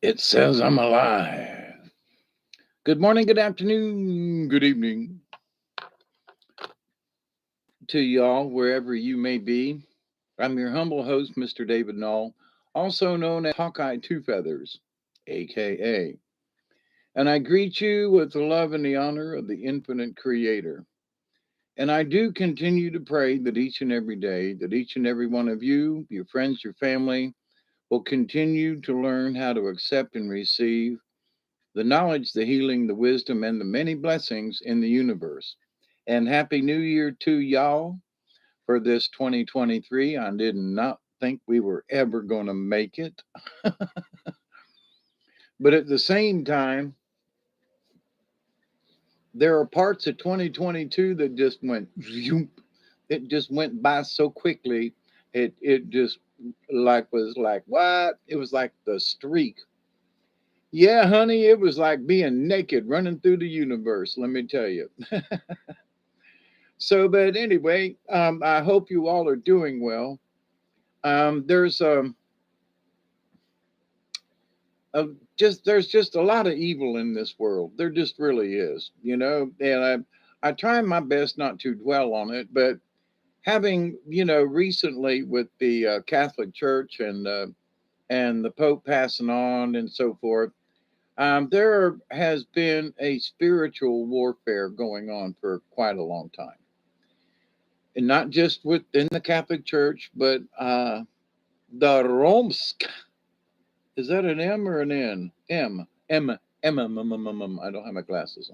It says I'm alive. Good morning, good afternoon, good evening to y'all, wherever you may be. I'm your humble host, Mr. David Knoll, also known as Hawkeye Two Feathers, aka. And I greet you with the love and the honor of the infinite creator. And I do continue to pray that each and every day, that each and every one of you, your friends, your family, will continue to learn how to accept and receive the knowledge, the healing, the wisdom, and the many blessings in the universe. And Happy New Year to y'all for this 2023. I did not think we were ever going to make it. But at the same time, there are parts of 2022 that just went, zoom. It just went by so quickly. It just was like, what? It was like the streak. Yeah, honey, it was like being naked running through the universe, let me tell you. So, but anyway, I hope you all are doing well. There's a there's just a lot of evil in this world. There just really is, and I try my best not to dwell on it, but having recently with the Catholic Church and the Pope passing on and so forth, there has been a spiritual warfare going on for quite a long time, and not just within the Catholic Church, but the Romsk. Is that an M or an N? M. I don't have my glasses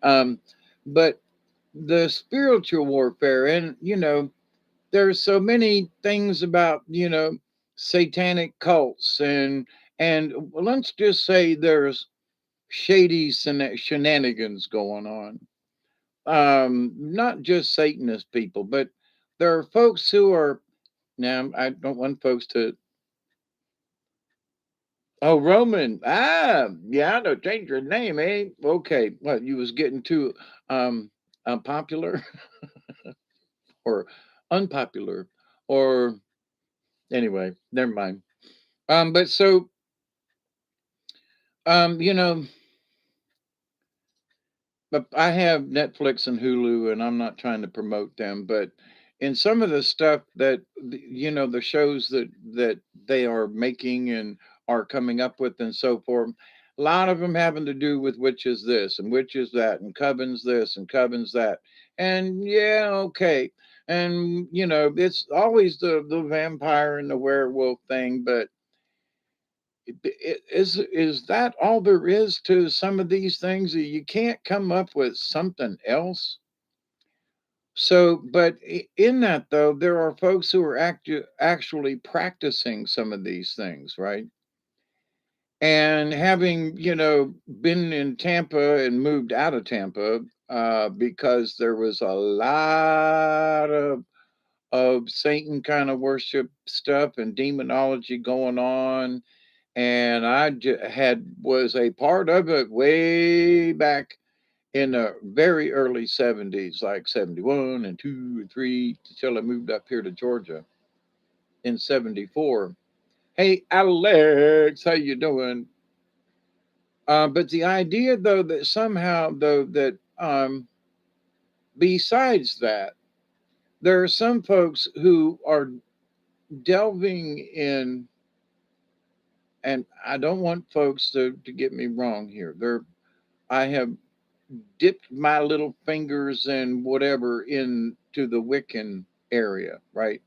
on. But the spiritual warfare, and there's so many things about satanic cults, and let's just say there's shady shenanigans going on. Not just Satanist people, but there are folks who are now. I don't want folks to. Oh, Roman. Ah, yeah, I know. Change your name, eh? Okay. What, you was getting too um unpopular or unpopular or anyway, never mind. But so um, you know, but I have Netflix and Hulu, and I'm not trying to promote them, but in some of the stuff that the shows that they are making and are coming up with and so forth, a lot of them having to do with which is this and which is that and covens this and covens that, and yeah, okay, and it's always the vampire and the werewolf thing, but is that all there is to some of these things? You can't come up with something else. So, but in that though, there are folks who are actually practicing some of these things, right? And having been in Tampa and moved out of Tampa because there was a lot of Satan kind of worship stuff and demonology going on, and had was a part of it way back in the very early 70s, like 71 and 2 and 3, until I moved up here to Georgia in 74. Hey, Alex, how you doing? But the idea, though, that somehow, though, that besides that, there are some folks who are delving in, and I don't want folks to get me wrong here. I have dipped my little fingers and whatever into the Wiccan area, right?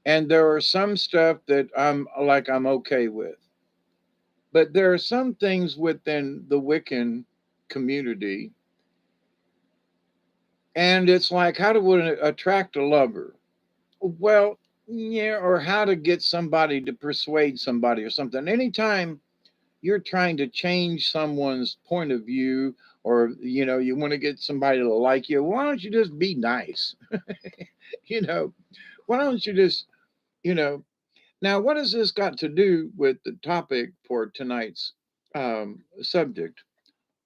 And there are some stuff that I'm okay with. But there are some things within the Wiccan community, and it's like how to attract a lover. Well, yeah, or how to get somebody to persuade somebody or something. Anytime you're trying to change someone's point of view, or you want to get somebody to like you, why don't you just be nice? you know why don't you just you know now, what has this got to do with the topic for tonight's subject?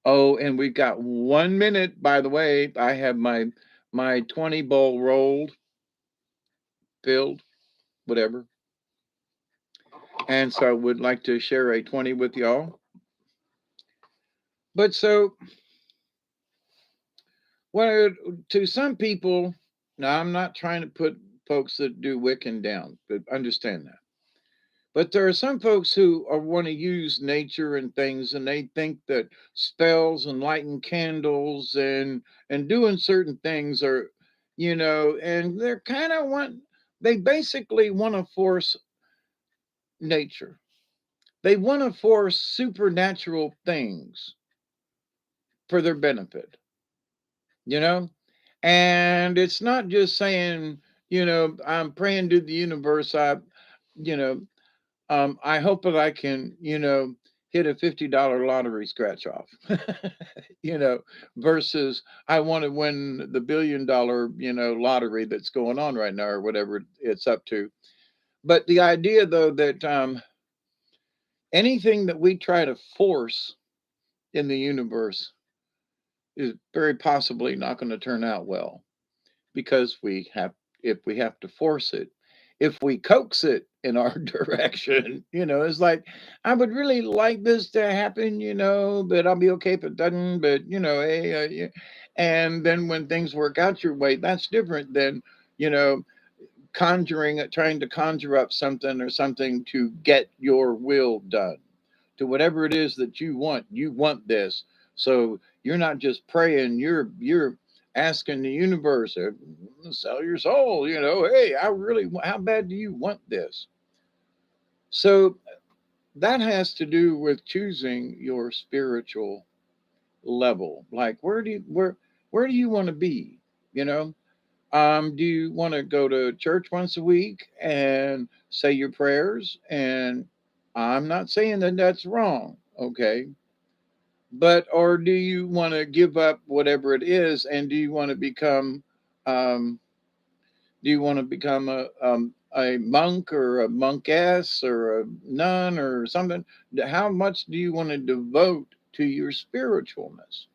Oh, and we've got 1 minute, by the way. I have my 20 bowl rolled, filled, whatever. And so I would like to share a 20 with y'all. But so, well, to some people, now I'm not trying to put folks that do Wiccan down, but understand that. But there are some folks who want to use nature and things, and they think that spells and lighting candles and doing certain things are, and they're kind of want. They basically want to force nature. They want to force supernatural things for their benefit, you know? And it's not just saying, I'm praying to the universe. You know, I hope that I can, hit a $50 lottery scratch off, you know, versus I want to win the $1 billion, lottery that's going on right now or whatever it's up to. But the idea, though, that anything that we try to force in the universe is very possibly not going to turn out well because if we have to force it, if we coax it in our direction, it's like, I would really like this to happen, but I'll be okay if it doesn't. But, hey, yeah. And then when things work out your way, that's different than, you know, trying to conjure up something or something to get your will done to whatever it is that you want. You want this. So you're not just praying, you're asking the universe, sell your soul, hey, how bad do you want this? So that has to do with choosing your spiritual level. Like where do you want to be? You know? Do you want to go to church once a week and say your prayers? And I'm not saying that that's wrong, okay? But or do you want to give up whatever it is, and um, do you want to become a monk or a monkess or a nun or something? How much do you want to devote to your spiritualness?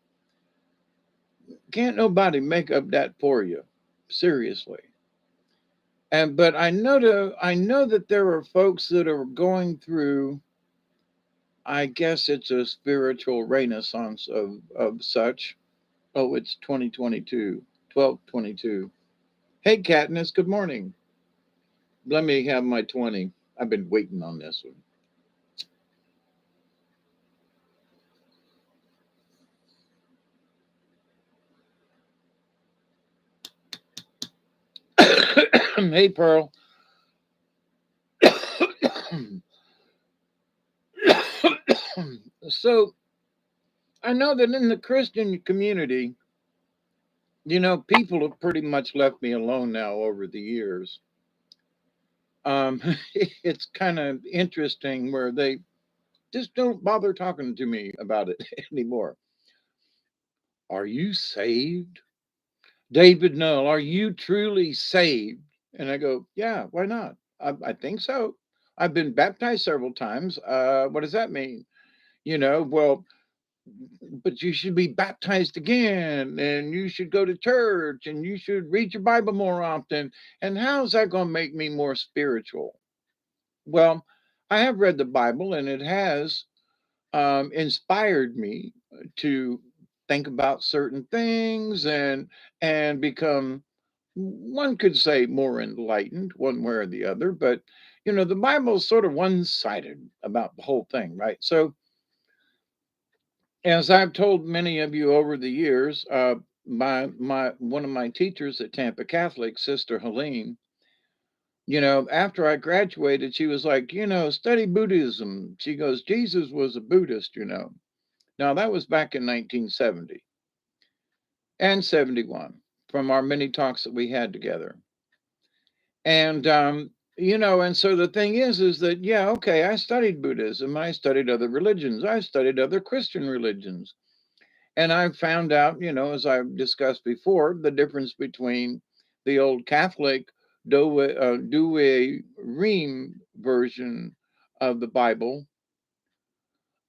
Can't nobody make up that for you, seriously. And but I know that there are folks that are going through, I guess it's a spiritual renaissance of such. Oh, it's 2022, 12/22. Hey Katniss, good morning. Let me have my 20. I've been waiting on this one. Hey Pearl. So I know that in the Christian community, people have pretty much left me alone now over the years. um, it's kind of interesting where they just don't bother talking to me about it anymore. Are you saved? David Null, are you truly saved? And I go, yeah, why not? I think so. I've been baptized several times. What does that mean? Well, but you should be baptized again and you should go to church and you should read your Bible more often. And how's that going to make me more spiritual? Well, I have read the Bible and it has inspired me to think about certain things and become, one could say, more enlightened one way or the other. But the Bible is sort of one-sided about the whole thing, right? So as I've told many of you over the years, my one of my teachers at Tampa Catholic, Sister Helene, after I graduated, she was like, study Buddhism. She goes, Jesus was a Buddhist. Now, that was back in 1970 and 71 from our many talks that we had together. And, and so the thing is that, yeah, okay, I studied Buddhism. I studied other religions. I studied other Christian religions. And I found out, as I've discussed before, the difference between the old Catholic Douay Rheims version of the Bible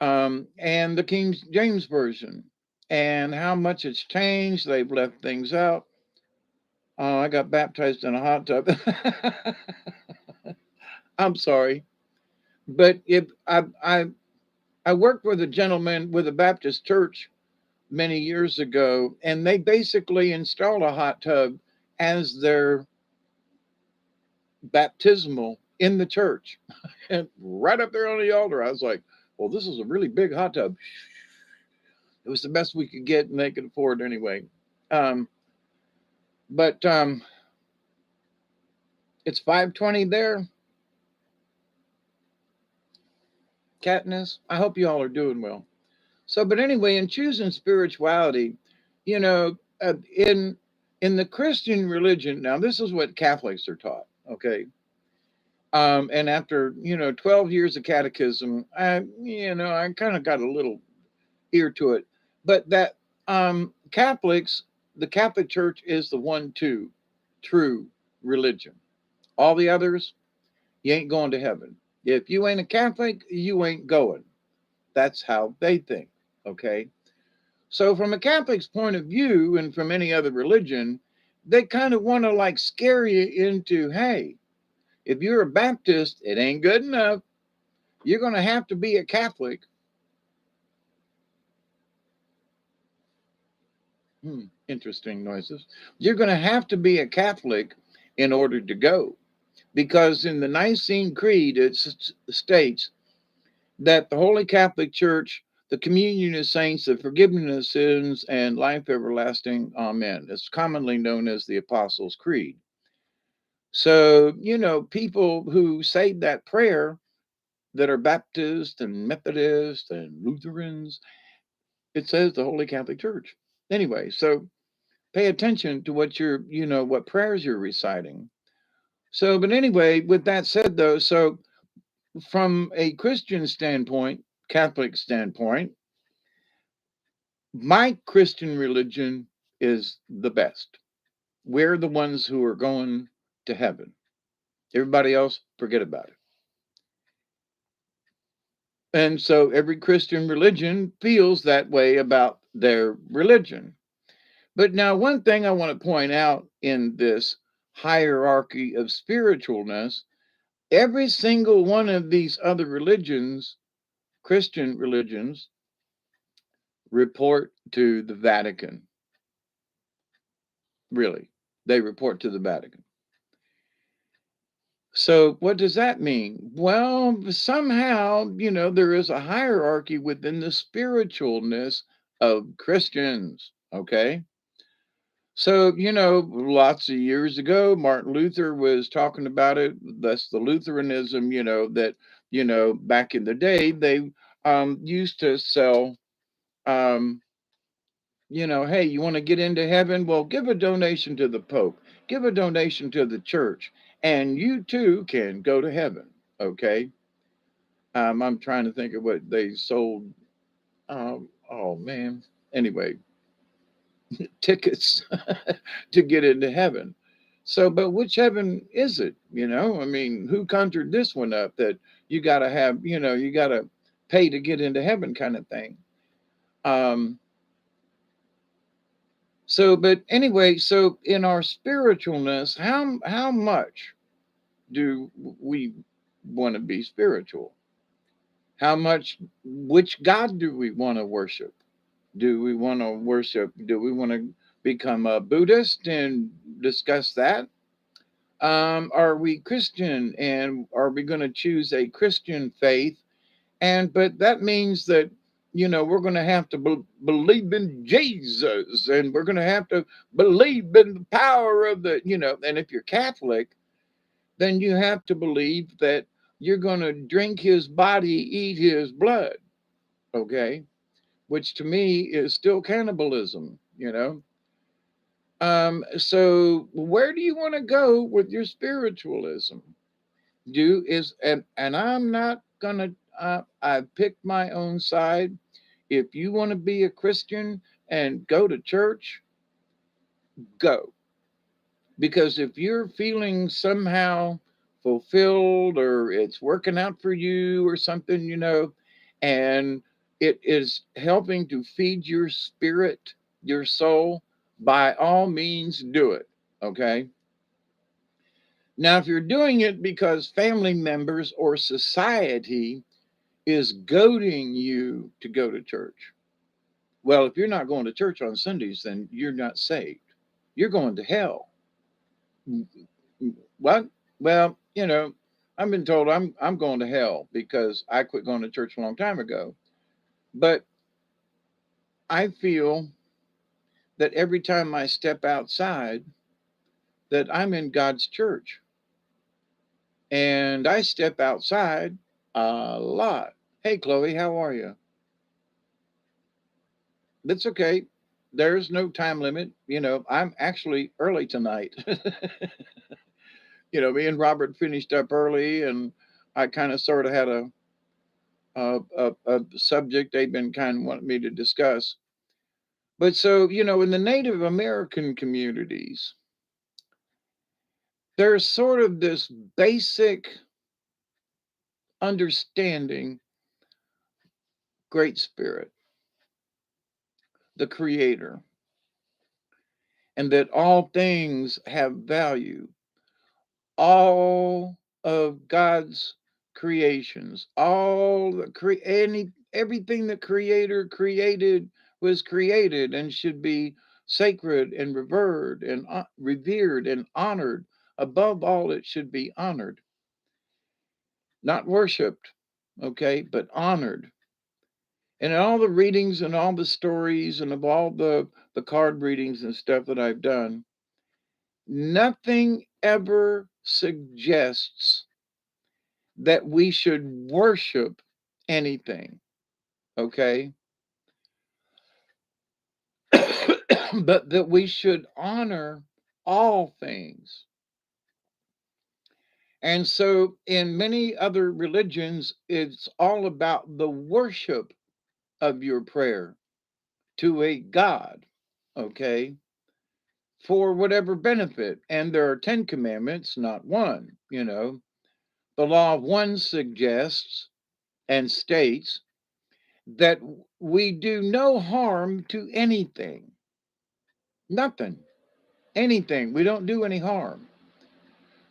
and the King James Version, and how much it's changed. They've left things out. I got baptized in a hot tub. I'm sorry. But if I worked with a gentleman with a Baptist church many years ago, and they basically installed a hot tub as their baptismal in the church, and right up there on the altar. I was like, well, this is a really big hot tub. It was the best we could get, and they could afford anyway. Um, but it's 5:20 there, Katniss. I hope you all are doing well. So, but anyway, in choosing spirituality, you know, in the Christian religion, now this is what Catholics are taught. Okay. And after 12 years of catechism, I kind of got a little ear to it, but that Catholics, the Catholic Church is the one true religion. All the others, you ain't going to heaven. If you ain't a Catholic, you ain't going. That's how they think. Okay. So, from a Catholic's point of view, and from any other religion, they kind of want to like scare you into, hey, if you're a Baptist, it ain't good enough. You're going to have to be a Catholic. Interesting noises. You're going to have to be a Catholic in order to go. Because in the Nicene Creed, it states that the Holy Catholic Church, the communion of saints, the forgiveness of sins, and life everlasting. Amen. It's commonly known as the Apostles' Creed. So, people who say that prayer that are Baptist and Methodist and Lutherans, it says the Holy Catholic Church. Anyway, so pay attention to what prayers you're reciting. So, but anyway, with that said, though, so from a Christian standpoint, Catholic standpoint, my Christian religion is the best. We're the ones who are going to heaven. Everybody else, forget about it. And so every Christian religion feels that way about their religion. But now, one thing I want to point out in this hierarchy of spiritualness, every single one of these other religions, Christian religions, report to the Vatican. Really, they report to the Vatican. So, what does that mean? Well, somehow, there is a hierarchy within the spiritualness of Christians. Okay. So, lots of years ago, Martin Luther was talking about it. That's the Lutheranism, that, back in the day, they used to sell, um, hey, you want to get into heaven? Well, give a donation to the Pope, give a donation to the church, and you too can go to heaven. Okay. I'm trying to think of what they sold. Oh, man. Anyway, tickets to get into heaven. So, but which heaven is it? I mean, who conjured this one up that you got to have, you got to pay to get into heaven kind of thing? Um, so, but anyway, so in our spiritualness, how much do we want to be spiritual? How much, which God do we want to worship? Do we want to worship? Do we want to become a Buddhist and discuss that? Are we Christian and are we going to choose a Christian faith? But that means that, we're going to have to believe in Jesus, and we're going to have to believe in the power of and if you're Catholic, then you have to believe that you're going to drink his body, eat his blood. Okay. Which to me is still cannibalism. So where do you want to go with your spiritualism? And I'm not gonna. I picked my own side. If you want to be a Christian and go to church, go. Because if you're feeling somehow fulfilled or it's working out for you or something, and it is helping to feed your spirit, your soul, by all means do it. Okay. Now, if you're doing it because family members or society is goading you to go to church, well, if you're not going to church on Sundays, then you're not saved. You're going to hell. What? Well, I've been told I'm going to hell because I quit going to church a long time ago. But I feel that every time I step outside, that I'm in God's church. And I step outside a lot. Hey, Chloe, how are you? That's okay. There's no time limit. I'm actually early tonight. Me and Robert finished up early, and I kind of sort of had a subject they've been kind of wanting me to discuss. But so, in the Native American communities, there's sort of this basic understanding, Great Spirit, the Creator, and that all things have value. All of God's creations, all everything the Creator created was created and should be sacred and revered and honored. Above all, it should be honored, not worshipped, okay, but honored. And in all the readings and all the stories and of all the card readings and stuff that I've done, nothing ever suggests that we should worship anything, okay? But that we should honor all things. And so, in many other religions, it's all about the worship of your prayer to a God, okay, for whatever benefit. And there are 10 commandments, not one. The law of one suggests and states that we do no harm to anything. Nothing. Anything. We don't do any harm.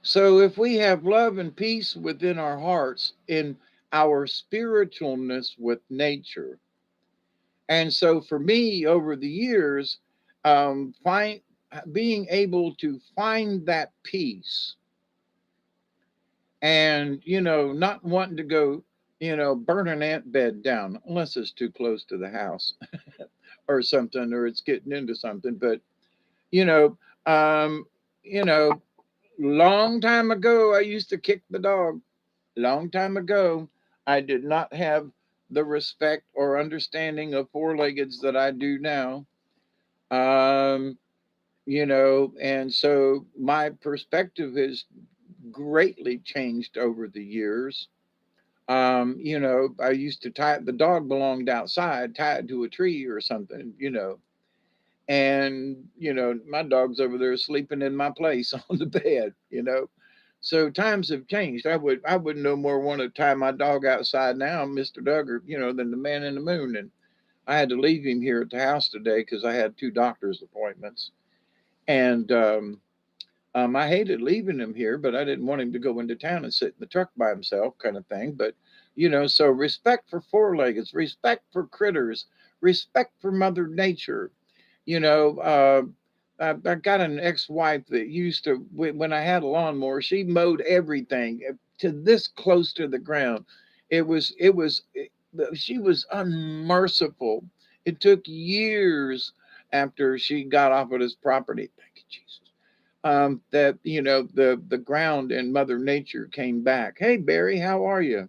So if we have love and peace within our hearts in our spiritualness with nature, and so for me over the years, find being able to find that peace and not wanting to go burn an ant bed down unless it's too close to the house or something, or it's getting into something. But you know um you know long time ago I used to kick the dog. Long time ago I did not have the respect or understanding of four-leggeds that I do now. um and so my perspective has greatly changed over the years. I used to tie the dog belonged outside, tied to a tree or something, and my dog's over there sleeping in my place on the bed. So times have changed. I would no more want to tie my dog outside now, Mr. Duggar, than the man in the moon. And I had to leave him here at the house today because I had two doctor's appointments. And I hated leaving him here, but I didn't want him to go into town and sit in the truck by himself, kind of thing. But, so respect for four-leggeds, respect for critters, respect for Mother Nature. You know, uh, I got an ex-wife that used to, when I had a lawnmower, she mowed everything to this close to the ground. She was unmerciful. It took years after she got off of this property. Thank you, Jesus. That the ground and Mother Nature came back. Hey Barry, how are you?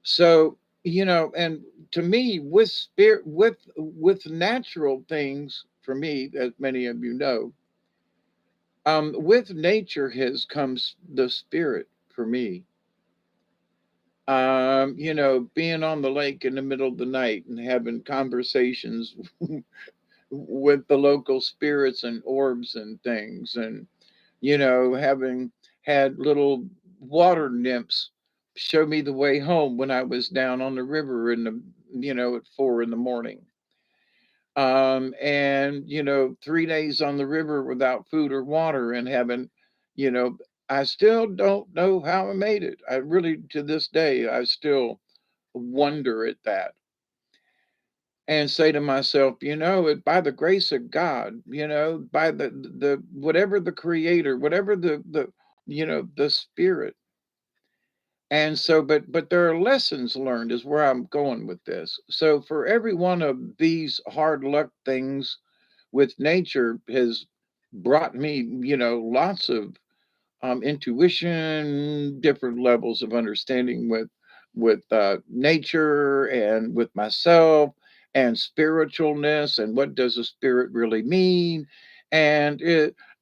So and to me, with spirit, with natural things, for me, as many of you know, with nature has comes the spirit for me. Being on the lake in the middle of the night and having conversations with the local spirits and orbs and things, and having had little water nymphs show me the way home when I was down on the river at 4 in the morning. And 3 days on the river without food or water and having You know, I still don't know how I made it. I really, to this day, I still wonder at that and say to myself, by the grace of God, by the whatever the creator, whatever the spirit. And so, but there are lessons learned is where I'm going with this. So for every one of these hard luck things with nature has brought me, lots of intuition, different levels of understanding with nature and with myself and spiritualness and what does a spirit really mean, and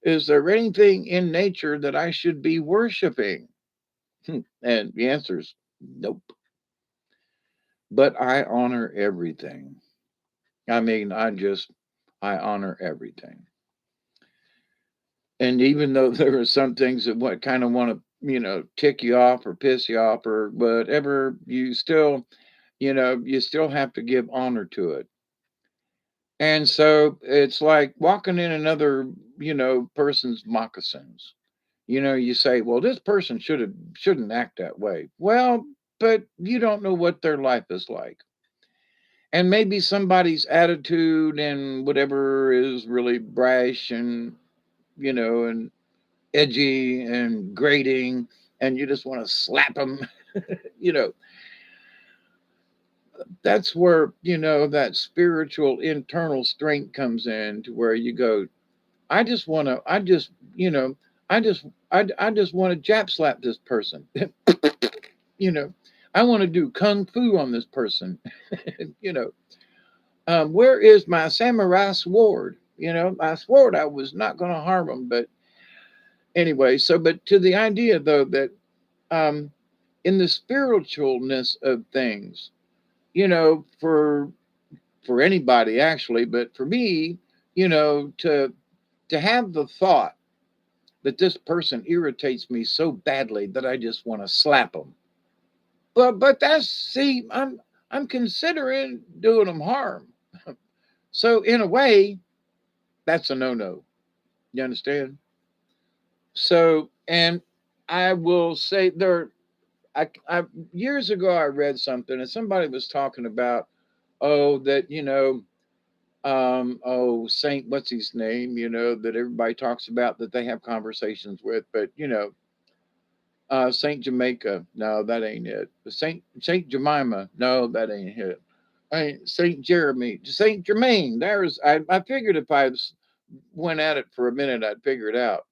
is there anything in nature that I should be worshiping? And the answer is nope. But I honor everything. I mean, I honor everything. And even though there are some things that what kind of want to, tick you off or piss you off or whatever, you still have to give honor to it. And so it's like walking in another, person's moccasins. You say, well, this person shouldn't act that way. Well, but you don't know what their life is like. And maybe somebody's attitude and whatever is really brash and, and edgy and grating, and you just want to slap them. you know that's where that spiritual internal strength comes in, to where you go, I just want to I just you know I just want to jab slap this person. you know I want to do kung fu on this person. you know where is my samurai sword? I swore I was not going to harm him, but anyway. So but to the idea though that um in the spiritualness of things, for anybody actually, but for me, to have the thought that this person irritates me so badly that I just want to slap them. But that's, see, I'm considering doing them harm. So in a way, that's a no-no. You understand? So, and I will say there, I years ago I read something and somebody was talking about, oh, that Saint, what's his name, that everybody talks about, that they have conversations with, but Saint Jamaica, no, that ain't it. Saint Jemima, no, that ain't it. Saint Jeremy, Saint Germain. I figured if went at it for a minute, I'd figure it out.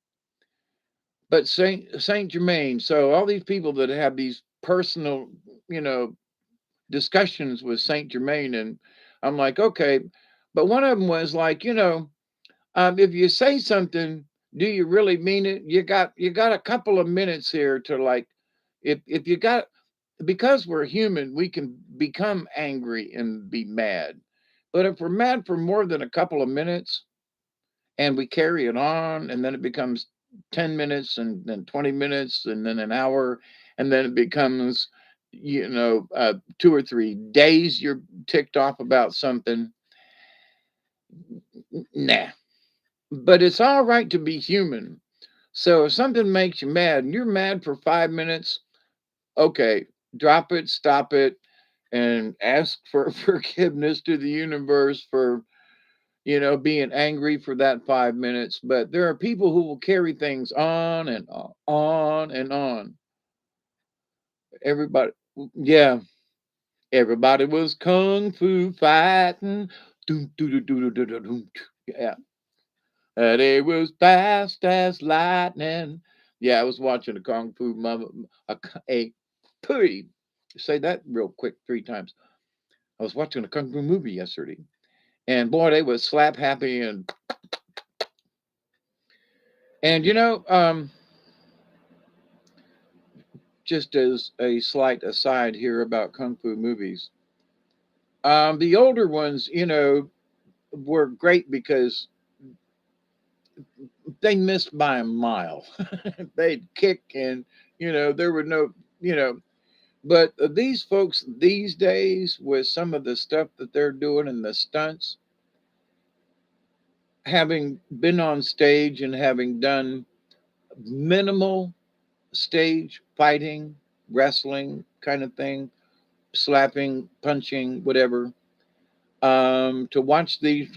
But Saint Germain. So all these people that have these personal, you know, discussions with Saint Germain, and I'm like, okay. But one of them was like, if you say something, do you really mean it? You got a couple of minutes here to, like, if you got, because we're human, we can become angry and be mad. But if we're mad for more than a couple of minutes and we carry it on, and then it becomes 10 minutes and then 20 minutes and then an hour, and then it becomes 2 or 3 days you're ticked off about something. Nah. But it's all right to be human. So if something makes you mad and you're mad for 5 minutes, okay, drop it, stop it, and ask for forgiveness to the universe for, being angry for that 5 minutes. But there are people who will carry things on and on and on. Everybody, yeah, everybody was kung fu fighting. Doom, doo, doo, doo, doo, doo, doom. Yeah. They was fast as lightning. Yeah, I was watching a kung fu a pui. Say that real quick 3 times. I was watching a kung fu movie yesterday, and boy, they was slap happy and just as a slight aside here about kung fu movies, the older ones, were great because they missed by a mile. They'd kick and there were no you know but these folks these days, with some of the stuff that they're doing and the stunts, having been on stage and having done minimal stage fighting, wrestling kind of thing, slapping, punching, whatever. To watch these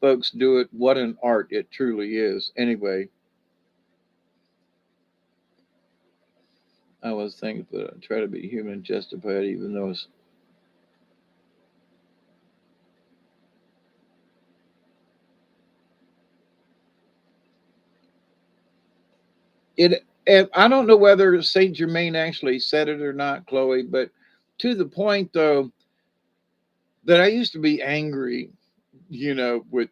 folks do it, what an art it truly is. Anyway, I was thinking, but I try to be human and justify it, even though I don't know whether Saint Germain actually said it or not, Chloe, but to the point though that I used to be angry, with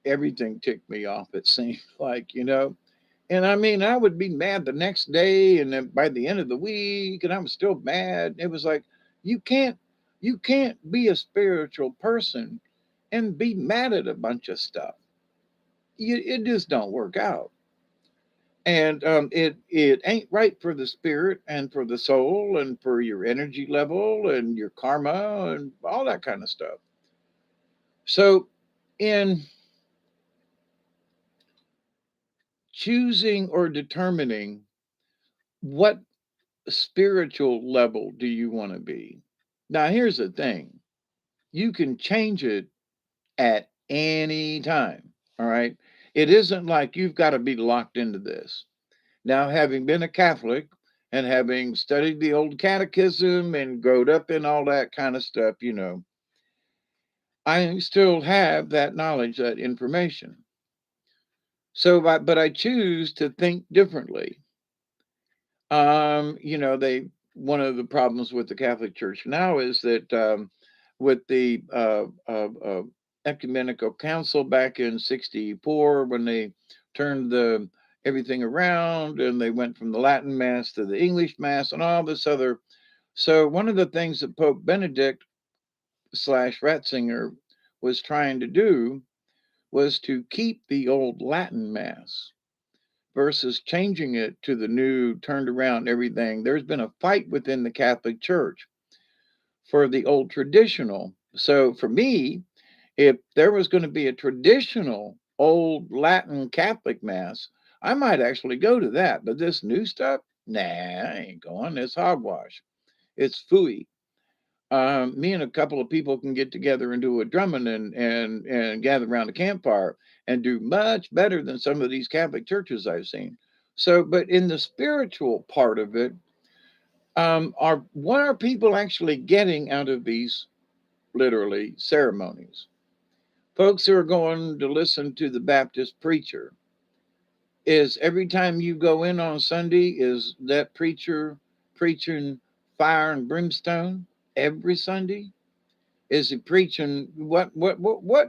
everything ticked me off. It seemed like. And I mean, I would be mad the next day, and then by the end of the week, and I was still mad. It was like you can't you can't be a spiritual person and be mad at a bunch of stuff. It just don't work out, and it ain't right for the spirit and for the soul and for your energy level and your karma and all that kind of stuff. So, in choosing or determining what spiritual level do you want to be? Now, here's the thing, you can change it at any time. All right. It isn't like you've got to be locked into this. Now, having been a Catholic and having studied the old catechism and growed up in all that kind of stuff, I still have that knowledge, that information. So, but I choose to think differently. They one of the problems with the Catholic Church now is that with the ecumenical council back in '64, when they turned the everything around and they went from the Latin Mass to the English Mass and all this other. So one of the things that Pope Benedict slash Ratzinger was trying to do was to keep the old Latin Mass versus changing it to the new turned around everything. There's been a fight within the Catholic Church for the old traditional. So for me, if there was going to be a traditional old Latin Catholic Mass, I might actually go to that. But this new stuff, nah, I ain't going. It's hogwash. It's fooey. Me and a couple of people can get together and do a drumming and gather around a campfire and do much better than some of these Catholic churches I've seen. So, but in the spiritual part of it, are what are people actually getting out of these literally ceremonies? Folks who are going to listen to the Baptist preacher, is every time you go in on Sunday, is that preacher preaching fire and brimstone every Sunday? Is he preaching what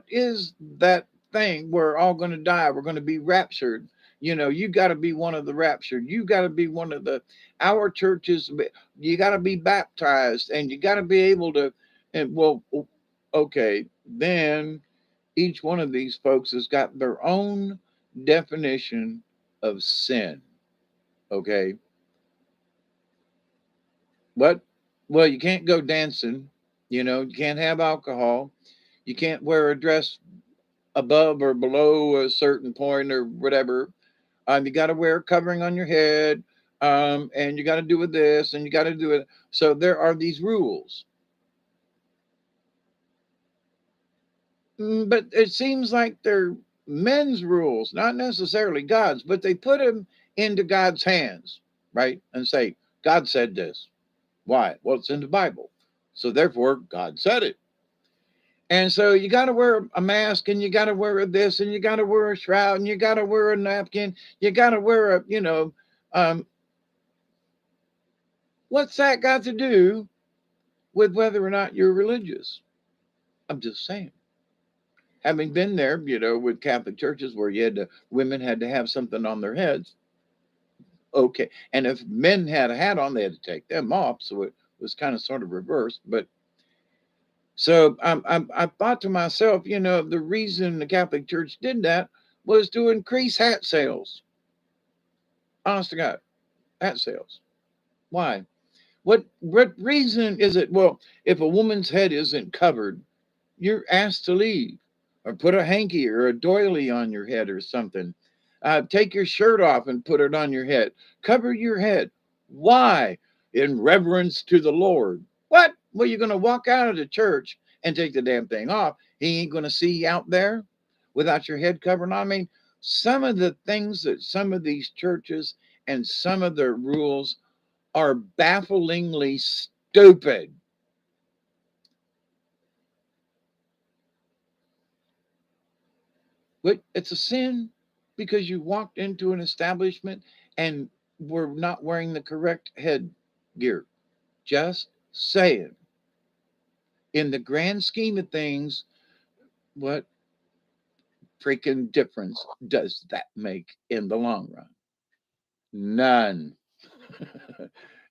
is that thing? We're all going to die. We're going to be raptured. You got to be one of the raptured. You got to be one of the our churches. You got to be baptized, and you got to be able to. And well, okay, then each one of these folks has got their own definition of sin. Okay, what? Well, you can't go dancing. You can't have alcohol. You can't wear a dress above or below a certain point or whatever. You got to wear a covering on your head, and you got to do it this, and you got to do it. So there are these rules. But it seems like they're men's rules, not necessarily God's, but they put them into God's hands, right? And say, God said this. Why? Well, it's in the Bible. So therefore, God said it. And so you got to wear a mask, and you got to wear this, and you got to wear a shroud, and you got to wear a napkin. You got to wear um, what's that got to do with whether or not you're religious? I'm just saying. Having been there, with Catholic churches where women had to have something on their heads. Okay. And if men had a hat on, they had to take them off. So it was kind of sort of reversed. But so I thought to myself, the reason the Catholic Church did that was to increase hat sales. Honest to God, hat sales. Why? What reason is it? Well, if a woman's head isn't covered, you're asked to leave or put a hanky or a doily on your head or something. Take your shirt off and put it on your head. Cover your head. Why? In reverence to the Lord. What? Well, you're going to walk out of the church and take the damn thing off. He ain't going to see you out there without your head covered. I mean, some of the things that some of these churches and some of their rules are bafflingly stupid. But it's a sin because you walked into an establishment and were not wearing the correct head gear. Just saying. In the grand scheme of things, what freaking difference does that make in the long run? None.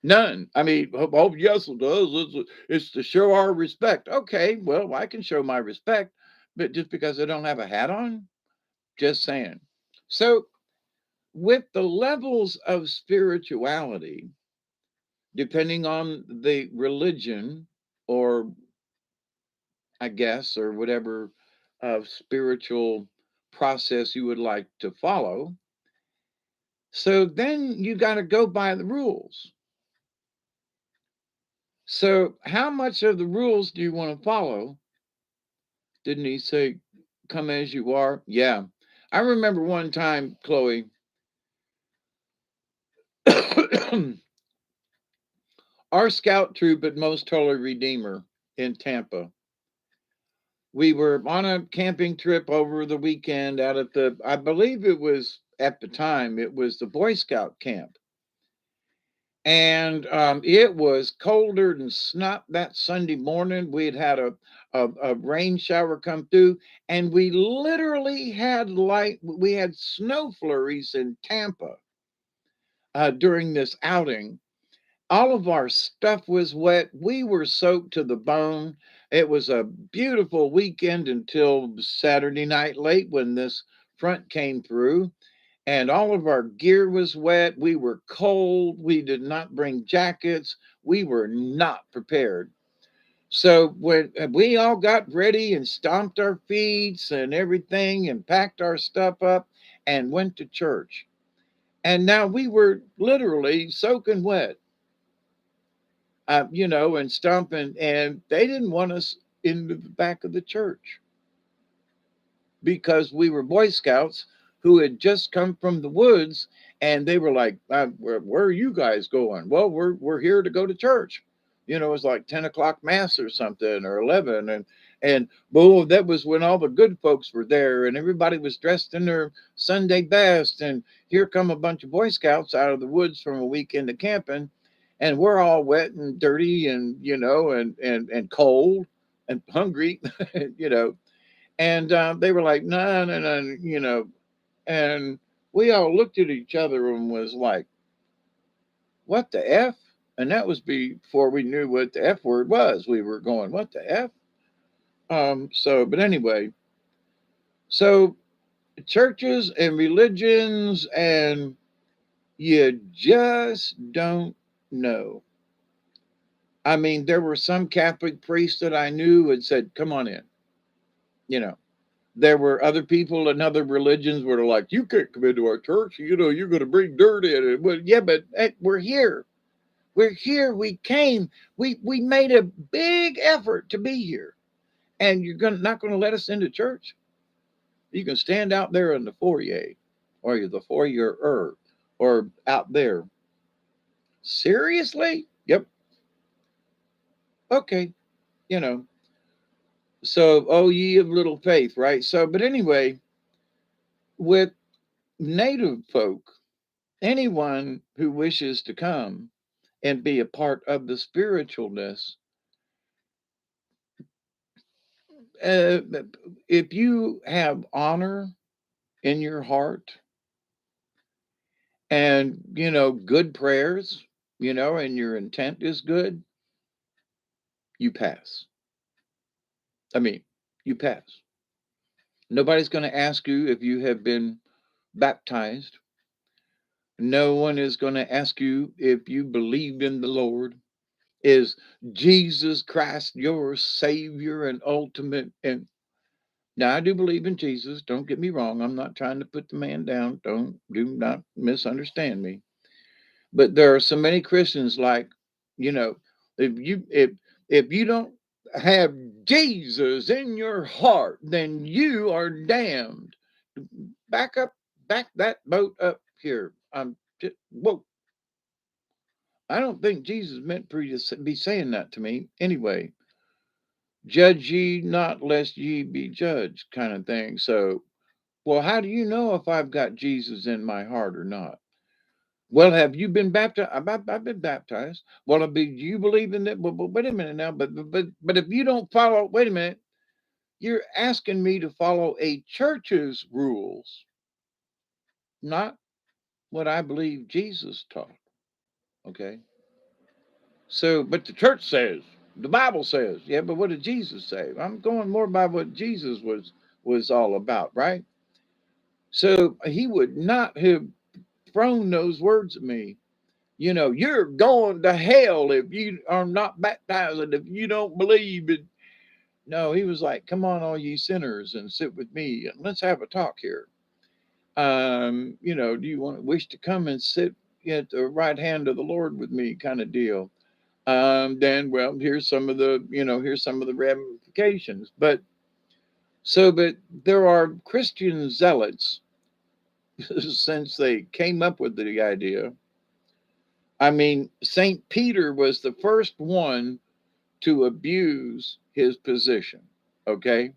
None. I mean, oh, yes, it does. It's to show our respect. Okay, well, I can show my respect, but just because I don't have a hat on, just saying. So, with the levels of spirituality, depending on the religion, or I guess, or whatever spiritual process you would like to follow. So then you got to go by the rules. So, how much of the rules do you want to follow? Didn't he say, come as you are? Yeah. I remember one time, Chloe, our scout troop at Most Holy Redeemer in Tampa, we were on a camping trip over the weekend out at the, I believe it was at the time, it was the Boy Scout camp. And it was colder than snot that Sunday morning. We had had a rain shower come through, and we literally had we had snow flurries in Tampa during this outing. All of our stuff was wet. We were soaked to the bone. It was a beautiful weekend until Saturday night late when this front came through, and all of our gear was wet. We were cold. We did not bring jackets. We were not prepared. So when we all got ready and stomped our feet and everything and packed our stuff up and went to church. And now we were literally soaking wet, and stomping, and they didn't want us in the back of the church because we were Boy Scouts who had just come from the woods, and they were like, where are you guys going?" "Well, we're here to go to church." It was like 10 o'clock mass or something, or 11, and boom, that was when all the good folks were there, and everybody was dressed in their Sunday best, and here come a bunch of Boy Scouts out of the woods from a weekend of camping, and we're all wet and dirty, and and cold and hungry, you know and they were like, no, no, no, and we all looked at each other and was like, what the F? And that was before we knew what the F word was. We were going, what the F? But anyway, so churches and religions, and you just don't know. I mean, there were some Catholic priests that I knew had said, come on in, you know. There were other people in other religions were like, you can't come into our church. You're going to bring dirt in it. Well, yeah, but hey, we're here. We're here. We came. We made a big effort to be here, and you're not going to let us into church. You can stand out there in the foyer, or the foyer, or out there. Seriously? Yep. Okay. You know. So, oh, ye of little faith, right? So, but anyway, with native folk, anyone who wishes to come and be a part of the spiritualness, uh, if you have honor in your heart and, good prayers, and your intent is good, you pass. I mean, you pass. Nobody's going to ask you if you have been baptized. No one is going to ask you if you believe in the Lord. Is Jesus Christ your Savior and ultimate? And Now, I do believe in Jesus. Don't get me wrong. I'm not trying to put the man down. Do not misunderstand me. But there are so many Christians like, you know, if you if if you don't have Jesus in your heart, then you are damned. Back up, back that boat up here. I'm just, whoa. I don't think Jesus meant for you to be saying that to me. Anyway, judge ye not lest ye be judged, kind of thing. So, well, how do you know if I've got Jesus in my heart or not? Well, have you been baptized? I've been baptized. Well, do you believe in it? But wait a minute now. But if you don't follow, wait a minute. You're asking me to follow a church's rules, not what I believe Jesus taught. Okay. So, but the church says, the Bible says, yeah. But what did Jesus say? I'm going more by what Jesus was all about, right? So he would not have thrown those words at me. You're going to hell if you are not baptized and if you don't believe it. No, he was like, come on, all ye sinners, and sit with me and let's have a talk here. Do you want to wish to come and sit at the right hand of the Lord with me, kind of deal? Then, well, here's some of the ramifications. But there are Christian zealots since they came up with the idea. I mean, St. Peter was the first one to abuse his position. Okay.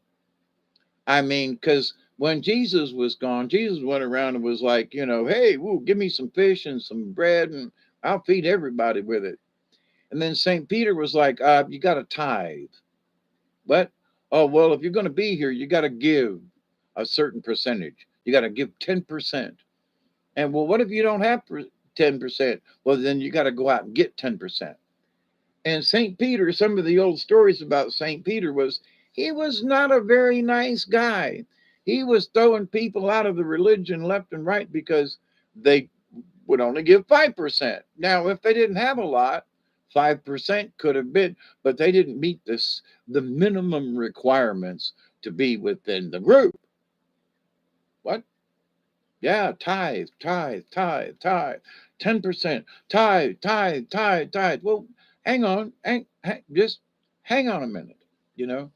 I mean, because when Jesus was gone, Jesus went around and was like, hey, woo, give me some fish and some bread and I'll feed everybody with it. And then St. Peter was like, you got to tithe. What? Oh, well, if you're going to be here, you got to give a certain percentage. You got to give 10%. And well, what if you don't have 10%? Well, then you got to go out and get 10%. And St. Peter, some of the old stories about St. Peter was he was not a very nice guy. He was throwing people out of the religion left and right because they would only give 5%. Now, if they didn't have a lot, 5% could have been, but they didn't meet the minimum requirements to be within the group. What? Yeah, tithe, tithe, tithe, tithe, 10%, tithe, tithe, tithe, tithe. Well, hang on, just hang on a minute, you know.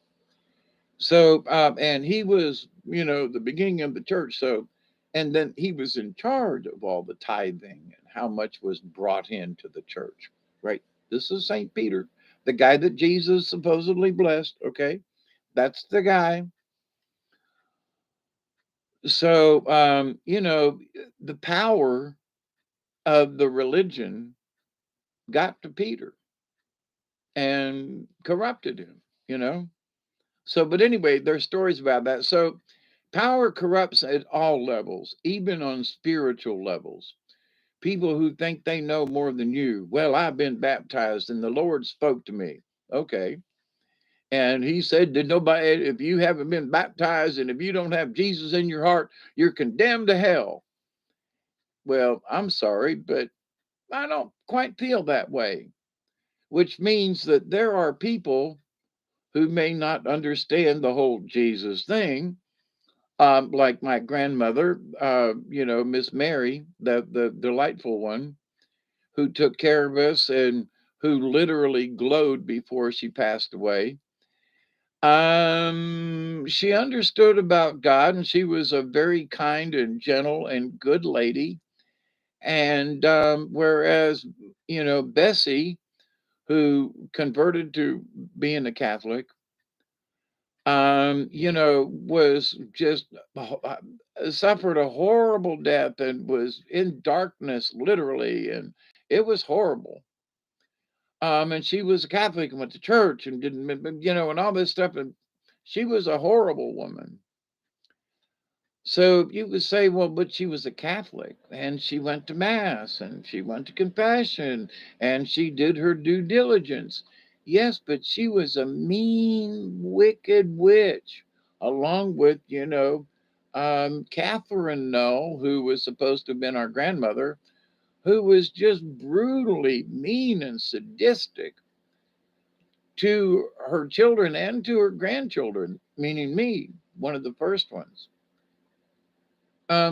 So, and he was, the beginning of the church. So, and then he was in charge of all the tithing and how much was brought into the church, right? This is St. Peter, the guy that Jesus supposedly blessed. Okay. That's the guy. So, the power of the religion got to Peter and corrupted him, you know? So, but anyway, there's stories about that. So, power corrupts at all levels, even on spiritual levels. People who think they know more than you. Well, I've been baptized and the Lord spoke to me. Okay. And he said, did nobody, if you haven't been baptized and if you don't have Jesus in your heart, you're condemned to hell. Well, I'm sorry, but I don't quite feel that way, which means that there are people who may not understand the whole Jesus thing. Like my grandmother, Miss Mary, the delightful one, who took care of us and who literally glowed before she passed away. She understood about God, and she was a very kind and gentle and good lady. And whereas, Bessie, who converted to being a Catholic, was just suffered a horrible death and was in darkness, literally, and it was horrible. And she was a Catholic and went to church and didn't, and all this stuff, and she was a horrible woman. So you could say, well, but she was a Catholic and she went to Mass and she went to confession and she did her due diligence. Yes, but she was a mean, wicked witch, along with, Catherine Null, who was supposed to have been our grandmother, who was just brutally mean and sadistic to her children and to her grandchildren, meaning me. one of the first ones.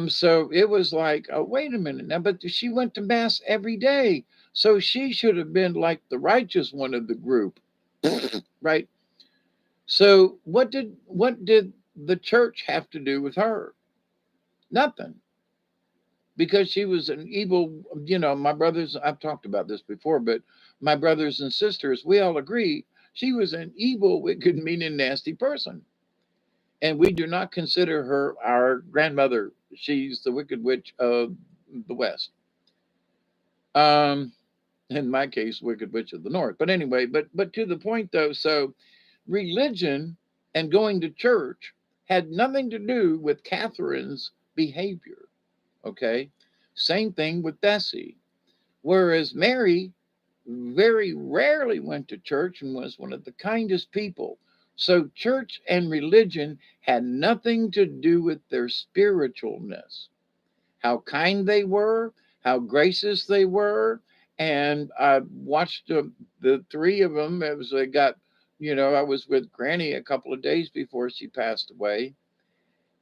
So it was like, oh, wait a minute now, but she went to mass every day, so she should have been like the righteous one of the group, right? So what did the church have to do with her? Nothing, because she was an evil. My brothers. I've talked about this before, but my brothers and sisters, we all agree she was an evil, wicked, mean, and nasty person, and we do not consider her our grandmother. She's the wicked witch of the West. Um, in my case, Wicked Witch of the North. But anyway, but to the point though, so religion and going to church had nothing to do with Catherine's behavior. Okay. Same thing with Bessie. Whereas Mary very rarely went to church and was one of the kindest people. So church and religion had nothing to do with their spiritualness, how kind they were, how gracious they were. And I watched the three of them as they got, I was with Granny a couple of days before she passed away,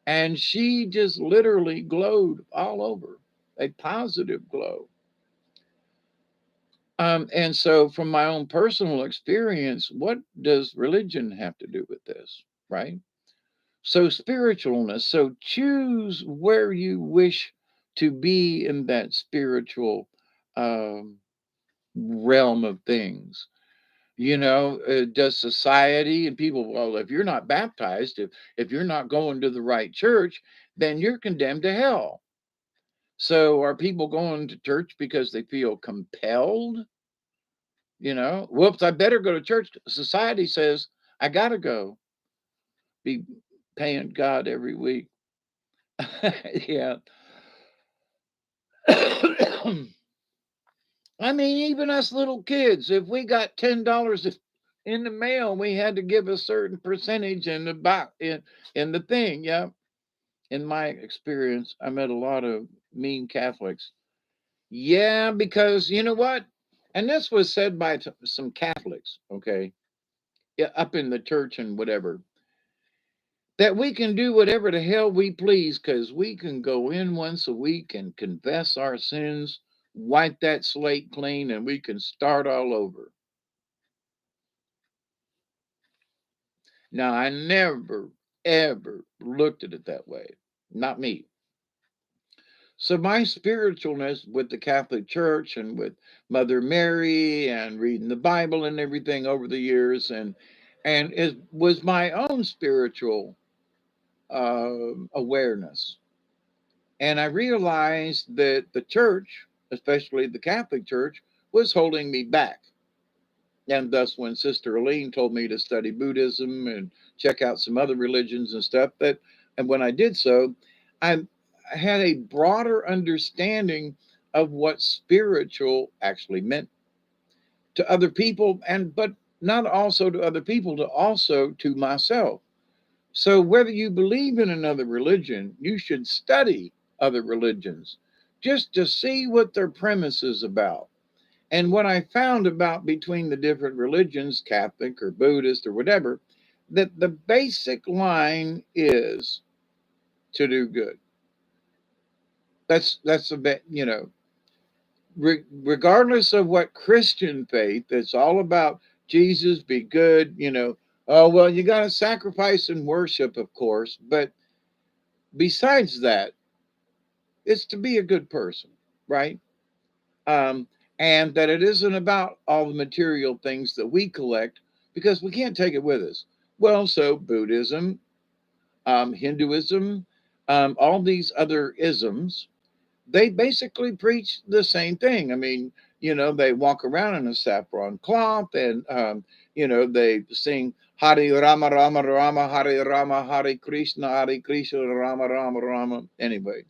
and she just literally glowed all over, a positive glow. And so, from my own personal experience, what does religion have to do with this, right? So, spiritualness. So, choose where you wish to be in that spiritual um, realm of things. Does society and people, well, if you're not baptized, if you're not going to the right church, then you're condemned to hell. So, are people going to church because they feel compelled? Whoops, I better go to church. Society says I got to go be paying God every week. Yeah. I mean, even us little kids, if we got $10 in the mail, we had to give a certain percentage in the box in the thing. Yeah. In my experience, I met a lot of mean Catholics. Yeah, because you know what? And this was said by some Catholics, okay, yeah, up in the church and whatever, that we can do whatever the hell we please because we can go in once a week and confess our sins, wipe that slate clean, and we can start all over. Now, I never, ever looked at it that way. Not me. So, my spiritualness with the Catholic Church and with Mother Mary and reading the Bible and everything over the years, and it was my own spiritual awareness. And I realized that the church, especially the Catholic Church, was holding me back. And thus, when Sister Aline told me to study Buddhism and check out some other religions and stuff, and when I did so, I had a broader understanding of what spiritual actually meant to other people, but not also to other people, to also to myself. So, whether you believe in another religion, you should study other religions just to see what their premise is about. And what I found about between the different religions, Catholic or Buddhist or whatever, that the basic line is to do good. That's a bit, regardless of what Christian faith, it's all about Jesus, be good, Oh, well, you got to sacrifice and worship, of course, but besides that, it's to be a good person, right? Um, and that it isn't about all the material things that we collect because we can't take it with us. Well, so Buddhism, Hinduism, all these other isms, they basically preach the same thing. I mean, they walk around in a saffron cloth and, they sing Hare Rama Rama Rama Hare Rama Hare Krishna Rama Rama Rama. Anyway,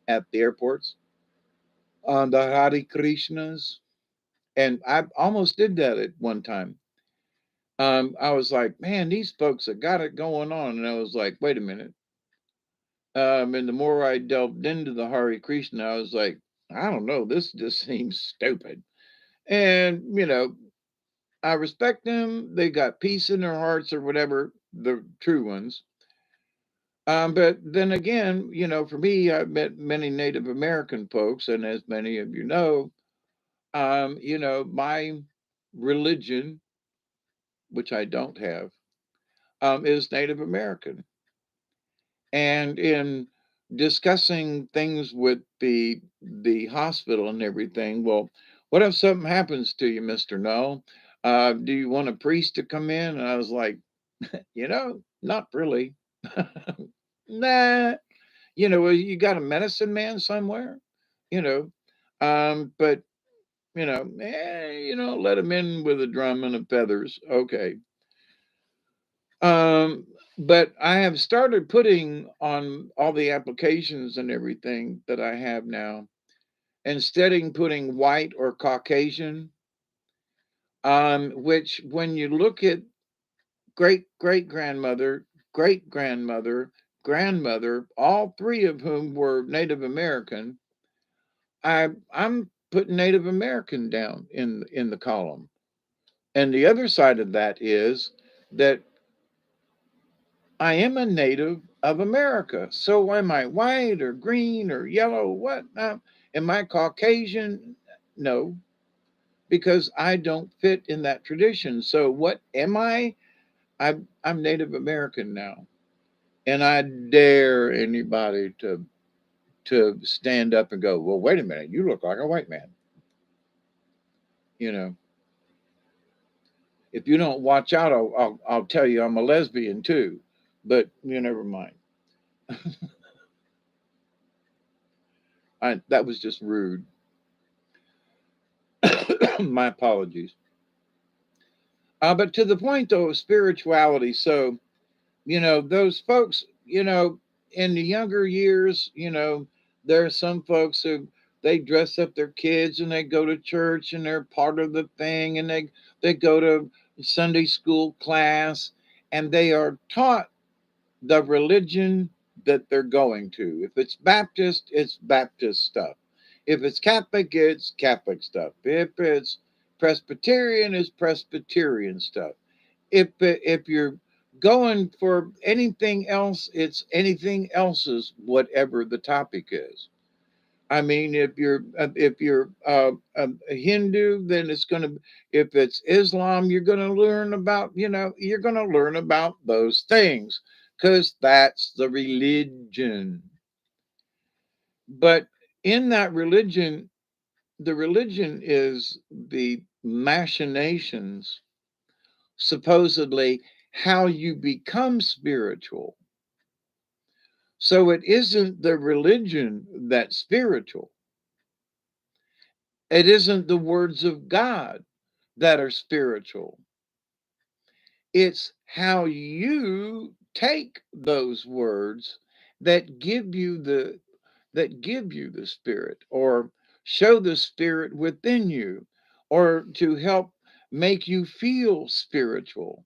at the airports on the Hare Krishnas. And I almost did that at one time. I was like, man, these folks have got it going on. And I was like, wait a minute. And the more I delved into the Hare Krishna, I was like, I don't know, this just seems stupid. And, I respect them. They got peace in their hearts or whatever, the true ones. But then again, for me, I've met many Native American folks, and as many of you know, my religion, which I don't have, is Native American. And in discussing things with the hospital and everything, well, what if something happens to you, Mister No? Do you want a priest to come in? And I was like, not really. Nah, well, you got a medicine man somewhere, you know. But let him in with a drum and a feathers. Okay. Um, but I have started putting on all the applications and everything that I have now, instead of putting white or Caucasian, which when you look at great great grandmother, great grandmother, grandmother, all three of whom were Native American, I'm putting Native American down in the column. And the other side of that is that I am a native of America. So am I white or green or yellow? What? Am I Caucasian? No, because I don't fit in that tradition. So what am I? I'm Native American now. And I dare anybody to stand up and go, well, wait a minute, you look like a white man. You know, if you don't watch out, I'll tell you I'm a lesbian too. But never mind. That was just rude. My apologies. But to the point though of spirituality, so those folks, in the younger years, there are some folks who they dress up their kids and they go to church and they're part of the thing, and they go to Sunday school class, and they are taught the religion that they're going to. If it's Baptist, it's Baptist stuff. If it's Catholic, it's Catholic stuff. If it's Presbyterian, it's Presbyterian stuff. If you're going for anything else, it's anything else's, whatever the topic is. I mean, if you're a Hindu, then it's going to. If it's Islam, you're going to learn about. You're going to learn about those things because that's the religion. But in that religion, the religion is the machinations, supposedly how you become spiritual. So it isn't the religion that's spiritual. It isn't the words of God that are spiritual. It's how you take those words that give you the spirit, or show the spirit within you, or to help make you feel spiritual.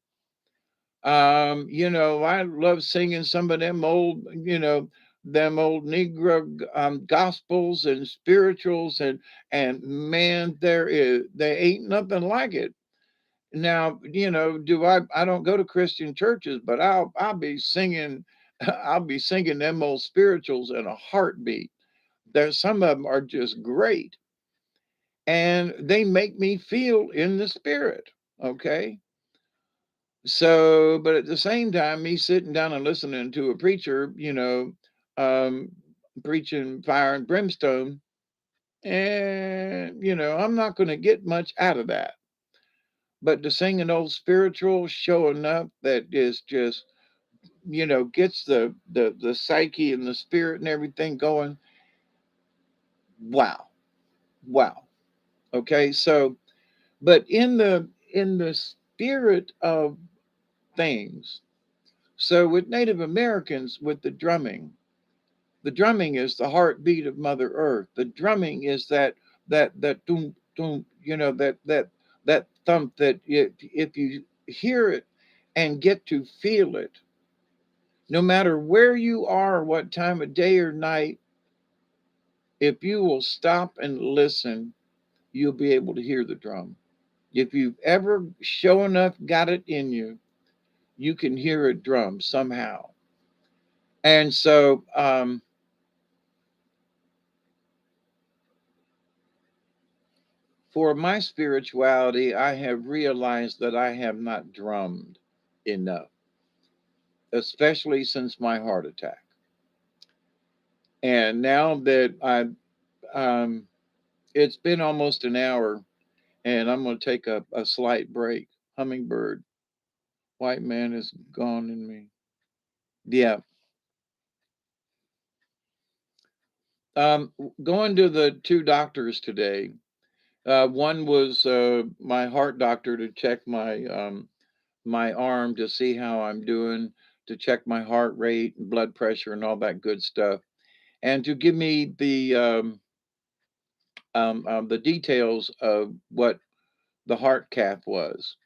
I love singing some of them old Negro gospels and spirituals, and man, there ain't nothing like it. Now, do I don't go to Christian churches, but I'll be singing I'll be singing them old spirituals in a heartbeat. There's some of them are just great, and they make me feel in the spirit. Okay. So, but at the same time, me sitting down and listening to a preacher, um, preaching fire and brimstone, and I'm not going to get much out of that. But to sing an old spiritual, showing up that is just, gets the psyche and the spirit and everything going. Wow, wow. Okay, so, but in the spirit of things, so with Native Americans, with the drumming is the heartbeat of Mother Earth. The drumming is that doom doom, that thump, that if you hear it and get to feel it, no matter where you are, what time of day or night, if you will stop and listen, you'll be able to hear the drum. If you've ever show enough got it in you, you can hear a drum somehow. And so, for my spirituality, I have realized that I have not drummed enough, especially since my heart attack. And now that it's been almost an hour, and I'm going to take a slight break. Hummingbird, white man is gone in me. Yeah. Going to the two doctors today. One was my heart doctor to check my arm to see how I'm doing, to check my heart rate and blood pressure and all that good stuff, and to give me the details of what the heart cath was.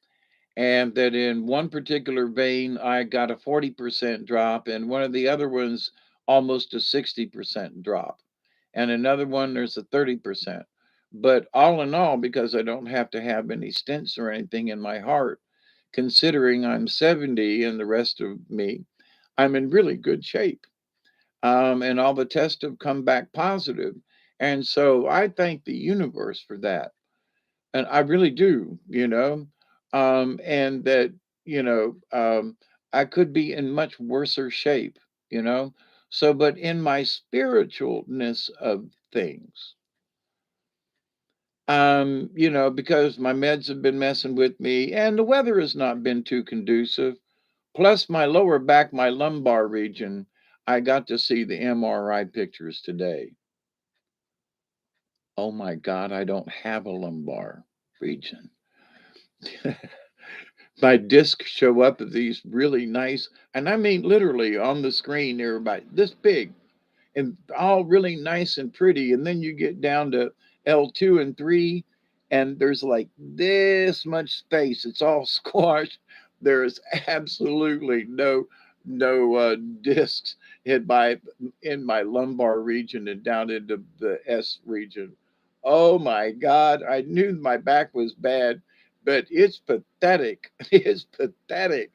And that in one particular vein, I got a 40% drop, and one of the other ones, almost a 60% drop. And another one, there's a 30%. But all in all, because I don't have to have any stents or anything in my heart, considering I'm 70 and the rest of me, I'm in really good shape. And all the tests have come back positive. And so I thank the universe for that. And I really do. And that, you know, I could be in much worser shape, you know. So, but in my spiritualness of things, because my meds have been messing with me and the weather has not been too conducive. Plus, my lower back, my lumbar region, I got to see the MRI pictures today. Oh my God, I don't have a lumbar region. My discs show up as these really nice, and I mean literally on the screen, they're about this big and all really nice and pretty. And then you get down to L2 and 3, and there's like this much space. It's all squashed. There's absolutely no discs in my lumbar region and down into the S region. Oh my God! I knew my back was bad, but it's pathetic. It's pathetic.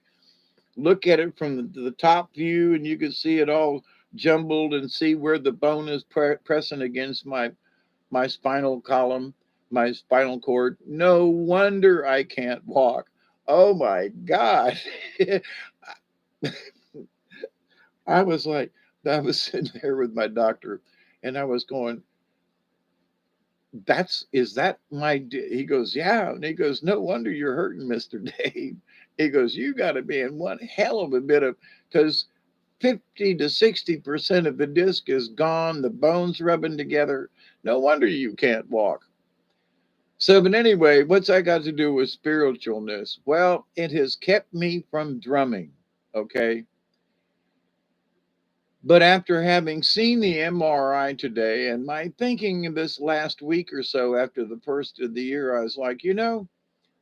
Look at it from the top view, and you can see it all jumbled and see where the bone is pressing against my spinal column, my spinal cord. No wonder I can't walk. Oh my God. I was like, I was sitting there with my doctor, and I was going, is that he goes, yeah. And he goes, no wonder you're hurting, Mr. Dave. He goes, you got to be in one hell of a bit of, because 50 to 60% of the disc is gone, the bones rubbing together. No wonder you can't walk. So, but anyway, what's that got to do with spiritualness? Well, it has kept me from drumming. Okay. But after having seen the MRI today and my thinking this last week or so after the first of the year, I was like,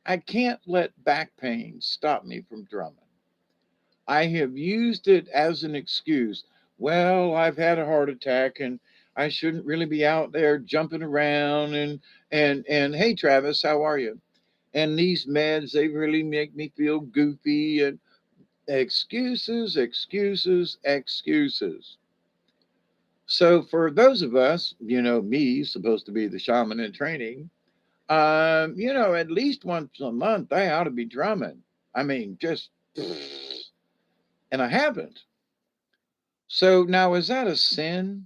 I can't let back pain stop me from drumming. I have used it as an excuse. Well, I've had a heart attack and I shouldn't really be out there jumping around and hey Travis, how are you? And these meds, they really make me feel goofy and excuses, excuses, excuses. So for those of us, me supposed to be the shaman in training, at least once a month I ought to be drumming. I mean, just and I haven't. So now, is that a sin?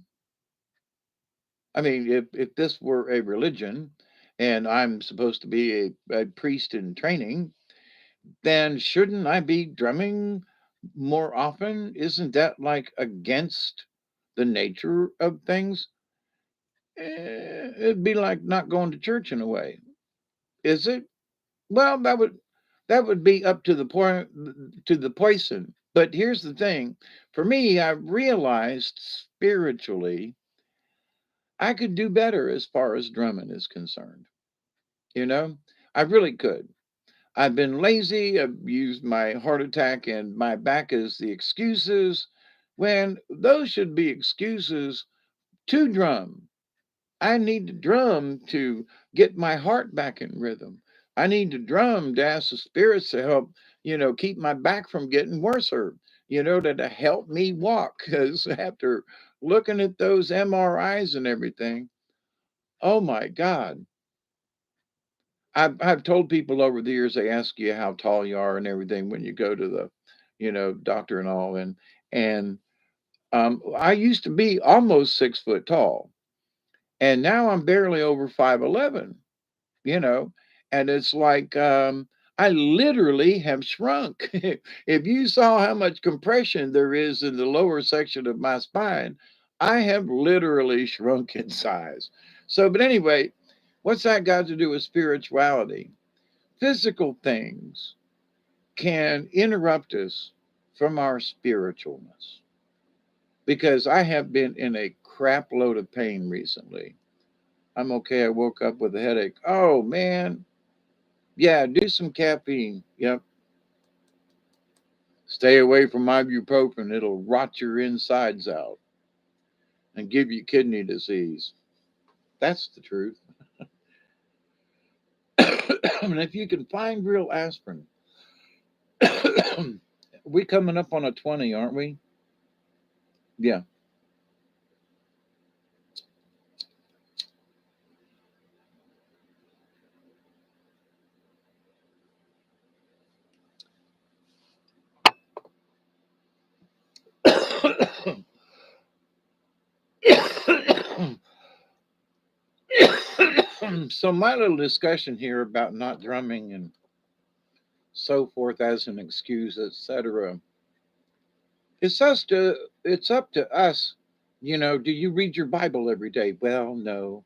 I mean, if this were a religion and I'm supposed to be a priest in training, then shouldn't I be drumming more often? Isn't that like against the nature of things? It'd be like not going to church in a way. Is it? Well, that would be up to the point to the person. But here's the thing. For me, I realized spiritually I could do better as far as drumming is concerned. You know, I really could. I've been lazy. I've used my heart attack and my back as the excuses when those should be excuses to drum. I need to drum to get my heart back in rhythm. I need to drum to ask the spirits to help, keep my back from getting worse. that'll help me walk. Because after looking at those MRIs and everything, oh my God. I've told people over the years, they ask you how tall you are and everything when you go to the, doctor and all. And I used to be almost 6 foot tall, and now I'm barely over 5'11", you know, and it's like, I literally have shrunk. If you saw how much compression there is in the lower section of my spine, I have literally shrunk in size. So, but anyway, what's that got to do with spirituality? Physical things can interrupt us from our spiritualness, because I have been in a crap load of pain recently. I'm okay. I woke up with a headache. Oh man, yeah, do some caffeine. Yep. Stay away from ibuprofen. It'll rot your insides out and give you kidney disease. That's the truth. And if you can find real aspirin, we coming up on a 20, aren't we? Yeah. So my little discussion here about not drumming and so forth as an excuse, etc. It's up to us. Do you read your Bible every day? Well, no.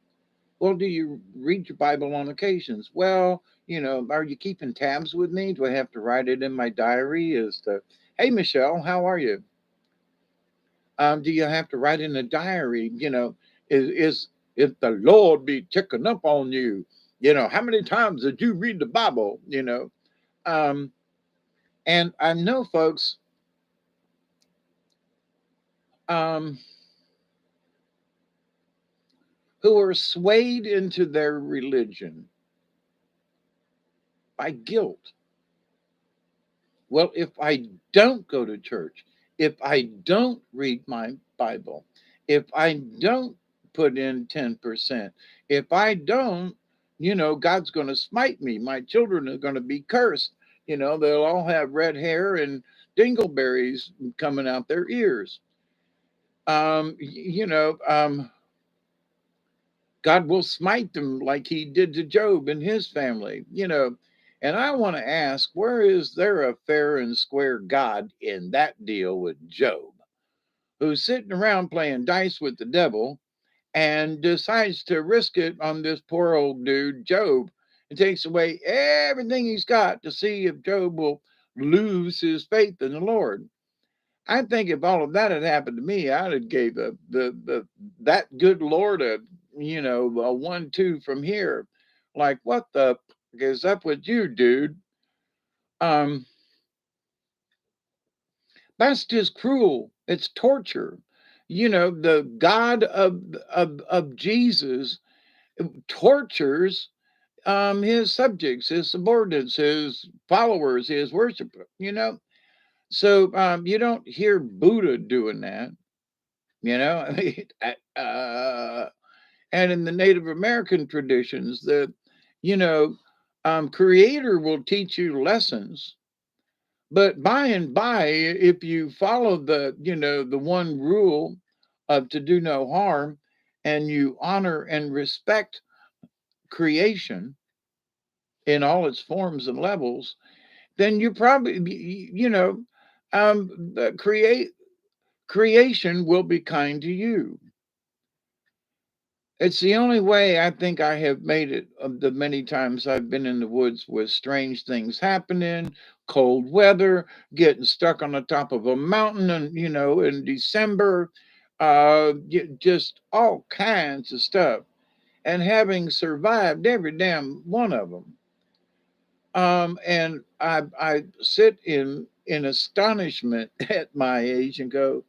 Well, do you read your Bible on occasions? Well, are you keeping tabs with me? Do I have to write it in my diary? Hey Michelle, how are you? Do you have to write in a diary? Is if the Lord be checking up on you? How many times did you read the Bible? Um, and I know folks um, who are swayed into their religion by guilt. Well, if I don't go to church, if I don't read my Bible, if I don't put in 10%, if I don't, God's going to smite me. My children are going to be cursed. They'll all have red hair and dingleberries coming out their ears. Um, you know, um, God will smite them like he did to Job and his family. And I want to ask, where is there a fair and square God in that deal with Job, who's sitting around playing dice with the devil and decides to risk it on this poor old dude, Job, and takes away everything he's got to see if Job will lose his faith in the Lord? I think if all of that had happened to me, I'd have gave the that good Lord a 1-2 from here. Like, what the is up with you, dude? Um, that's just cruel. It's torture. The God of Jesus tortures his subjects, his subordinates, his followers, his worshipers. So you don't hear Buddha doing that. I mean, and in the Native American traditions, the you know Creator will teach you lessons, but by and by, if you follow the one rule of to do no harm, and you honor and respect creation in all its forms and levels, then you probably the creation will be kind to you. It's the only way I think I have made it of the many times I've been in the woods with strange things happening, cold weather, getting stuck on the top of a mountain and in December, just all kinds of stuff. And having survived every damn one of them. And I sit in astonishment at my age and go,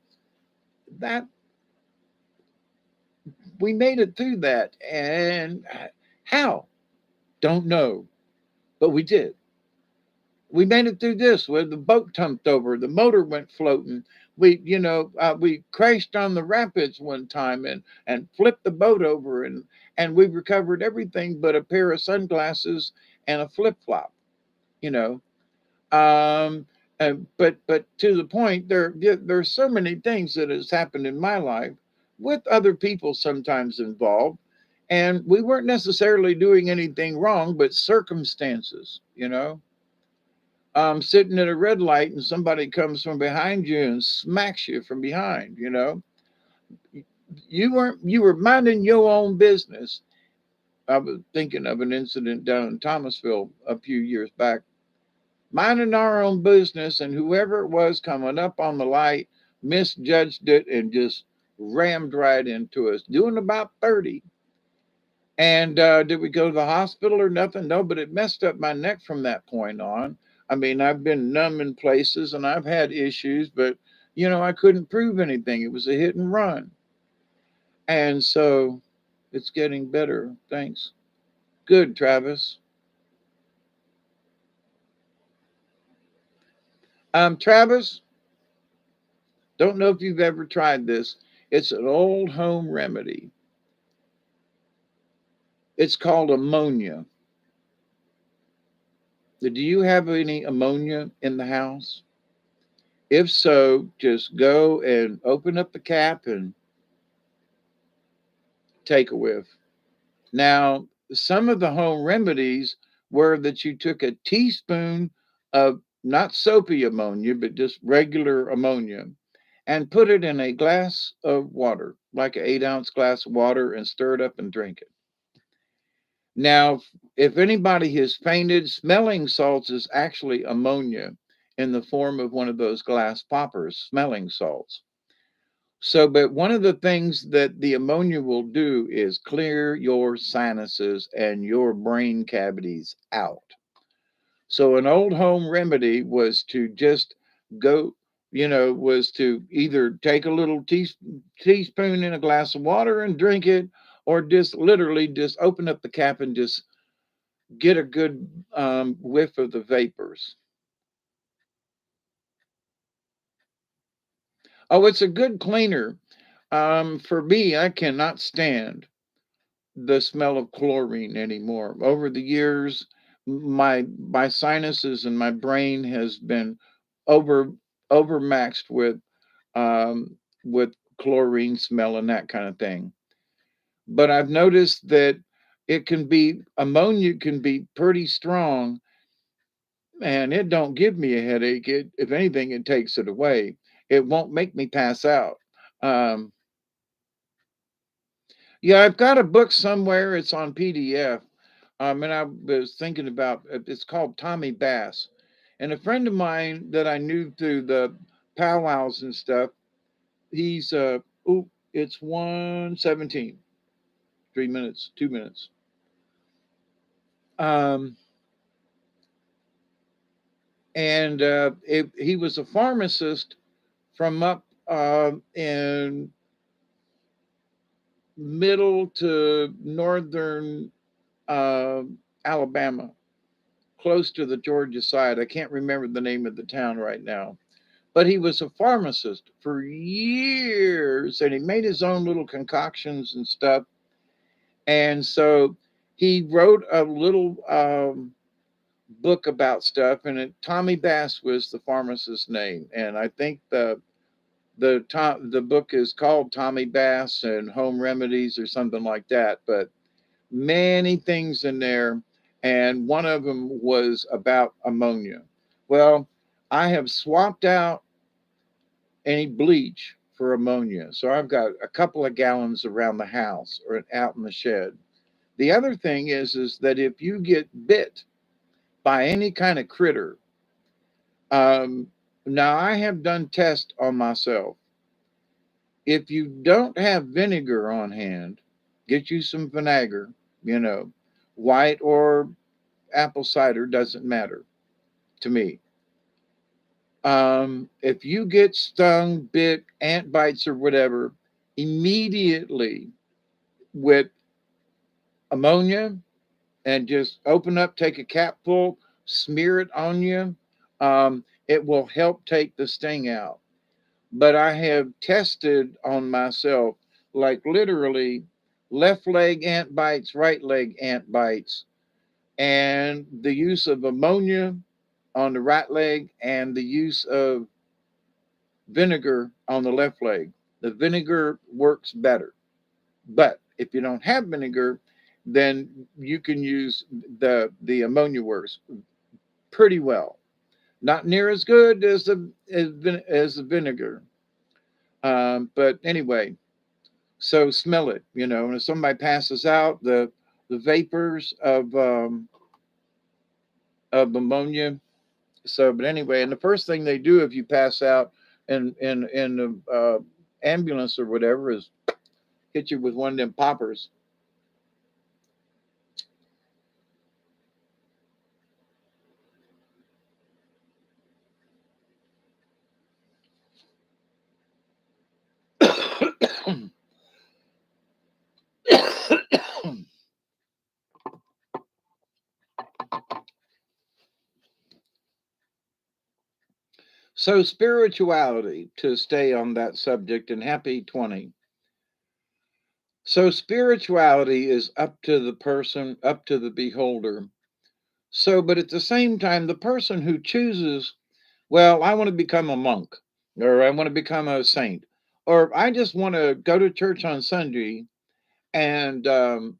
that we made it through that. And how? Don't know, but we did. We made it through this where the boat tumped over, the motor went floating. We crashed on the rapids one time and flipped the boat over, and we recovered everything but a pair of sunglasses and a flip flop. You know, um, but to the point, there's so many things that has happened in my life with other people sometimes involved, and we weren't necessarily doing anything wrong, but circumstances. Sitting at a red light and somebody comes from behind you and smacks you from behind. You were minding your own business. I was thinking of an incident down in Thomasville a few years back, minding our own business, and whoever it was coming up on the light misjudged it and just rammed right into us, doing about 30. And did we go to the hospital or nothing? No, but it messed up my neck from that point on. I mean, I've been numb in places and I've had issues, but I couldn't prove anything. It was a hit and run. And so it's getting better. Thanks. Good, Travis. Travis, don't know if you've ever tried this. It's an old home remedy. It's called ammonia. Do you have any ammonia in the house? If so, just go and open up the cap and take a whiff. Now, some of the home remedies were that you took a teaspoon of not soapy ammonia, but just regular ammonia, and put it in a glass of water, like an 8-ounce glass of water, and stir it up and drink it. Now, if anybody has fainted, smelling salts is actually ammonia in the form of one of those glass poppers, smelling salts. So, but one of the things that the ammonia will do is clear your sinuses and your brain cavities out. So, an old home remedy was to just go, was to either take a little teaspoon in a glass of water and drink it, or just literally just open up the cap and just get a good whiff of the vapors. Oh, it's a good cleaner. For me, I cannot stand the smell of chlorine anymore. Over the years, my sinuses and my brain has been over overmaxed with chlorine smell and that kind of thing. But I've noticed that ammonia can be pretty strong, and it don't give me a headache. If anything, it takes it away. It won't make me pass out. Um, yeah, I've got a book somewhere. It's on PDF. And I was thinking about it's called Tommy Bass. And a friend of mine that I knew through the powwows and stuff, he's it's 1:17, 3 minutes, 2 minutes. Um, and he was a pharmacist from up in middle to northern uh, Alabama, close to the Georgia side. I can't remember the name of the town right now. But he was a pharmacist for years and he made his own little concoctions and stuff. And so he wrote a little book about stuff, and Tommy Bass was the pharmacist's name. And I think the book is called Tommy Bass and Home Remedies or something like that. But many things in there, and one of them was about ammonia. Well, I have swapped out any bleach for ammonia. So I've got a couple of gallons around the house or out in the shed. The other thing is that if you get bit by any kind of critter, um, now I have done tests on myself. If you don't have vinegar on hand, get you some vinegar, you know, white or apple cider, doesn't matter to me. If you get stung, bit, ant bites, or whatever, immediately with ammonia and just open up, take a capful, smear it on you. It will help take the sting out. But I have tested on myself, like literally left leg ant bites, right leg ant bites, and the use of ammonia on the right leg and the use of vinegar on the left leg. The vinegar works better. But if you don't have vinegar, then you can use the ammonia works pretty well. Not near as good as as the vinegar. But anyway, so smell it. And if somebody passes out, the vapors of ammonia. So, but anyway, and the first thing they do if you pass out in the ambulance or whatever is hit you with one of them poppers. So, spirituality, to stay on that subject, and happy 20. So, spirituality is up to the person, up to the beholder. So, but at the same time, the person who chooses, well, I want to become a monk, or I want to become a saint, or I just want to go to church on Sunday, and you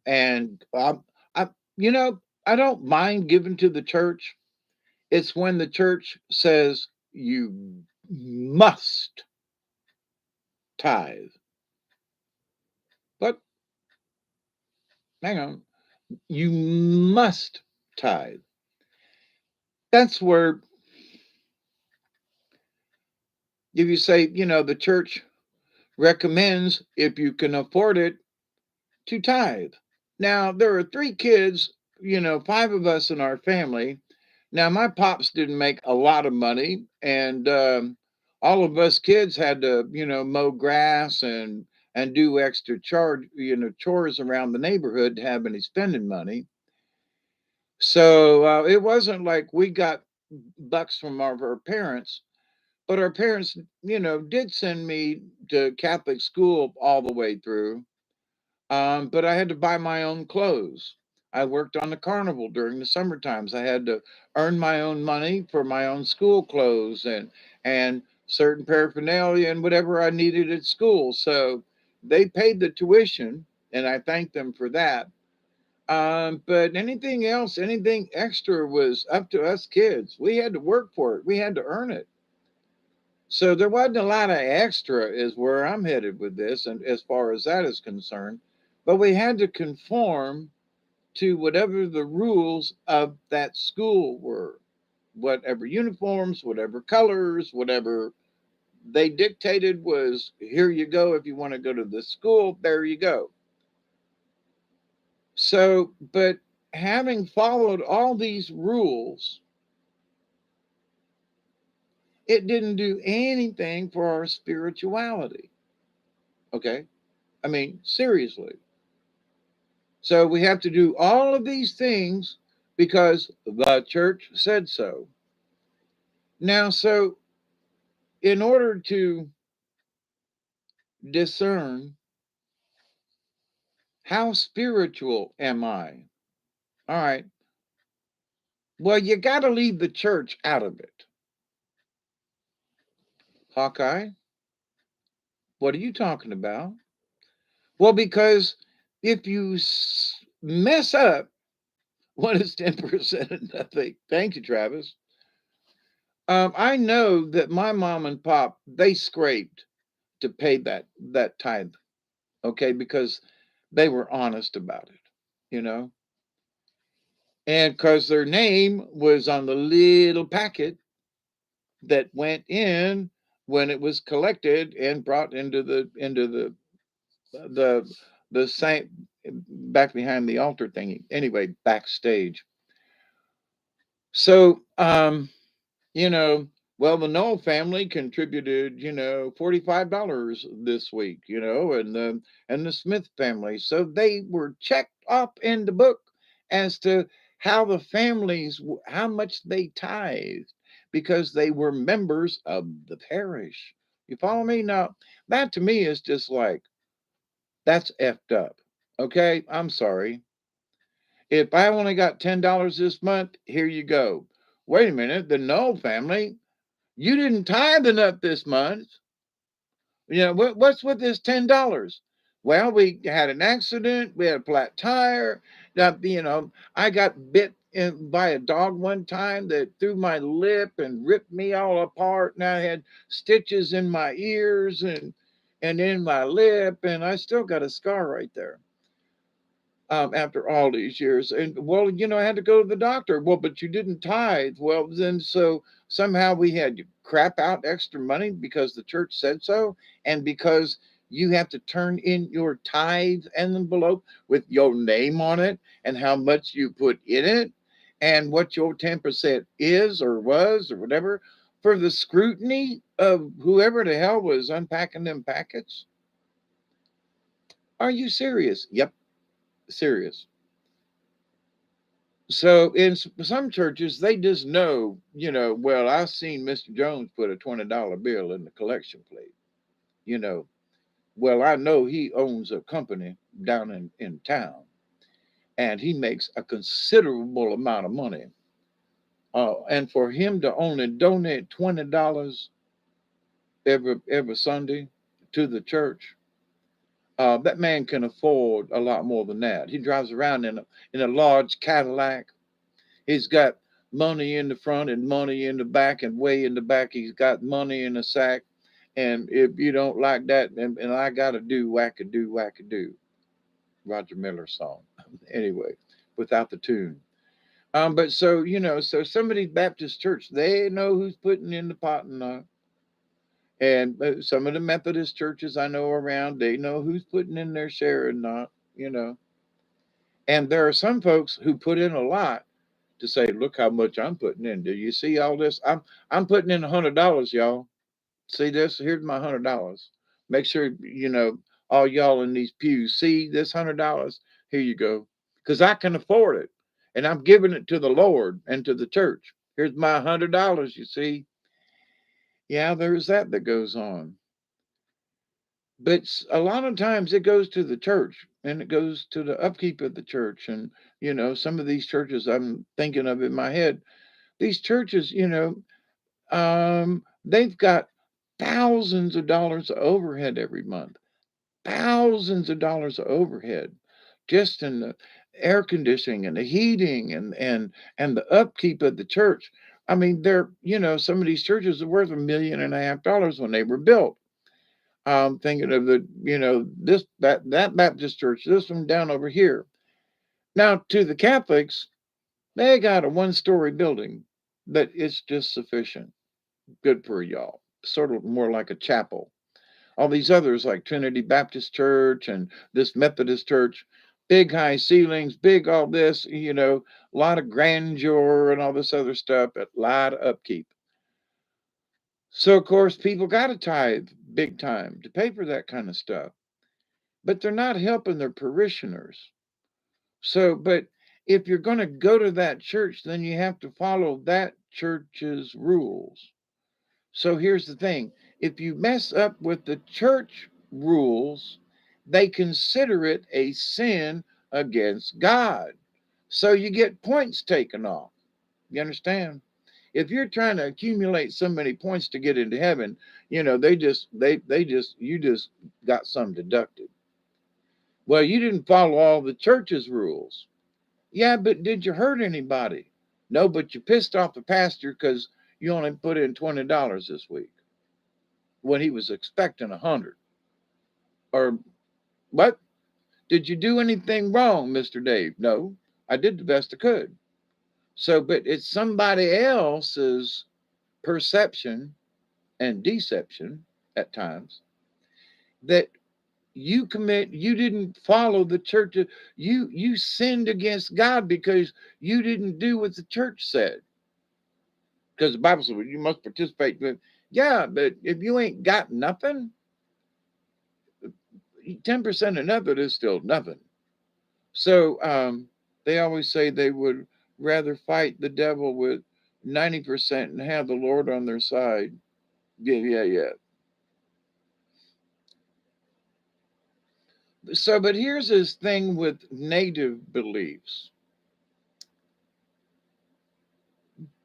know, I don't mind giving to the church. It's when the church says you must tithe. But hang on, you must tithe. That's where if you say, the church recommends if you can afford it to tithe. Now, there are three kids, five of us in our family. Now, my pops didn't make a lot of money, and all of us kids had to, mow grass and do extra chores around the neighborhood to have any spending money. So it wasn't like we got bucks from our parents, but our parents, did send me to Catholic school all the way through. But I had to buy my own clothes. I worked on the carnival during the summer times. I had to earn my own money for my own school clothes and certain paraphernalia and whatever I needed at school. So they paid the tuition, and I thanked them for that. But anything else, anything extra was up to us kids. We had to work for it. We had to earn it. So there wasn't a lot of extra, is where I'm headed with this, and as far as that is concerned. But we had to conform to whatever the rules of that school were, whatever uniforms, whatever colors, whatever they dictated was here you go. If you want to go to the school, there you go. So, but having followed all these rules, it didn't do anything for our spirituality. Okay. I mean, seriously. So we have to do all of these things because the church said so. Now, so in order to discern how spiritual am I, all right, well, you got to leave the church out of it. Hawkeye, what are you talking about? Well, because if you mess up, what is 10% of nothing? Thank you, Travis. I know that my mom and pop, they scraped to pay that tithe, okay, because they were honest about it, you know, and because their name was on the little packet that went in when it was collected and brought the the same back behind the altar thingy. Anyway, backstage. So you know, well, the Knoll family contributed, $45 this week, and the Smith family. So they were checked up in the book as to how the families, how much they tithed. because they were members of the parish. You follow me? Now, that to me is just like, that's effed up. Okay, I'm sorry. If I only got $10 this month, here you go. Wait a minute, the Null family, you didn't tithe enough this month. What's with this $10? Well, we had an accident. We had a flat tire. I got bit by a dog one time that threw my lip and ripped me all apart. And I had stitches in my ears and in my lip, and I still got a scar right there after all these years. And well, I had to go to the doctor. Well, but you didn't tithe. Well, then so somehow we had to crap out extra money because the church said so, and because you have to turn in your tithe envelope with your name on it and how much you put in it and what your 10% is or was or whatever for the scrutiny of whoever the hell was unpacking them packets. Are you serious? Yep, serious. So in some churches, they just know, well, I've seen Mr. Jones put a $20 bill in the collection plate. You know, well, I know he owns a company down in town and he makes a considerable amount of money. And for him to only donate $20 every Sunday to the church, that man can afford a lot more than that. He drives around in a large Cadillac. He's got money in the front and money in the back, and way in the back, he's got money in a sack. And if you don't like that, and I got to do wackadoo, wackadoo, Roger Miller song. Anyway, without the tune. But so some of these Baptist church, they know who's putting in the pot and not. And some of the Methodist churches I know around, they know who's putting in their share and not, you know. And there are some folks who put in a lot to say, look how much I'm putting in. Do you see all this? I'm putting in $100, y'all. See this? Here's my $100. Make sure all y'all in these pews see this $100. Here you go, because I can afford it, and I'm giving it to the Lord and to the church. Here's my $100. You see? Yeah, there's that goes on, but a lot of times it goes to the church and it goes to the upkeep of the church, and some of these churches I'm thinking of in my head. These churches, they've got thousands of dollars of overhead every month, thousands of dollars of overhead just in the air conditioning and the heating and the upkeep of the church. I mean, some of these churches are worth $1.5 million when they were built. Thinking of that Baptist church, this one down over here. Now, to the Catholics, they got a one-story building, but it's just sufficient. Good for y'all. Sort of more like a chapel. All these others, like Trinity Baptist Church and this Methodist Church, big high ceilings, big all this, a lot of grandeur and all this other stuff, a lot of upkeep. So, of course, people got to tithe big time to pay for that kind of stuff, but they're not helping their parishioners. So, but if you're going to go to that church, then you have to follow that church's rules. So here's the thing, if you mess up with the church rules, they consider it a sin against God. So you get points taken off. You understand? If you're trying to accumulate so many points to get into heaven, you just got some deducted. Well, you didn't follow all the church's rules. Yeah, but did you hurt anybody? No, but you pissed off the pastor because you only put in $20 this week when he was expecting 100. Or what? Did you do anything wrong, Mr. Dave? No, I did the best I could. So, but it's somebody else's perception and deception at times that you didn't follow the church. You sinned against God because you didn't do what the church said. Because the Bible says, well, you must participate. But yeah, but if you ain't got nothing, 10% of nothing is still nothing. So they always say they would rather fight the devil with 90% and have the Lord on their side. Yeah, yeah, yeah. So, but here's this thing with native beliefs,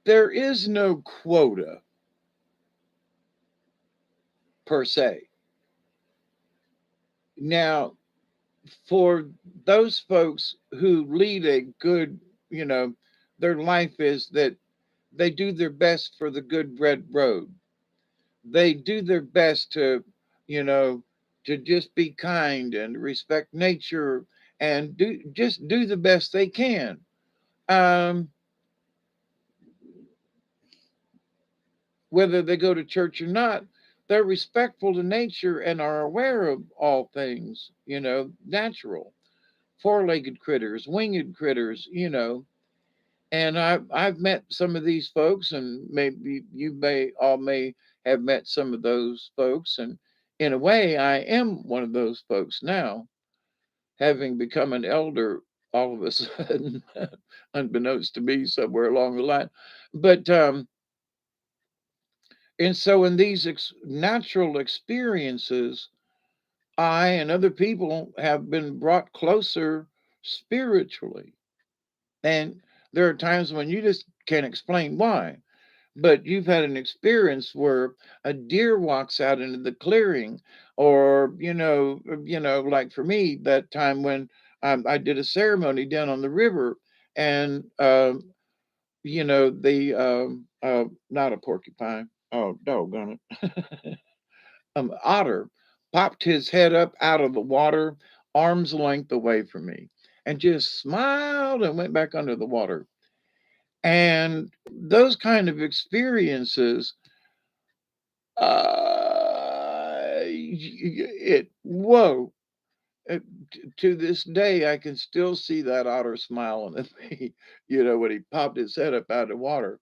there is no quota per se. Now, for those folks who lead a good, you know, their life is that they do their best for the good red road. They do their best to, you know, to just be kind and respect nature and do the best they can. Um, Whether they go to church or not, they're respectful to nature and are aware of all things, natural, four-legged critters, winged critters, And I've met some of these folks, and maybe you may have met some of those folks, and in a way, I am one of those folks now, having become an elder all of a sudden, unbeknownst to me somewhere along the line. But and so in these natural experiences, I and other people have been brought closer spiritually. And there are times when you just can't explain why. But you've had an experience where a deer walks out into the clearing, or like for me, that time when I did a ceremony down on the river, and the not a porcupine. Oh, doggone it. Otter popped his head up out of the water, arm's length away from me, and just smiled and went back under the water. And those kind of experiences, whoa. uh, to this day, I can still see that otter smiling at me, when he popped his head up out of the water.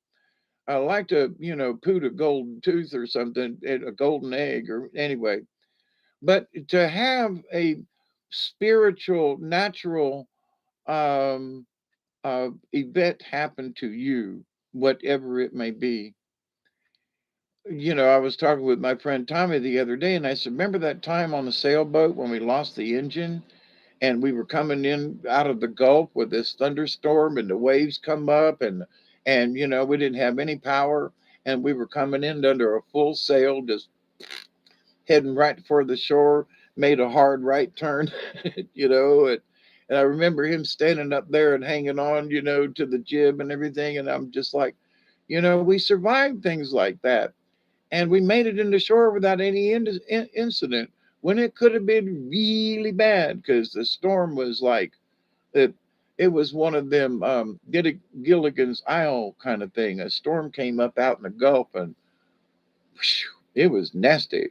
I like to, poot a golden tooth or something, a golden egg, or anyway. But to have a spiritual, natural um, event happen to you, whatever it may be. I was talking with my friend Tommy the other day, and I said, "Remember that time on the sailboat when we lost the engine and we were coming in out of the Gulf with this thunderstorm and the waves come up and we didn't have any power and we were coming in under a full sail, just heading right for the shore, made a hard right turn, and I remember him standing up there and hanging on, to the jib and everything. And I'm just like, we survived things like that. And we made it into shore without any incident when it could have been really bad because the storm was like, it, it was one of them Gilligan's Isle kind of thing. A storm came up out in the Gulf and whew, it was nasty.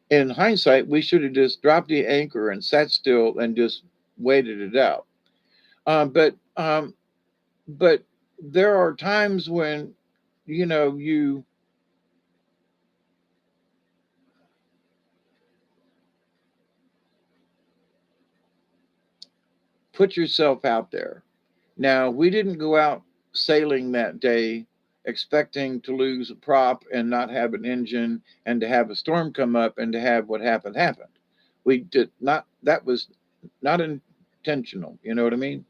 In hindsight, we should have just dropped the anchor and sat still and just waited it out. Um, but um, but there are times when you put yourself out there. Now we didn't go out sailing that day expecting to lose a prop and not have an engine and to have a storm come up and to have what happened. We did not. That was not intentional. You know what I mean?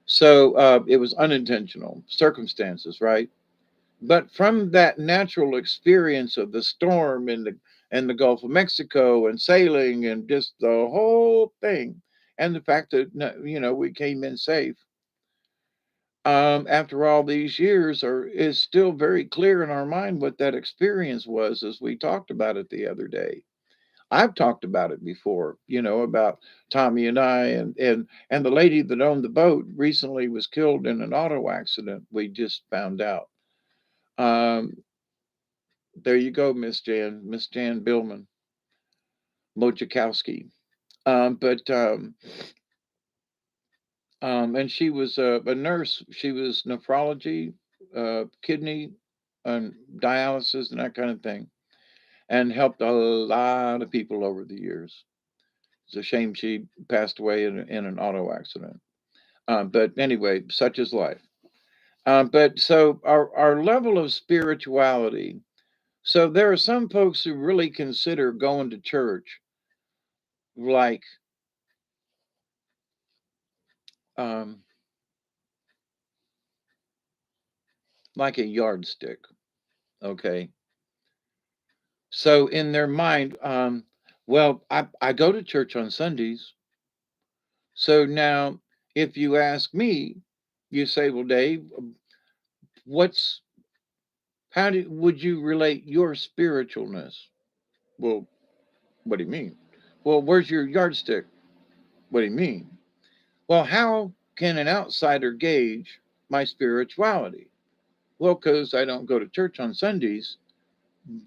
So it was unintentional circumstances, right? But from that natural experience of the storm in the Gulf of Mexico and sailing and just the whole thing, and the fact that we came in safe, after all these years, is still very clear in our mind what that experience was, as we talked about it the other day. I've talked about it before, about Tommy and I, and the lady that owned the boat recently was killed in an auto accident. We just found out. Um, there you go, Miss Jan Billman Mochakowski. But and she was a nurse. She was nephrology, kidney, and dialysis, and that kind of thing, and helped a lot of people over the years. It's a shame she passed away in an auto accident. But anyway, such is life. But so our level of spirituality. So there are some folks who really consider going to church like um, like a yardstick. Okay, so in their mind, well, I go to church on Sundays. So now, if you ask me, you say, well, Dave, what's would you relate your spiritualness? Well, what do you mean? Well, where's your yardstick? What do you mean? Well, how can an outsider gauge my spirituality? Well, because I don't go to church on Sundays.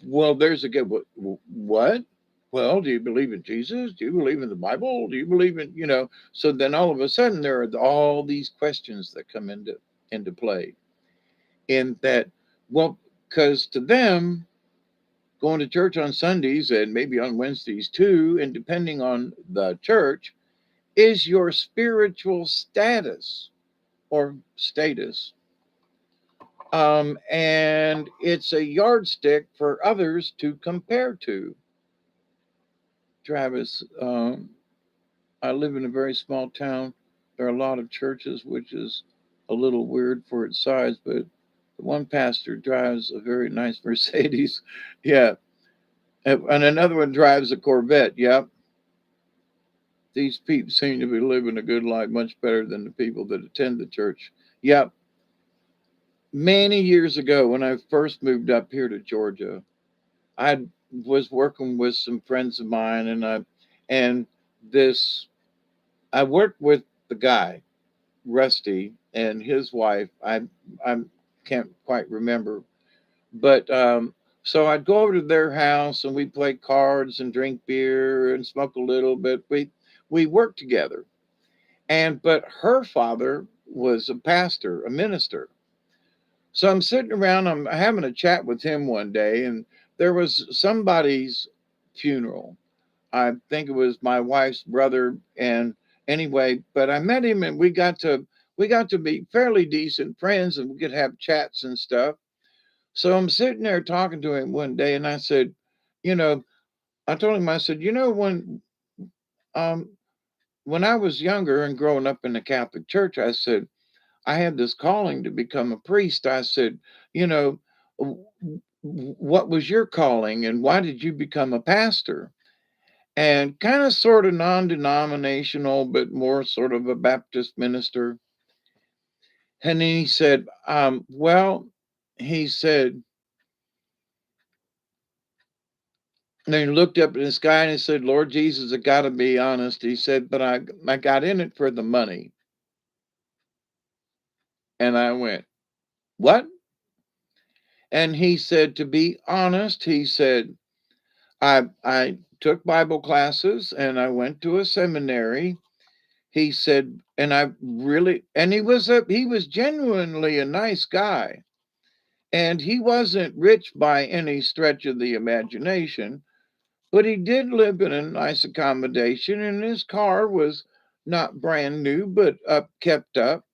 Well, there's a good what? Well, do you believe in Jesus? Do you believe in the Bible? Do you believe in, So then all of a sudden there are all these questions that come into play. In that, well, because to them, going to church on Sundays and maybe on Wednesdays too, and depending on the church, is your spiritual status or status. And it's a yardstick for others to compare to. Travis, I live in a very small town. There are a lot of churches, which is a little weird for its size, but one pastor drives a very nice Mercedes. Yeah. And another one drives a Corvette. Yep. These people seem to be living a good life much better than the people that attend the church. Yep. Many years ago, when I first moved up here to Georgia, I was working with some friends of mine, and this I worked with the guy Rusty and his wife. I can't quite remember, but so I'd go over to their house and we'd play cards and drink beer and smoke a little bit. We worked together, and but her father was a pastor, a minister. So I'm sitting around, I'm having a chat with him one day, and there was somebody's funeral. I think it was my wife's brother, and anyway, but I met him and we got to be fairly decent friends and we could have chats and stuff. So I'm sitting there talking to him one day and I said, you know, I told him, I said, um when I was younger and growing up in the Catholic Church, I said, I had this calling to become a priest. I said, you know, what was your calling and why did you become a pastor? And kind of sort of non denominational, but more sort of a Baptist minister. And then he said, well, he said, and then he looked up at the sky and he said, Lord Jesus, I got to be honest. He said, but I got in it for the money. And I went, what? And he said, to be honest, he said, I took Bible classes and I went to a seminary. He said, and I really, and he was genuinely a nice guy. And he wasn't rich by any stretch of the imagination, but he did live in a nice accommodation, and his car was not brand new, but kept up.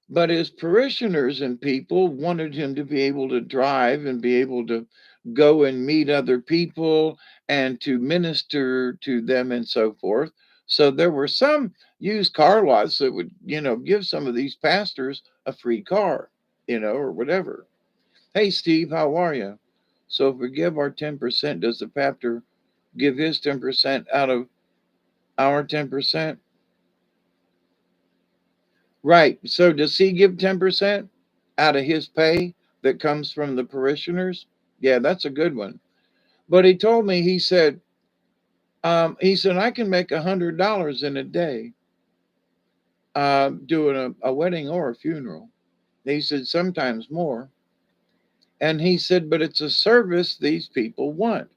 But his parishioners and people wanted him to be able to drive and be able to go and meet other people and to minister to them and so forth. So there were some used car lots that would, give some of these pastors a free car, or whatever. Hey, Steve, how are you? So if we give our 10%, does the pastor give his 10% out of our 10%? Right. So does he give 10% out of his pay that comes from the parishioners? Yeah, that's a good one. But he told me, he said, I can make $100 in a day doing a wedding or a funeral. He said, sometimes more. And he said, but it's a service these people want.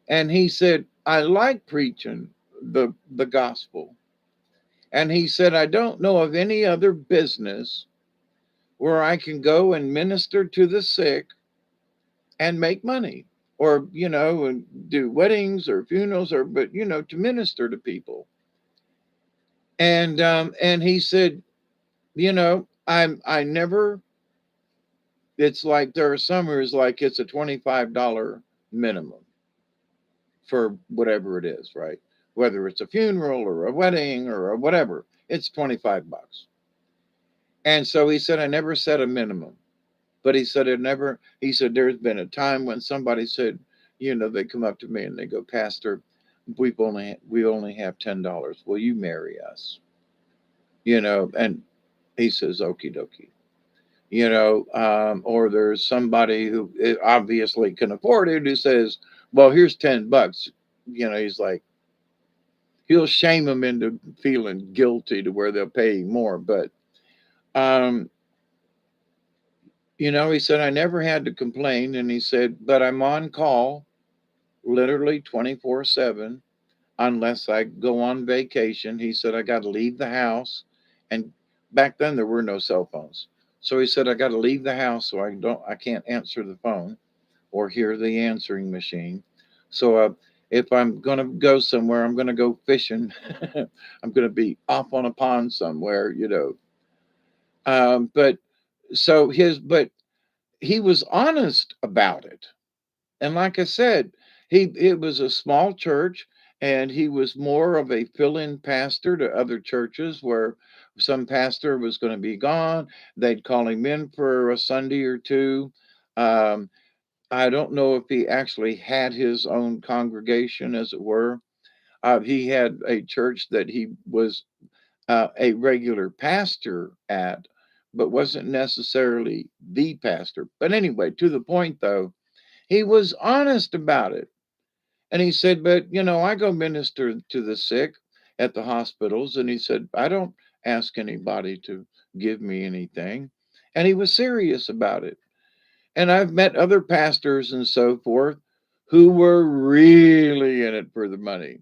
And he said, I like preaching the gospel. And he said, I don't know of any other business where I can go and minister to the sick and make money or, and do weddings or funerals but, to minister to people. And he said, you know, I never. It's like there are some who's like it's a $25 minimum for whatever it is, right? Whether it's a funeral or a wedding or a whatever, it's $25. And so he said, I never set a minimum, but he said, it never, he said, there's been a time when somebody said, they come up to me and they go, Pastor, we only have $10. Will you marry us? And he says, okie dokie. Or there's somebody who obviously can afford it who says, well, here's $10. He's like, he'll shame them into feeling guilty to where they'll pay more. But, um, he said, I never had to complain. And he said, but I'm on call literally 24/7 unless I go on vacation. He said, I got to leave the house. And back then there were no cell phones. So he said, I got to leave the house so I can't answer the phone or hear the answering machine. So if I'm going to go somewhere, I'm going to go fishing. I'm going to be off on a pond somewhere. But but he was honest about it. And like I said, it was a small church, and he was more of a fill-in pastor to other churches where some pastor was going to be gone. They'd call him in for a Sunday or two. Um, I don't know if he actually had his own congregation, as it were. He had a church that he was a regular pastor at, but wasn't necessarily the pastor. But anyway, to the point though, he was honest about it. And he said, but I go minister to the sick at the hospitals. And he said, I don't ask anybody to give me anything. And he was serious about it. And I've met other pastors and so forth who were really in it for the money.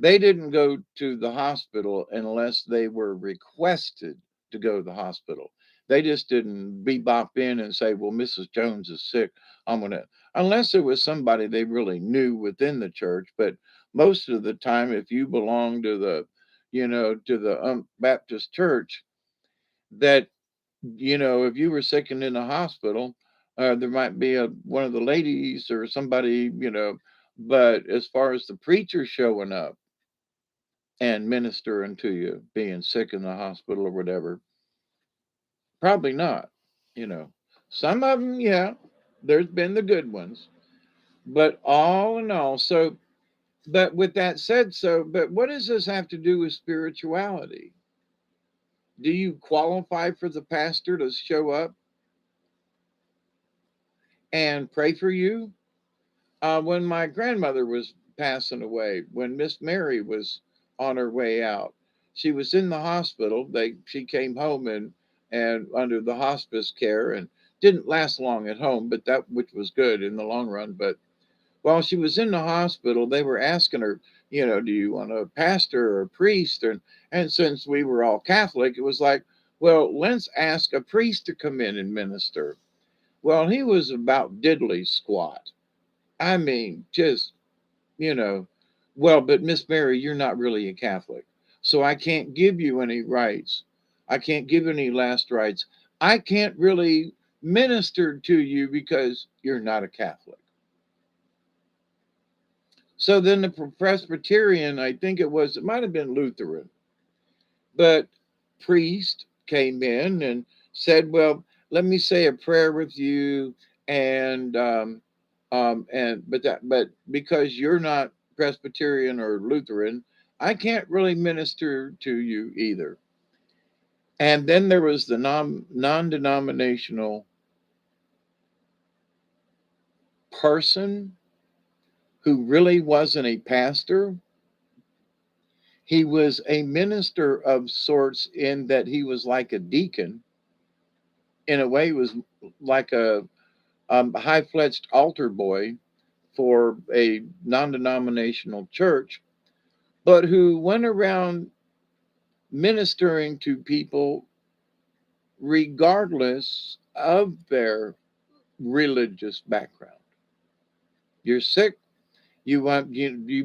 They didn't go to the hospital unless they were requested to go to the hospital. They just didn't bebop in and say, well, Mrs. Jones is sick. I'm going to, unless it was somebody they really knew within the church. But most of the time, if you belong to the Baptist church, that if you were sick and in the hospital, there might be one of the ladies or somebody. But as far as the preacher showing up and ministering to you, being sick in the hospital or whatever, probably not. You know, some of them, yeah, there's been the good ones, but all in all, but with that said, but what does this have to do with spirituality? Do you qualify for the pastor to show up and pray for you? When my grandmother was passing away, when Miss Mary was on her way out, she was in the hospital. She came home and under the hospice care and didn't last long at home, but that which was good in the long run. But while she was in the hospital, they were asking her, do you want a pastor or a priest? And since we were all Catholic, it was like, well, let's ask a priest to come in and minister. Well, he was about diddly squat. I mean, just, you know, well, but Miss Mary, you're not really a Catholic. So I can't give you any rights. I can't give any last rites. I can't really minister to you because you're not a Catholic. So then the Presbyterian, I think it might have been Lutheran, but priest came in and said, well, let me say a prayer with you. And because you're not Presbyterian or Lutheran, I can't really minister to you either. And then there was the non-denominational person who really wasn't a pastor. He was a minister of sorts in that he was like a deacon. In a way, he was like a high-fledged altar boy for a non-denominational church, but who went around ministering to people regardless of their religious background. You're sick. You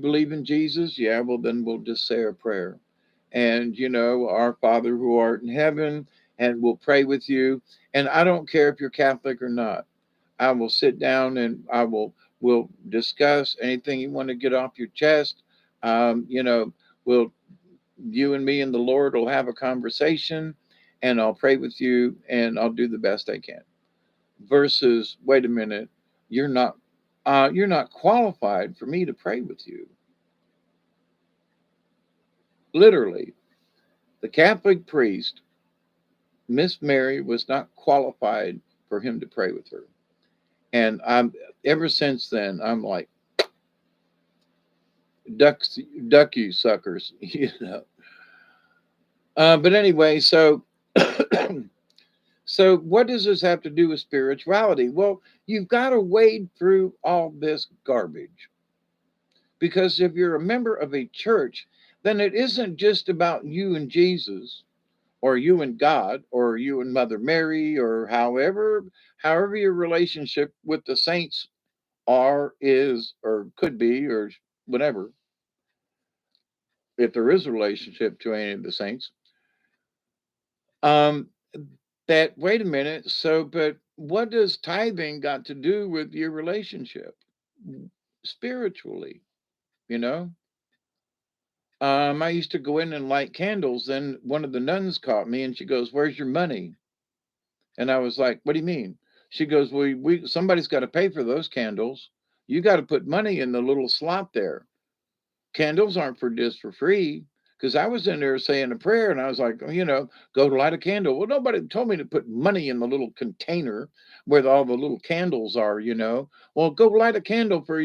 believe in Jesus? Yeah, well then we'll just say a prayer. And our Father who art in heaven, and we'll pray with you. And I don't care if you're Catholic or not. I will sit down and we'll discuss anything you want to get off your chest. You know, we'll you and me and the Lord will have a conversation, and I'll pray with you, and I'll do the best I can. Versus, wait a minute, you're not you're not qualified for me to pray with you. Literally, the Catholic priest, Miss Mary, was not qualified for him to pray with her. And I'm ever since then, I'm like, ducks, duck you suckers, you know. But anyway, so so what does this have to do with spirituality? Well, you've got to wade through all this garbage because if you're a member of a church, then it isn't just about you and Jesus or you and God or you and Mother Mary or however your relationship with the saints are, is, or could be, or whatever, if there is a relationship to any of the saints. Um, that wait a minute, so but what does tithing got to do with your relationship spiritually? You know, I used to go in and light candles. Then one of the nuns caught me and she goes, "Where's your money?" And I was like, "What do you mean?" She goes, "Well, we somebody's got to pay for those candles. You got to put money in the little slot there. Candles aren't for just for free." Because I was in there saying a prayer and I was like, go light a candle. Well, nobody told me to put money in the little container where all the little candles are. Well, go light a candle for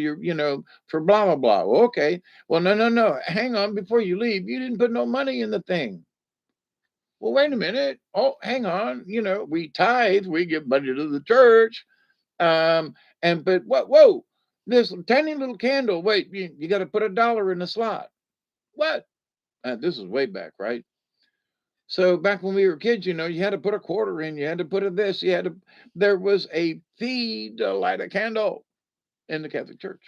for blah, blah, blah. Well, okay. Well, no, no, no. Hang on. Before you leave, you didn't put no money in the thing. Well, wait a minute. Oh, hang on. We tithe, we give money to the church. Um, but what, whoa, this tiny little candle. Wait, you got to put $1 in the slot. What? This is way back, right? So back when we were kids, you had to put a quarter in, you had to put a this, there was a fee to light a candle in the Catholic Church.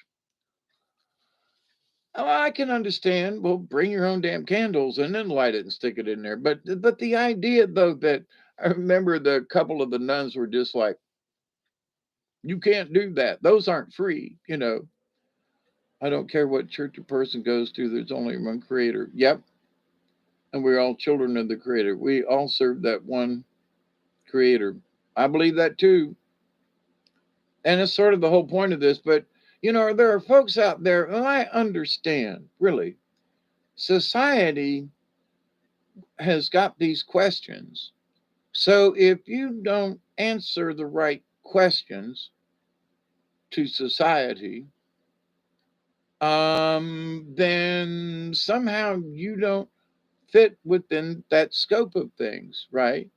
Oh, I can understand. Well, bring your own damn candles and then light it and stick it in there. But the idea though that I remember the couple of the nuns were just like, you can't do that. Those aren't free. I don't care what church a person goes to, there's only one creator. Yep. And we're all children of the creator. We all serve that one creator. I believe that too. And it's sort of the whole point of this. But, there are folks out there, and I understand, really, society has got these questions. So if you don't answer the right questions to society, then somehow you don't fit within that scope of things, right?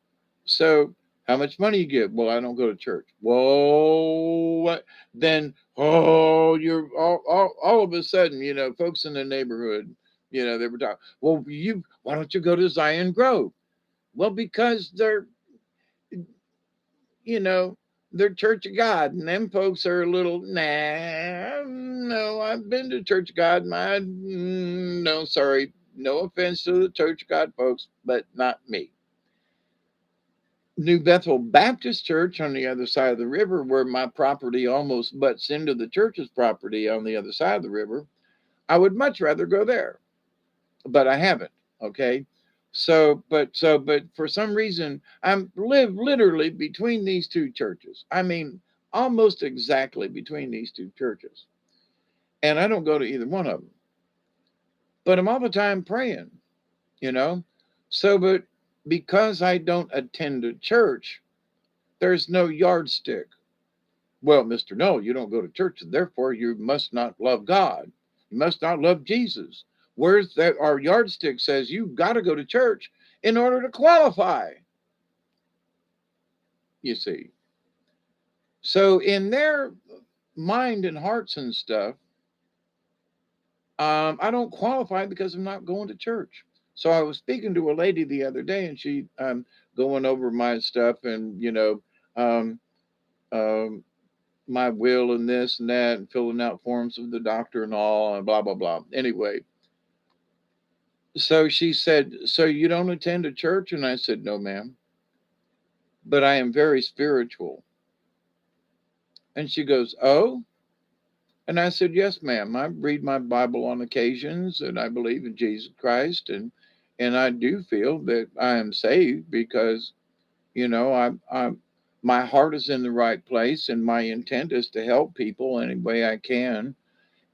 So, how much money you give? Well, I don't go to church. Whoa, what? Then, oh, you're all of a sudden, folks in the neighborhood, they were talking. Well, why don't you go to Zion Grove? Well, because you know, they're Church of God, and them folks are a little, nah, no, I've been to Church of God. No, sorry, no offense to the Church of God folks, but not me. New Bethel Baptist Church on the other side of the river, where my property almost butts into the church's property on the other side of the river, I would much rather go there, but I haven't. Okay. But for some reason, I'm live literally between these two churches. I mean, almost exactly between these two churches. And I don't go to either one of them, but I'm all the time praying, you know? But because I don't attend a church, there's no yardstick. Well, Mr. No, you don't go to church, and therefore you must not love God. You must not love Jesus. Where's that? Our yardstick says you've got to go to church in order to qualify, you see. So, in their mind and hearts and stuff, I don't qualify because I'm not going to church. So, I was speaking to a lady the other day, and she going over my stuff and, um, um, my will and this and that and filling out forms of the doctor and all and blah blah blah. Anyway, so she said, "So you don't attend a church?" And I said, "No, ma'am." but I am very spiritual. And she goes, oh? And I said, yes, ma'am. I read my Bible on occasions and I believe in Jesus Christ. And I do feel that I am saved because, my heart is in the right place and my intent is to help people any way I can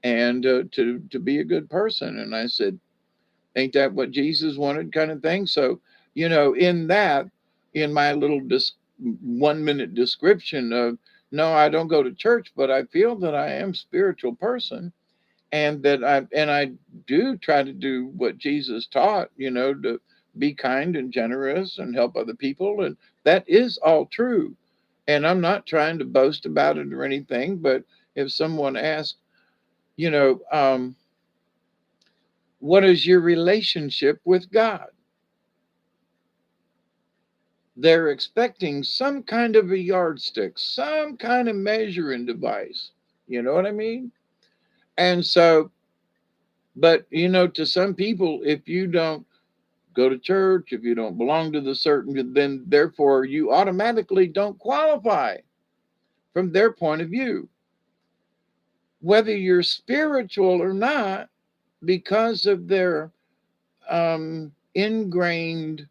and to be a good person. And I said, ain't that what Jesus wanted, kind of thing? So, in that, in my little 1 minute description of, no, I don't go to church, but I feel that I am a spiritual person and that I do try to do what Jesus taught, to be kind and generous and help other people. And that is all true. And I'm not trying to boast about it or anything, but if someone asks, you know, um, what is your relationship with God? They're expecting some kind of a yardstick, some kind of measuring device. You know what I mean? And so, but to some people, if you don't go to church, if you don't belong to the certain, then therefore you automatically don't qualify from their point of view, whether you're spiritual or not, because of their ingrained,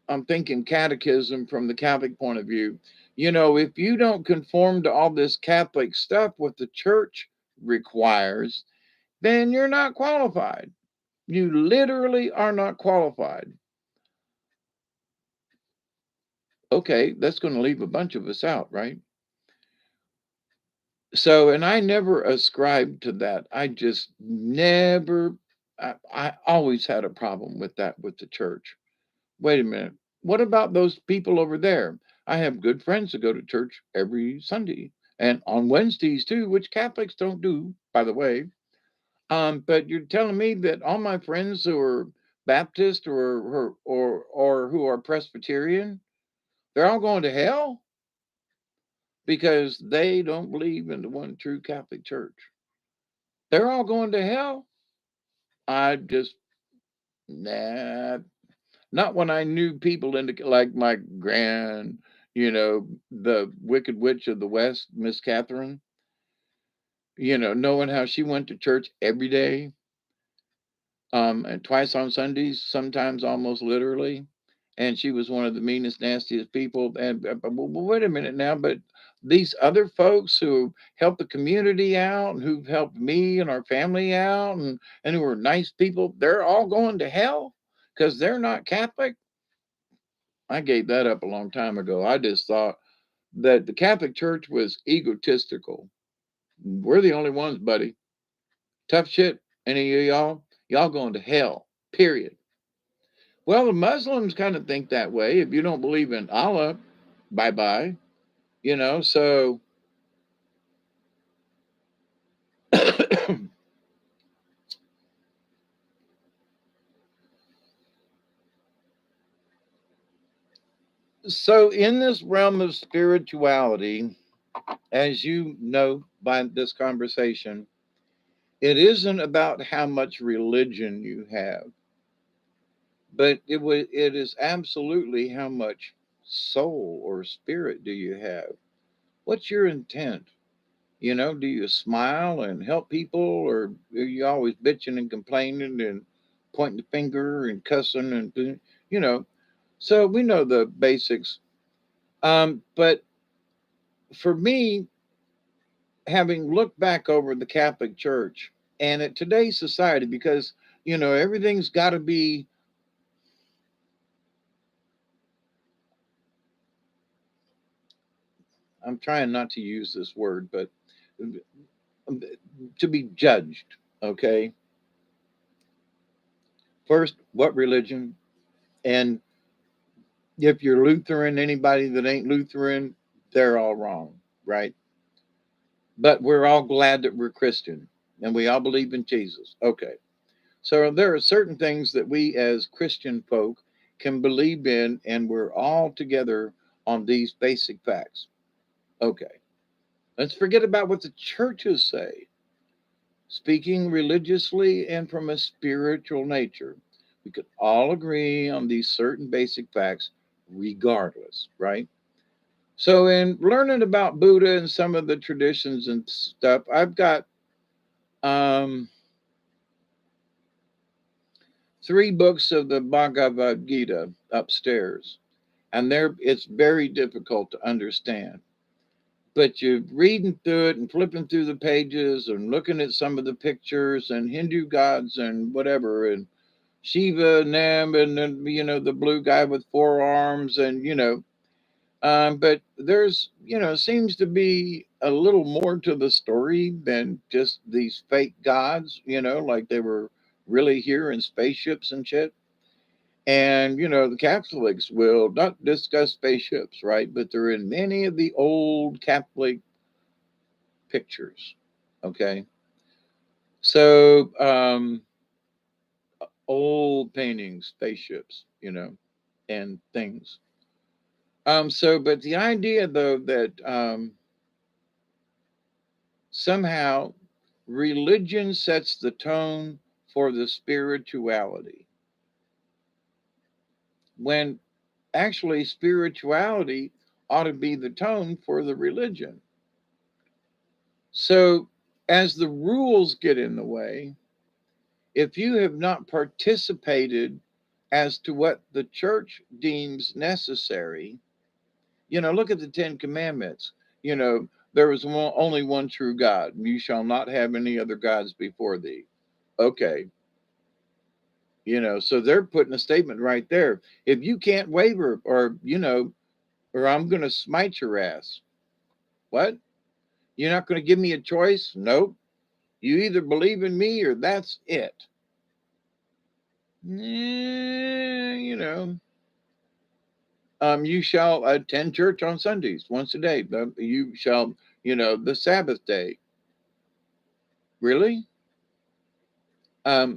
I'm thinking catechism from the Catholic point of view. If you don't conform to all this Catholic stuff, what the church requires, then you're not qualified. You literally are not qualified. Okay, that's going to leave a bunch of us out, right? So, and I never ascribed to that. I just never, I always had a problem with that with the church. Wait a minute. What about those people over there? I have good friends that go to church every Sunday and on Wednesdays too, which Catholics don't do, by the way. But you're telling me that all my friends who are Baptist or who are Presbyterian, they're all going to hell because they don't believe in the one true Catholic Church. They're all going to hell. I just nah, not when I knew people in like my the Wicked Witch of the West, Miss Catherine. Knowing how she went to church every day, and twice on Sundays, sometimes almost literally. And she was one of the meanest, nastiest people. And wait a minute now, but these other folks who help the community out and who've helped me and our family out and who are nice people, they're all going to hell because they're not Catholic. I gave that up a long time ago. I just thought that the Catholic Church was egotistical. We're the only ones, buddy. Tough shit. Any of y'all going to hell. Period. Well, the Muslims kind of think that way. If you don't believe in Allah, bye bye. So so in this realm of spirituality, as you know by this conversation, it isn't about how much religion you have, but it is absolutely how much soul or spirit do you have? What's your intent? Do you smile and help people, or are you always bitching and complaining and pointing the finger and cussing you know? So we know the basics. But for me, having looked back over the Catholic Church and at today's society, because everything's got to be. I'm trying not to use this word, but to be judged. Okay, first, what religion? And if you're Lutheran, anybody that ain't Lutheran, they're all wrong, right? But we're all glad that we're Christian and we all believe in Jesus. Okay. So there are certain things that we as Christian folk can believe in, and we're all together on these basic facts. Okay. Let's forget about what the churches say. Speaking religiously and from a spiritual nature, we could all agree on these certain basic facts. regardless, right? So, in learning about Buddha and some of the traditions and stuff, I've got um, 3 books of the Bhagavad Gita upstairs, and it's very difficult to understand. But you're reading through it and flipping through the pages and looking at some of the pictures and Hindu gods and whatever, and Shiva, Nam, and then the blue guy with 4 arms, and but there's seems to be a little more to the story than just these fake gods, like they were really here in spaceships and shit. And the Catholics will not discuss spaceships, right? But they're in many of the old Catholic pictures. Okay. So old paintings, spaceships, and things. But the idea though that somehow religion sets the tone for the spirituality, when actually spirituality ought to be the tone for the religion. So as the rules get in the way, if you have not participated as to what the church deems necessary, look at the 10 Commandments. There is only one true God. You shall not have any other gods before thee. Okay. So they're putting a statement right there. If you can't waver, or I'm going to smite your ass. What? You're not going to give me a choice? Nope. You either believe in me or that's it. You know, you shall attend church on Sundays once a day. You shall, the Sabbath day. Really?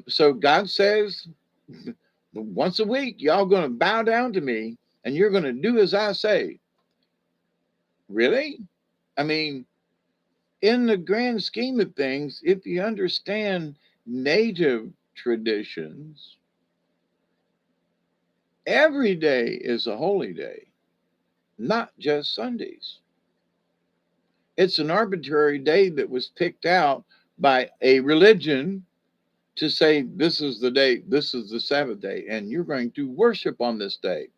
So God says, once a week, y'all going to bow down to me and you're going to do as I say. Really? I mean, in the grand scheme of things, if you understand native traditions, every day is a holy day, not just Sundays. It's an arbitrary day that was picked out by a religion to say this is the day, this is the Sabbath day, and you're going to worship on this day.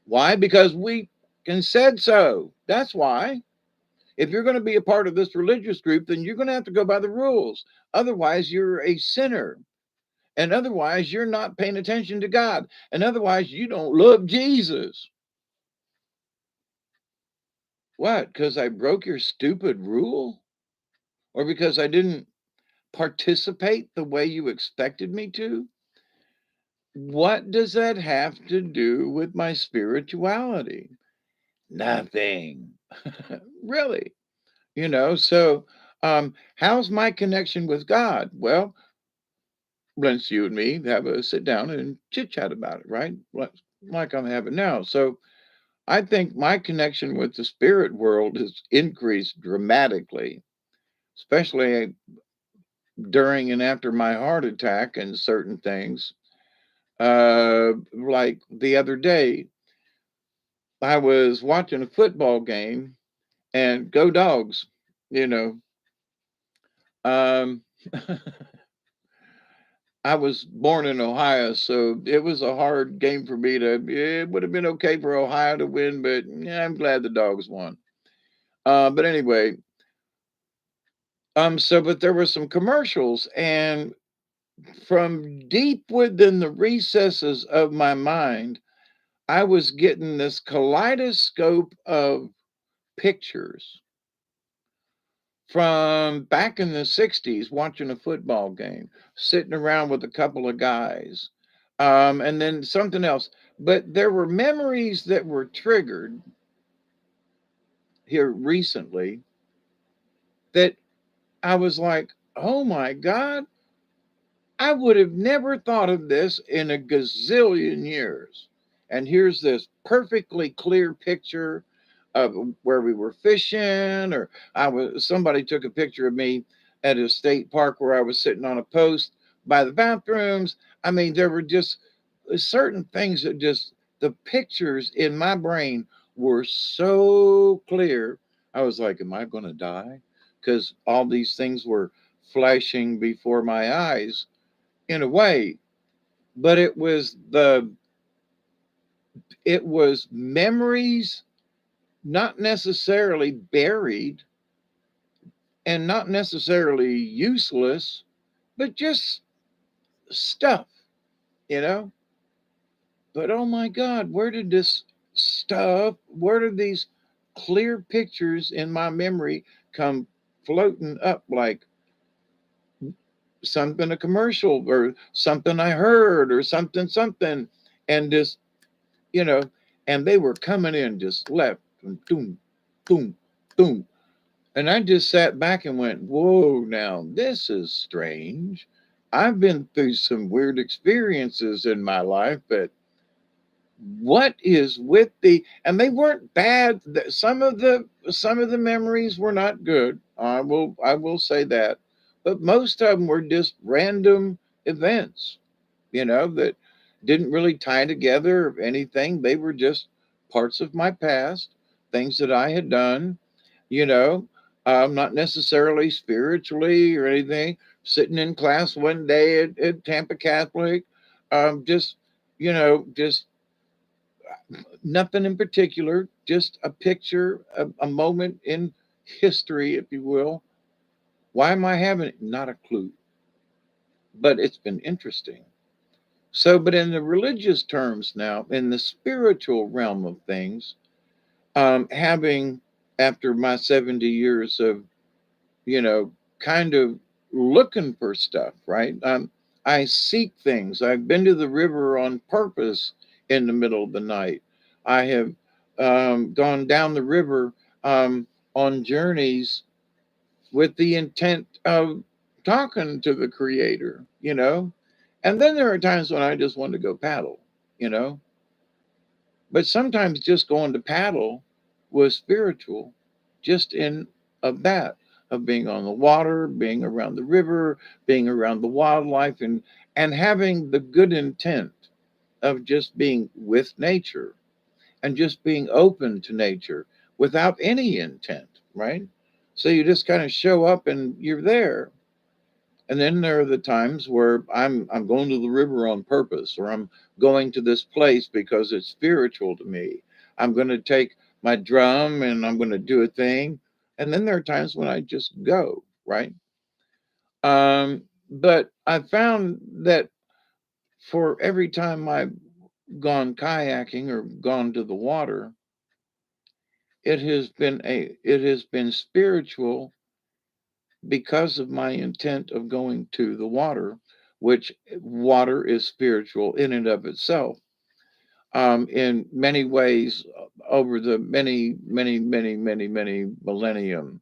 Why? Because we can said so. That's why. If you're going to be a part of this religious group, then you're going to have to go by the rules. Otherwise, you're a sinner. And otherwise, you're not paying attention to God. And otherwise, you don't love Jesus. What? Because I broke your stupid rule? Or because I didn't participate the way you expected me to? What does that have to do with my spirituality? Nothing. Really. So how's my connection with God? Well, let's you and me have a sit down and chit chat about it, right? Like I'm having now. So I think my connection with the spirit world has increased dramatically, especially during and after my heart attack and certain things. Like the other day, I was watching a football game and go dogs, you know. Um, I was born in Ohio, so it was a hard game for me to. It would have been okay for Ohio to win, but yeah, I'm glad the dogs won. But anyway, but there were some commercials, and from deep within the recesses of my mind, I was getting this kaleidoscope of pictures from back in the 60s watching a football game, sitting around with a couple of guys, and then something else. But there were memories that were triggered here recently that I was like, oh my God, I would have never thought of this in a gazillion years. And here's this perfectly clear picture of where we were fishing, or somebody took a picture of me at a state park where I was sitting on a post by the bathrooms. I mean, there were just certain things that just the pictures in my brain were so clear. I was like, am I going to die? Because all these things were flashing before my eyes in a way. But it was memories, not necessarily buried and not necessarily useless, but just stuff, you know? But oh my God, where did this stuff, where did these clear pictures in my memory come floating up like something a commercial or something I heard or something and just, you know, and they were coming in just left and boom, boom, boom. And I just sat back and went, whoa, now this is strange. I've been through some weird experiences in my life, but what is with the, and they weren't bad. Some of the memories were not good. I will say that. But most of them were just random events, that didn't really tie together or anything. They were just parts of my past, things that I had done, you know, not necessarily spiritually or anything. Sitting in class one day at Tampa Catholic, just, just nothing in particular, just a picture, a moment in history, if you will. Why am I having it? Not a clue, but it's been interesting. So, but in the religious terms now, in the spiritual realm of things, having after my 70 years of, you know, kind of looking for stuff, right? I seek things. I've been to the river on purpose in the middle of the night. I have gone down the river on journeys with the intent of talking to the creator. And then there are times when I just want to go paddle, you know. But sometimes just going to paddle was spiritual, just in of that, of being on the water, being around the river, being around the wildlife, and having the good intent of just being with nature and just being open to nature without any intent, right? So you just kind of show up and you're there. And then there are the times where I'm going to the river on purpose, or I'm going to this place because it's spiritual to me. I'm going to take my drum and I'm going to do a thing. And then there are times when I just go, right? But I found that for every time I've gone kayaking or gone to the water, it has been spiritual because of my intent of going to the water, which water is spiritual in and of itself. In many ways, over the many, many, many, many, many millennium,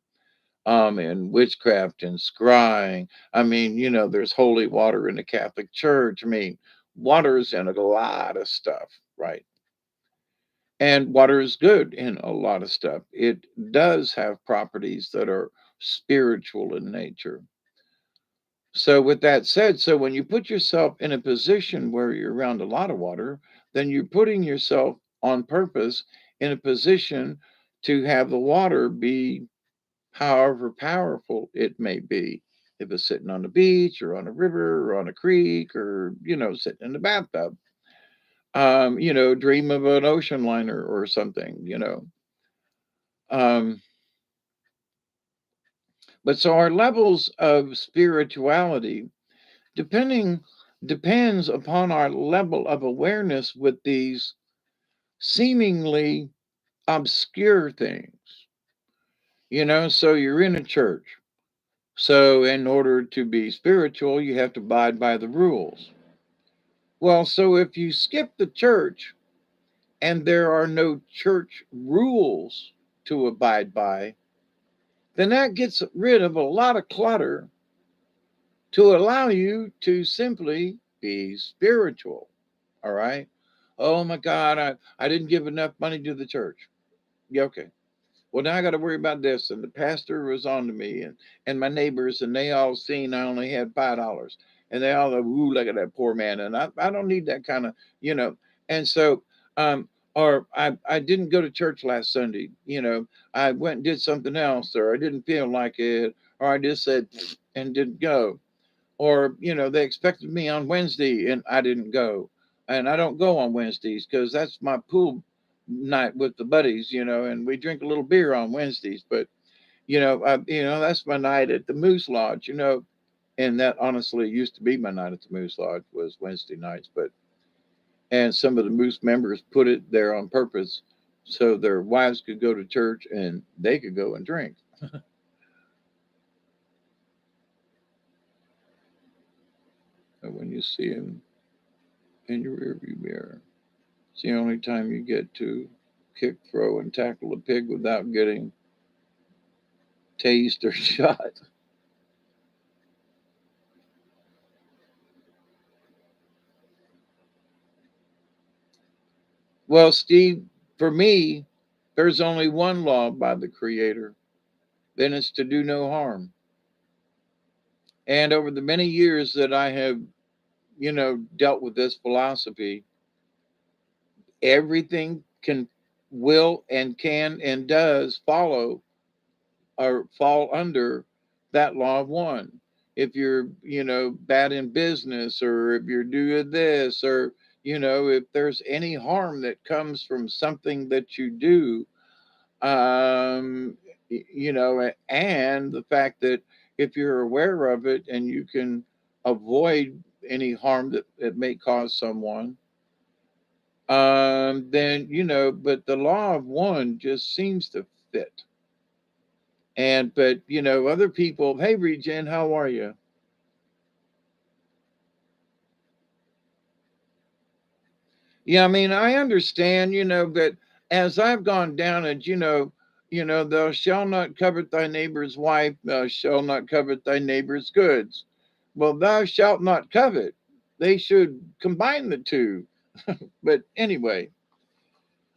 in witchcraft and scrying. I mean, there's holy water in the Catholic Church. I mean, water is in a lot of stuff, right? And water is good in a lot of stuff. It does have properties that are spiritual in nature. So, with that said, so when you put yourself in a position where you're around a lot of water, then you're putting yourself on purpose in a position to have the water be however powerful it may be. If it's sitting on the beach or on a river or on a creek or, sitting in the bathtub, dream of an ocean liner or something. Um, but so our levels of spirituality depending depends upon our level of awareness with these seemingly obscure things. So you're in a church. So in order to be spiritual, you have to abide by the rules. Well, so if you skip the church and there are no church rules to abide by, then that gets rid of a lot of clutter to allow you to simply be spiritual. All right. Oh my God, I didn't give enough money to the church. Yeah, okay. Well, now I got to worry about this. And the pastor was on to me, and my neighbors, and they all seen I only had $5. And they all, ooh, look at that poor man. And I don't need that kind of. And so Or I didn't go to church last Sunday. I went and did something else, or I didn't feel like it, or I just said and didn't go. Or they expected me on Wednesday and I didn't go. And I don't go on Wednesdays because that's my pool night with the buddies, and we drink a little beer on Wednesdays. But that's my night at the Moose Lodge, and that honestly used to be my night at the Moose Lodge was Wednesday nights. But and some of the Moose members put it there on purpose so their wives could go to church and they could go and drink. And when you see them in your rearview mirror, it's the only time you get to kick, throw, and tackle a pig without getting tased or shot. Well, Steve, for me, there's only one law by the Creator, then it's to do no harm. And over the many years that I have, dealt with this philosophy, everything will, and can, and does follow or fall under that law of one. If you're, bad in business, or if you're doing this, or, if there's any harm that comes from something that you do, um, and the fact that if you're aware of it and you can avoid any harm that it may cause someone, then, but the law of one just seems to fit. But other people, hey Regen, how are you? Yeah, I mean, I understand, but as I've gone down it, thou shalt not covet thy neighbor's wife, thou shalt not covet thy neighbor's goods. Well, thou shalt not covet. They should combine the two. But anyway,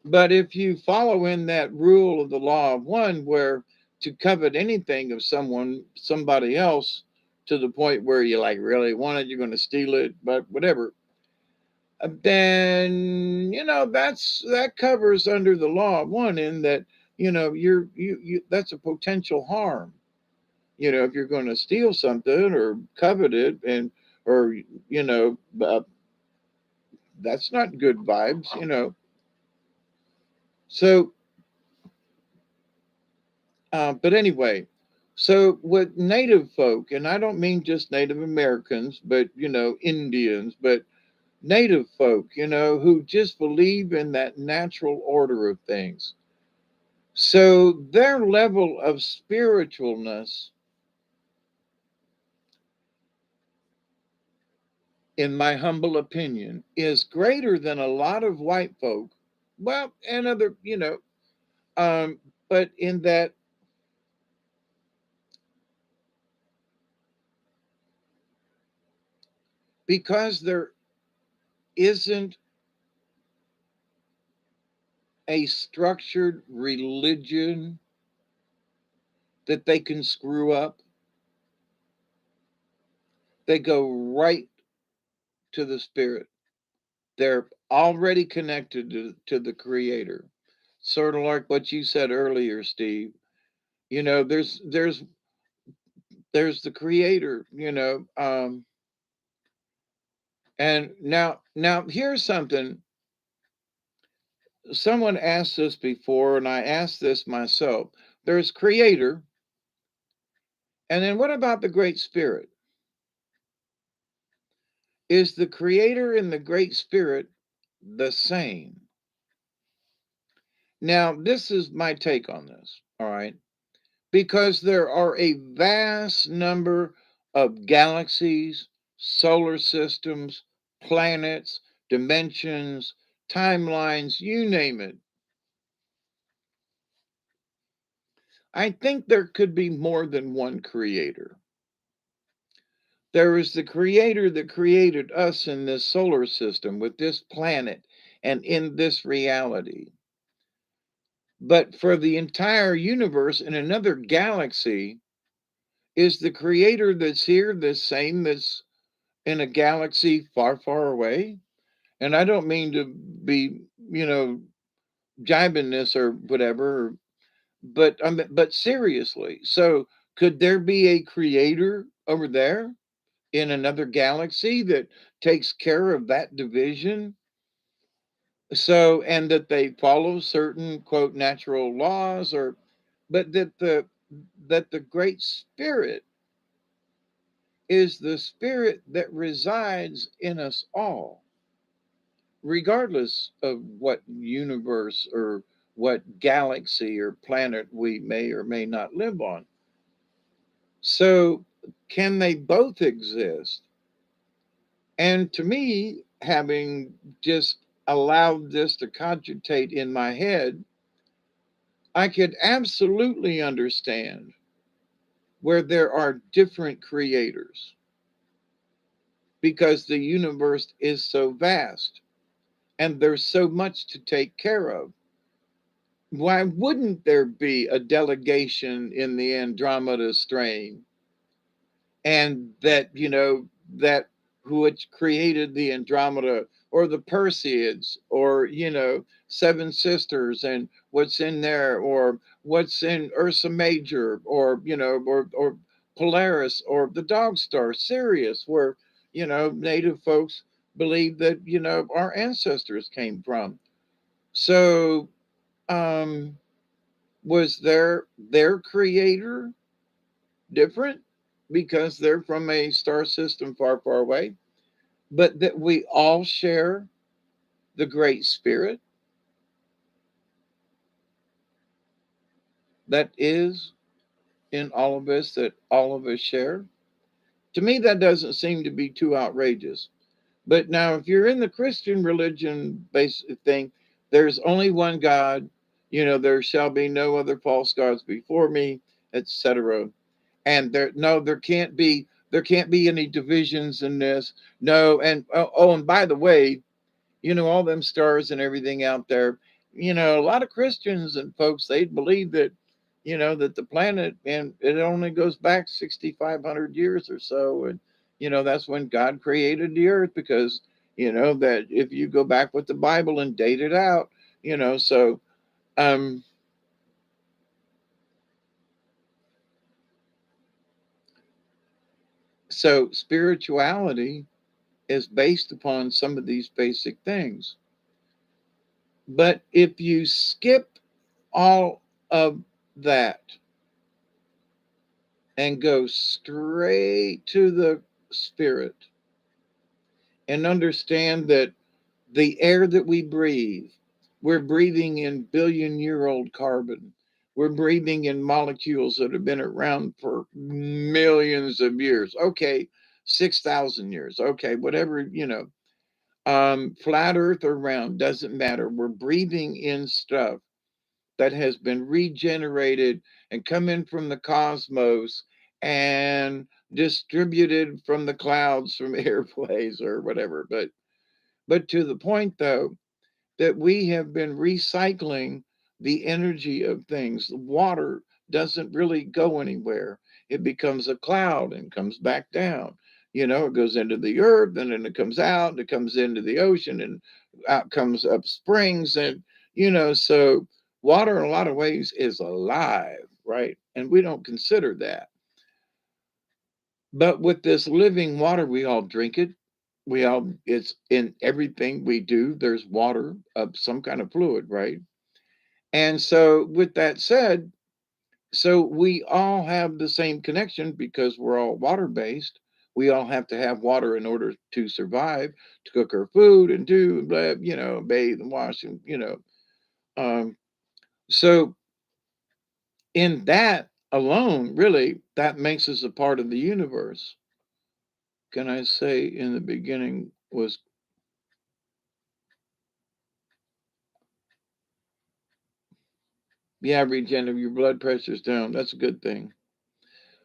but if you follow in that rule of the law of one, where to covet anything of somebody else, to the point where you like really want it, you're going to steal it, but whatever, then that covers under the law of one, in that you that's a potential harm. If you're going to steal something or covet it, and or that's not good vibes. So but anyway, so with native folk, and I don't mean just Native Americans, but Indians, but native folk, who just believe in that natural order of things. So their level of spiritualness, in my humble opinion, is greater than a lot of white folk. Well, and other, um, but in that, because there isn't a structured religion that they can screw up, they go right to the spirit. They're already connected to the creator. Sort of like what you said earlier, Steve. There's the creator, and now here's something. Someone asked this before, and I asked this myself. There's creator, and then what about the great spirit? Is the creator and the great spirit the same? Now, this is my take on this, all right? Because there are a vast number of galaxies, solar systems, planets, dimensions, timelines, you name it. I think there could be more than one creator. There is the creator that created us in this solar system with this planet and in this reality. But for the entire universe in another galaxy, is the creator that's here the same that's in a galaxy far, far away? And I don't mean to be, jibing this or whatever, but seriously. So could there be a creator over there in another galaxy that takes care of that division? So, and that they follow certain quote natural laws, or but that the great spirit is the spirit that resides in us all, regardless of what universe or what galaxy or planet we may or may not live on. So, can they both exist? And to me, having just allowed this to cogitate in my head, I could absolutely understand where there are different creators because the universe is so vast and there's so much to take care of. Why wouldn't there be a delegation in the Andromeda strain, and that that who had created the Andromeda, or the Perseids, or Seven Sisters, and what's in there, or what's in Ursa Major, or or Polaris, or the Dog Star Sirius, where native folks believe that our ancestors came from. So um was their creator different because they're from a star system far, far away, but that we all share the great spirit that is in all of us, that all of us share? To me, that doesn't seem to be too outrageous. But now, if you're in the Christian religion basic thing, there's only one God, there shall be no other false gods before me, etc. And there can't be any divisions in this. No, and and by the way, all them stars and everything out there, a lot of Christians and folks, they believe that that the planet, and it only goes back 6,500 years or so, and that's when God created the earth, because that if you go back with the Bible and date it out, so um so spirituality is based upon some of these basic things. But if you skip all of that and go straight to the spirit and understand that the air that we breathe, we're breathing in billion-year-old carbon. We're breathing in molecules that have been around for millions of years. Okay, 6,000 years. Okay, whatever, flat earth or round, doesn't matter. We're breathing in stuff that has been regenerated and come in from the cosmos and distributed from the clouds from airplanes or whatever. But to the point, though, that we have been recycling the energy of things. The water doesn't really go anywhere. It becomes a cloud and comes back down. It goes into the earth, and then it comes out and it comes into the ocean, and out comes up springs. And so water in a lot of ways is alive, right? And we don't consider that. But with this living water, we all drink it. It's in everything we do. There's water of some kind of fluid, right? And so, with that said, so we all have the same connection because we're all water based. We all have to have water in order to survive, to cook our food and do blah, bathe and wash, and Um, so in that alone, really, that makes us a part of the universe. Can I say in the beginning was, yeah, Regina, your blood pressure's down. That's a good thing.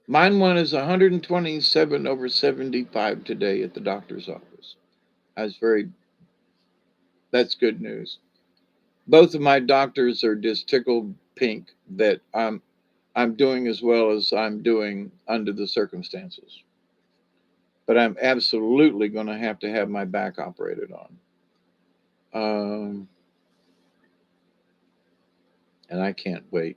Mine one is 127 over 75 today at the doctor's office. That's that's good news. Both of my doctors are just tickled pink that I'm doing as well as I'm doing under the circumstances. But I'm absolutely going to have my back operated on. Um, and I can't wait.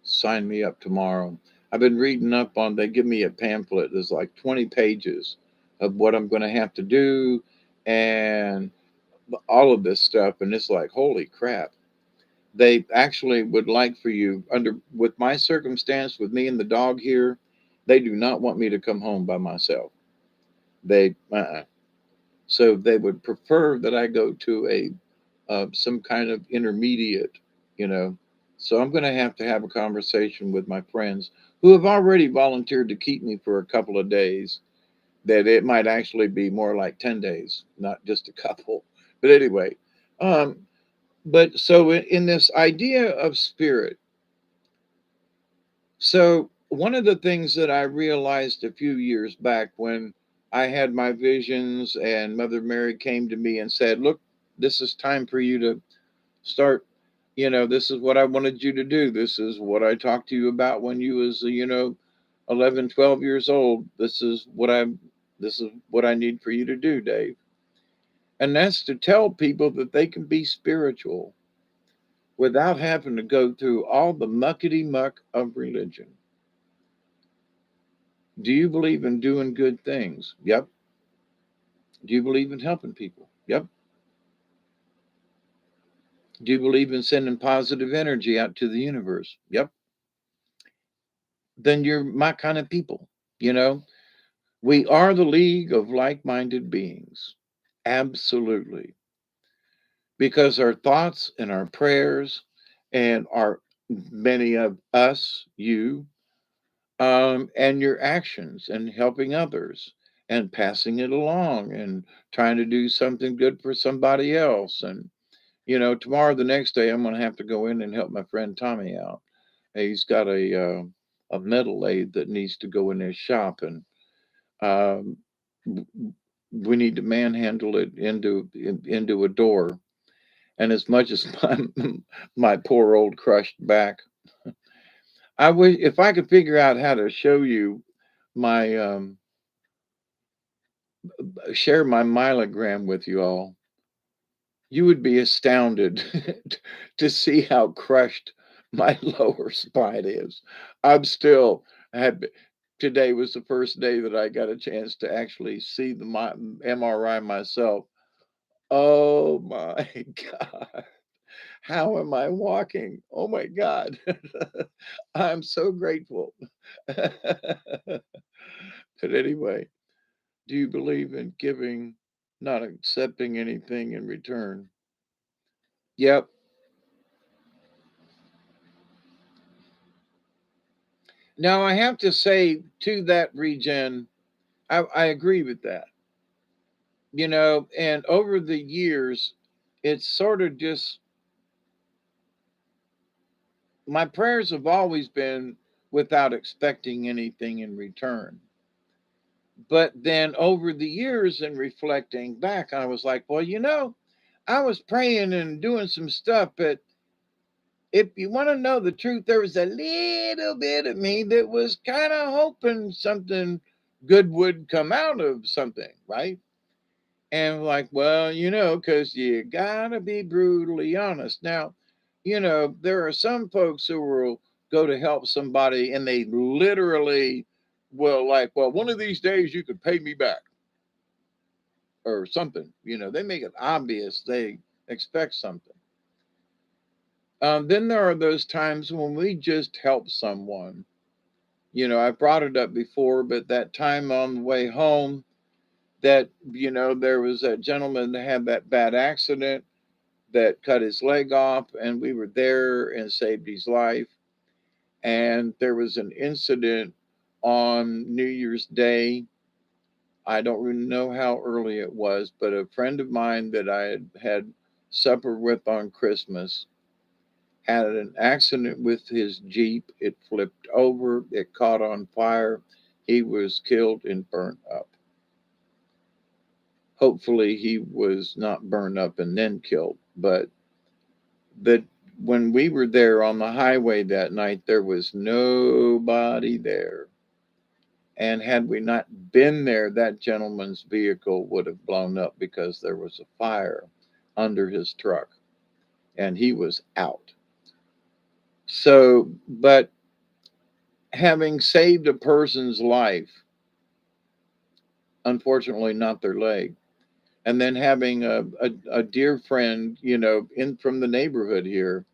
Sign me up tomorrow. I've been reading up on, they give me a pamphlet. There's like 20 pages of what I'm going to have to do and all of this stuff. And it's like, holy crap. They actually would like for you, under with my circumstance, with me and the dog here, they do not want me to come home by myself. They, so they would prefer that I go to a some kind of intermediate, you know. So I'm going to have a conversation with my friends who have already volunteered to keep me for a couple of days. That it might actually be more like 10 days, not just a couple. But anyway, um, but so in this idea of spirit, so one of the things that I realized a few years back when I had my visions and Mother Mary came to me and said, "Look, this is time for you to start, this is what I wanted you to do. This is what I talked to you about when you was 11, 12 years old. This is what I need for you to do, Dave." And that's to tell people that they can be spiritual without having to go through all the muckety muck of religion. Do you believe in doing good things? Yep. Do you believe in helping people? Yep. Do you believe in sending positive energy out to the universe? Yep. Then you're my kind of people. You know, we are the league of like minded beings. Absolutely. Because our thoughts and our prayers and our many of us, you, and your actions and helping others and passing it along and trying to do something good for somebody else. And, tomorrow, the next day, I'm going to have to go in and help my friend Tommy out. He's got a metal lathe that needs to go in his shop. And um, we need to manhandle it into a door. And as much as my poor old crushed back, I wish if I could figure out how to show you my share my myelogram with you all, you would be astounded to see how crushed my lower spine is. I'm still had today was the first day that I got a chance to actually see the MRI myself. Oh my God. How am I walking? Oh my God. I'm so grateful. But anyway, do you believe in giving, not accepting anything in return? Yep. Now, I have to say to that regen, I agree with that. And over the years, it's sort of just my prayers have always been without expecting anything in return. But then over the years and reflecting back, I was like, well, I was praying and doing some stuff, but if you want to know the truth, there was a little bit of me that was kind of hoping something good would come out of something, right? And like, well, because you gotta be brutally honest. Now, there are some folks who will go to help somebody and they literally will, like, well, one of these days you could pay me back or something. They make it obvious they expect something. Then there are those times when we just help someone. I brought it up before, but that time on the way home, that, there was a gentleman that had that bad accident that cut his leg off, and we were there and saved his life. And there was an incident on New Year's Day. I don't really know how early it was, but a friend of mine that I had supper with on Christmas had an accident with his Jeep. It flipped over, it caught on fire. He was killed and burnt up. Hopefully, he was not burned up and then killed. But that when we were there on the highway that night, there was nobody there. And had we not been there, that gentleman's vehicle would have blown up because there was a fire. under his truck, and he was out. So, but having saved a person's life, unfortunately, not their leg, and then having a dear friend, in from the neighborhood here,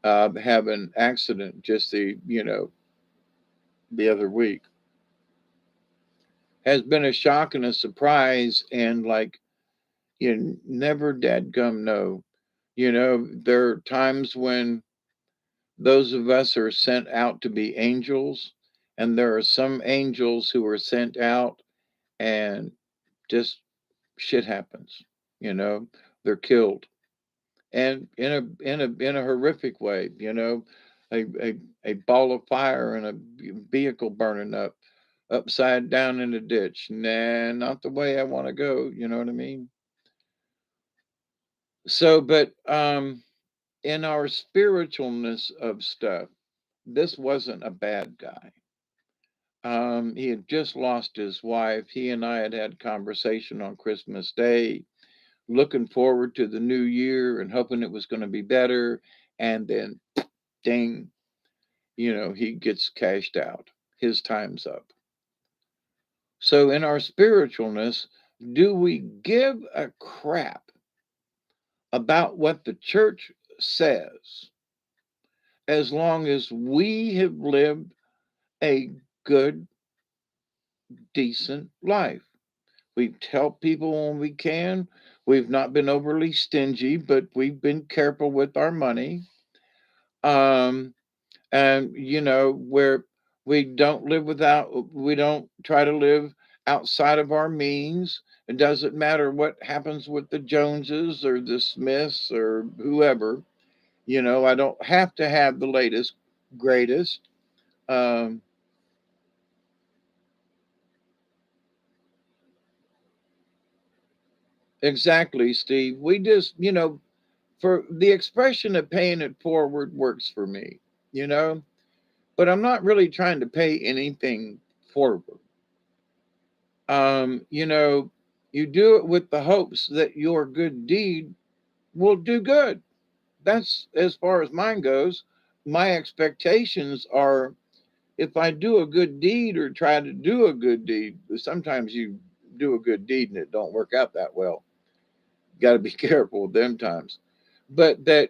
have an accident just the other week, has been a shock and a surprise, and like you never dadgum know. There are times when those of us are sent out to be angels, and there are some angels who are sent out and just shit happens. You know, they're killed, and in a horrific way. A ball of fire and a vehicle burning up upside down in a ditch. Nah, not the way I want to go. You know what I mean? So, but in our spiritualness of stuff, this wasn't a bad guy. He had just lost his wife. He and I had had conversation on Christmas Day, looking forward to the new year and hoping it was going to be better. And then, ding, he gets cashed out. His time's up. So, in our spiritualness, do we give a crap about what the church says as long as we have lived a good, decent life? We've helped people when we can. We've not been overly stingy, but we've been careful with our money. Um, and where we don't try to live outside of our means. It doesn't matter what happens with the Joneses or the Smiths or whoever. I don't have to have the latest, greatest. Um, exactly, Steve. We just, for the expression of paying it forward works for me, you know, but I'm not really trying to pay anything forward. You know, you do it with the hopes that your good deed will do good. That's as far as mine goes. My expectations are, if I do a good deed or try to do a good deed, sometimes you do a good deed and it don't work out that well. Got to be careful with them times. But that,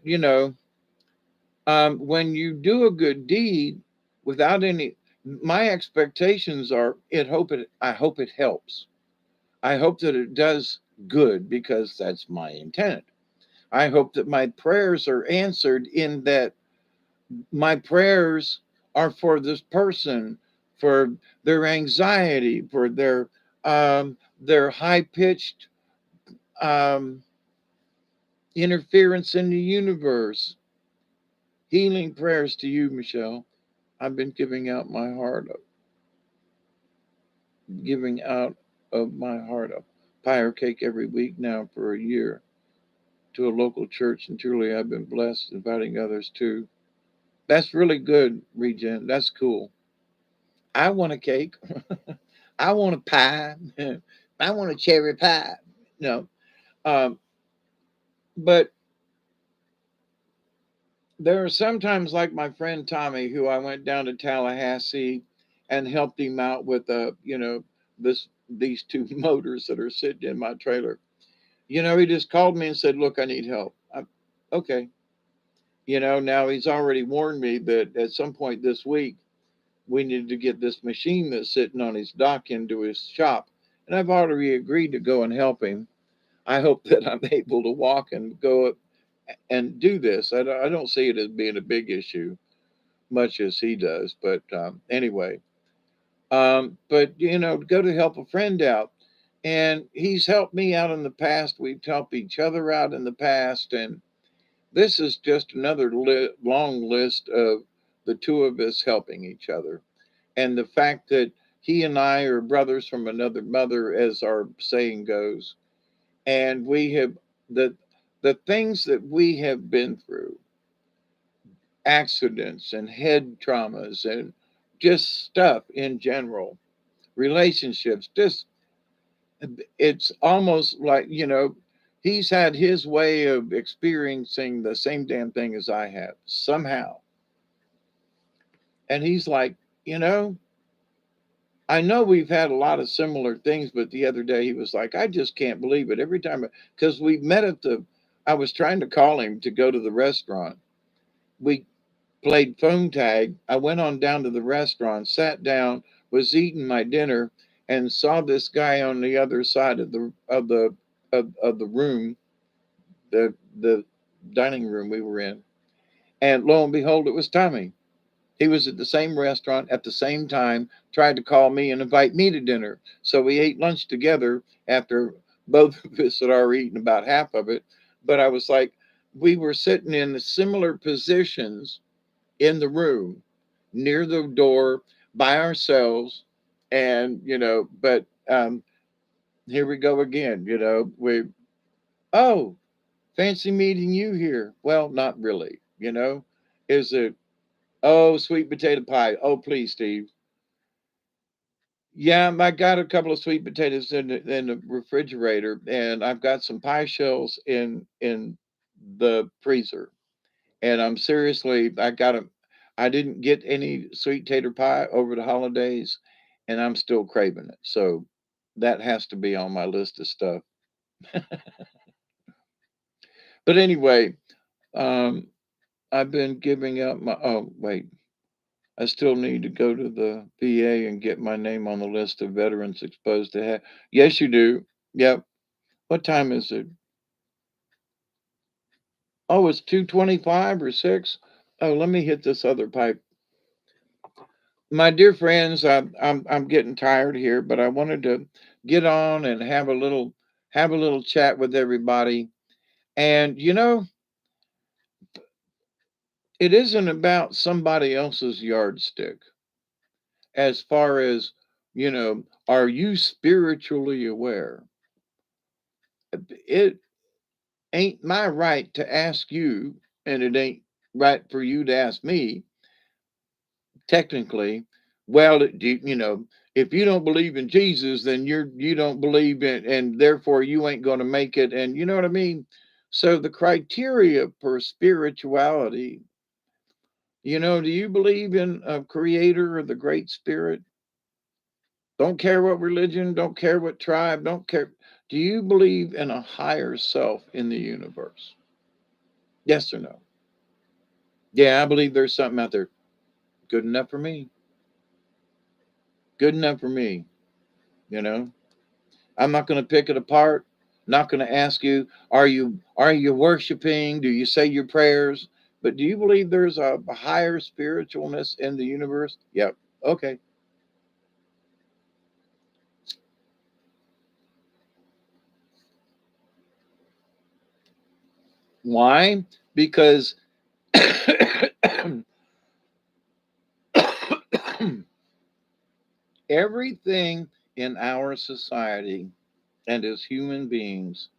when you do a good deed without any, my expectations are, I hope it helps. I hope that it does good because that's my intent. I hope that my prayers are answered, in that my prayers are for this person, for their anxiety, for their high pitched um, interference in the universe. Healing prayers to you, Michelle. I've been giving out of my heart a pie or cake every week now for a year to a local church, and truly I've been blessed, inviting others too. That's really good, Regen. That's cool. I want a cake. I want a pie. I want a cherry pie. No, um, but there are sometimes, like my friend Tommy, who I went down to Tallahassee and helped him out with these two motors that are sitting in my trailer. He just called me and said, "Look, I need help." Okay. Now he's already warned me that at some point this week we need to get this machine that's sitting on his dock into his shop, and I've already agreed to go and help him. I hope that I'm able to walk and go and do this. I don't see it as being a big issue, much as he does. But anyway, but go to help a friend out, and he's helped me out in the past. We've helped each other out in the past, and this is just another long list of the two of us helping each other, and the fact that he and I are brothers from another mother, as our saying goes, and we have the the things that we have been through, accidents and head traumas and just stuff in general, relationships, just it's almost like, He's had his way of experiencing the same damn thing as I have somehow. And he's like, you know, I know we've had a lot of similar things, but the other day he was like, I just can't believe it. Every time, because we met at I was trying to call him to go to the restaurant. We played phone tag. I went on down to the restaurant, sat down, was eating my dinner, and saw this guy on the other side of the room, the dining room we were in. And lo and behold, it was Tommy. He was at the same restaurant at the same time, tried to call me and invite me to dinner. So we ate lunch together after both of us had already eaten about half of it. But I was like, we were sitting in similar positions in the room near the door by ourselves. And, but here we go again. Oh, fancy meeting you here. Well, not really. Is it, oh, sweet potato pie. Oh, please, Steve. Yeah, I got a couple of sweet potatoes in the refrigerator, and I've got some pie shells in the freezer. And I'm seriously, I didn't get any sweet tater pie over the holidays, and I'm still craving it. So that has to be on my list of stuff. But anyway, um, I've been giving up my. Oh wait, I still need to go to the VA and get my name on the list of veterans exposed to have. Yes, you do. Yep. What time is it? Oh, it's 2:25 or 6. Oh, let me hit this other pipe. My dear friends, I'm getting tired here, but I wanted to get on and have a little chat with everybody. And it isn't about somebody else's yardstick as far as, are you spiritually aware? It ain't my right to ask you, and it ain't right for you to ask me, technically. Well, if you don't believe in Jesus, then you don't believe in, and therefore you ain't going to make it. And you know what I mean? So the criteria for spirituality, do you believe in a creator or the great spirit? Don't care what religion, don't care what tribe, don't care. Do you believe in a higher self in the universe? Yes or no? Yeah, I believe there's something out there. Good enough for me. Good enough for me. You know, I'm not going to pick it apart. Not going to ask you, are you worshiping? Do you say your prayers? But do you believe there's a higher spiritualness in the universe? Yep. Okay. Why? Because everything in our society and as human beings,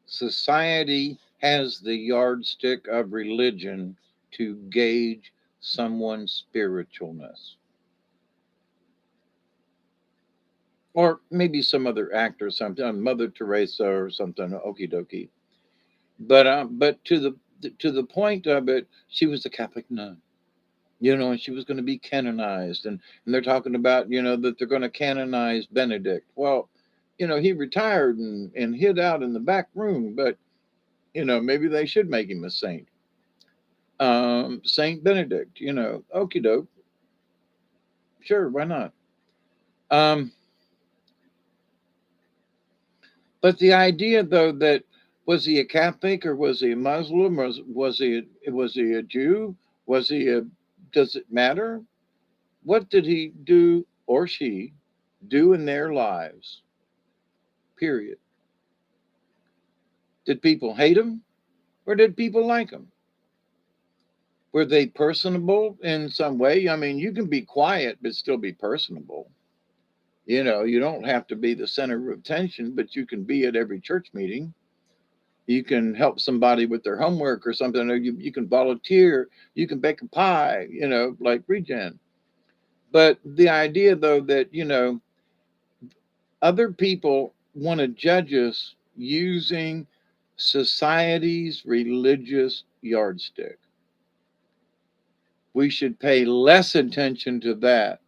society has the yardstick of religion to gauge someone's spiritualness. Or maybe some other actor, something, Mother Teresa or something, okie dokie. But to the point of it, she was a Catholic nun, and she was going to be canonized, and they're talking about that they're going to canonize Benedict. Well, he retired and hid out in the back room, but maybe they should make him a saint. Saint Benedict, okie doke, sure, why not? Um, but the idea, though, that was he a Catholic or was he a Muslim or was he a Jew? Was he a? Does it matter? What did he do or she do in their lives? Period. Did people hate him or did people like him? Were they personable in some way? I mean, you can be quiet but still be personable. You don't have to be the center of attention, but you can be at every church meeting. You can help somebody with their homework or something, or you can volunteer, you can bake a pie, like Regen. But the idea, though, that, other people want to judge us using society's religious yardstick. We should pay less attention to that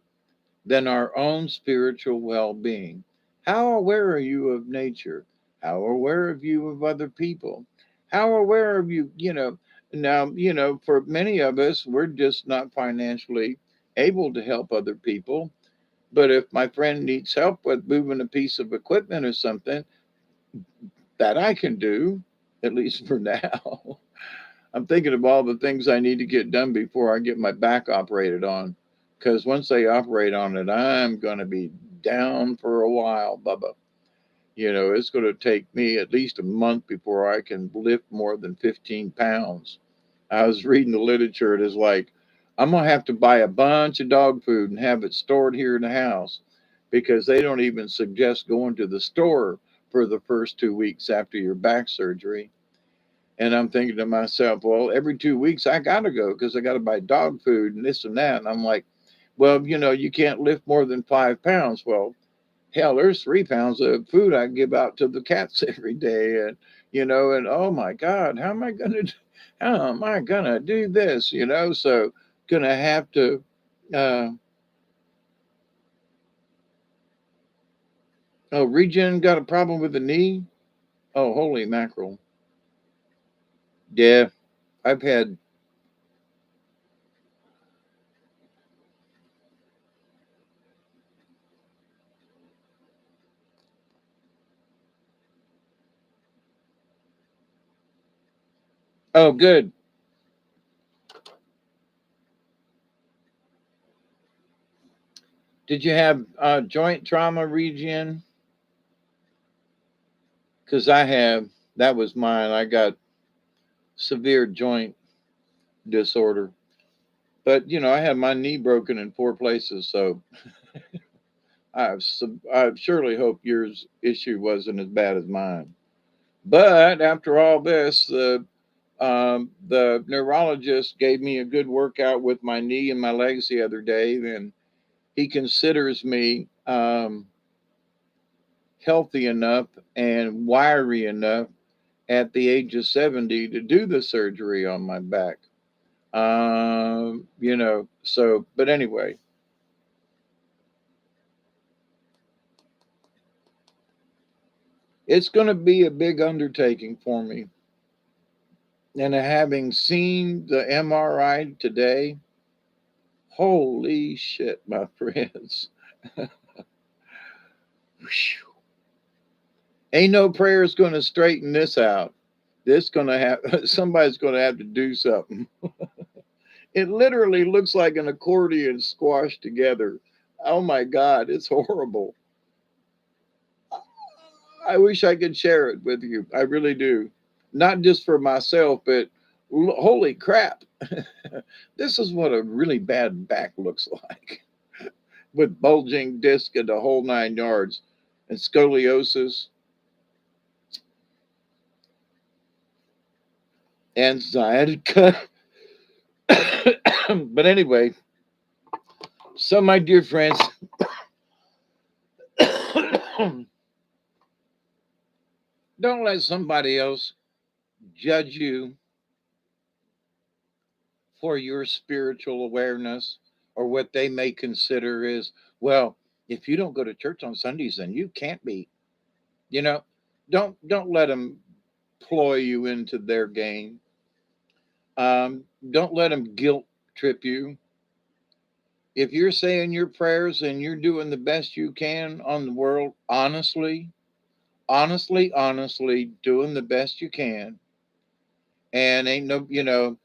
than our own spiritual well being. How aware are you of nature? How aware are you of other people? How aware of you, now, for many of us, we're just not financially able to help other people. But if my friend needs help with moving a piece of equipment or something, that I can do, at least for now. I'm thinking of all the things I need to get done before I get my back operated on. Because once they operate on it, I'm going to be down for a while, Bubba. It's going to take me at least a month before I can lift more than 15 pounds. I was reading the literature. It is like, I'm going to have to buy a bunch of dog food and have it stored here in the house because they don't even suggest going to the store for the first 2 weeks after your back surgery. And I'm thinking to myself, well, every 2 weeks I got to go because I got to buy dog food and this and that. And I'm like, well, you can't lift more than 5 pounds. Well, hell, there's 3 pounds of food I give out to the cats every day. And oh my God, how am I going to do this? So going to have to, uh, oh, Regen got a problem with the knee. Oh, holy mackerel. Yeah, I've had, oh, good. Did you have joint trauma, Regen? Because I have. That was mine. I got severe joint disorder. But, I had my knee broken in 4 places. So I surely hope yours issue wasn't as bad as mine. But after all this, the neurologist gave me a good workout with my knee and my legs the other day. And he considers me healthy enough and wiry enough at the age of 70 to do the surgery on my back. But anyway, it's going to be a big undertaking for me. And having seen the MRI today, holy shit, my friends. Ain't no prayers going to straighten this out. This going to have, somebody's going to have to do something. It literally looks like an accordion squashed together. Oh my God, it's horrible. I wish I could share it with you. I really do. Not just for myself, but holy crap. This is what a really bad back looks like with bulging disc and the whole 9 yards and scoliosis and sciatica. But anyway, so my dear friends, don't let somebody else judge you for your spiritual awareness or what they may consider is, well, if you don't go to church on Sundays, then you can't be. You know, don't let them ploy you into their game. Don't let them guilt trip you. If you're saying your prayers and you're doing the best you can on the world, honestly, doing the best you can, and ain't no,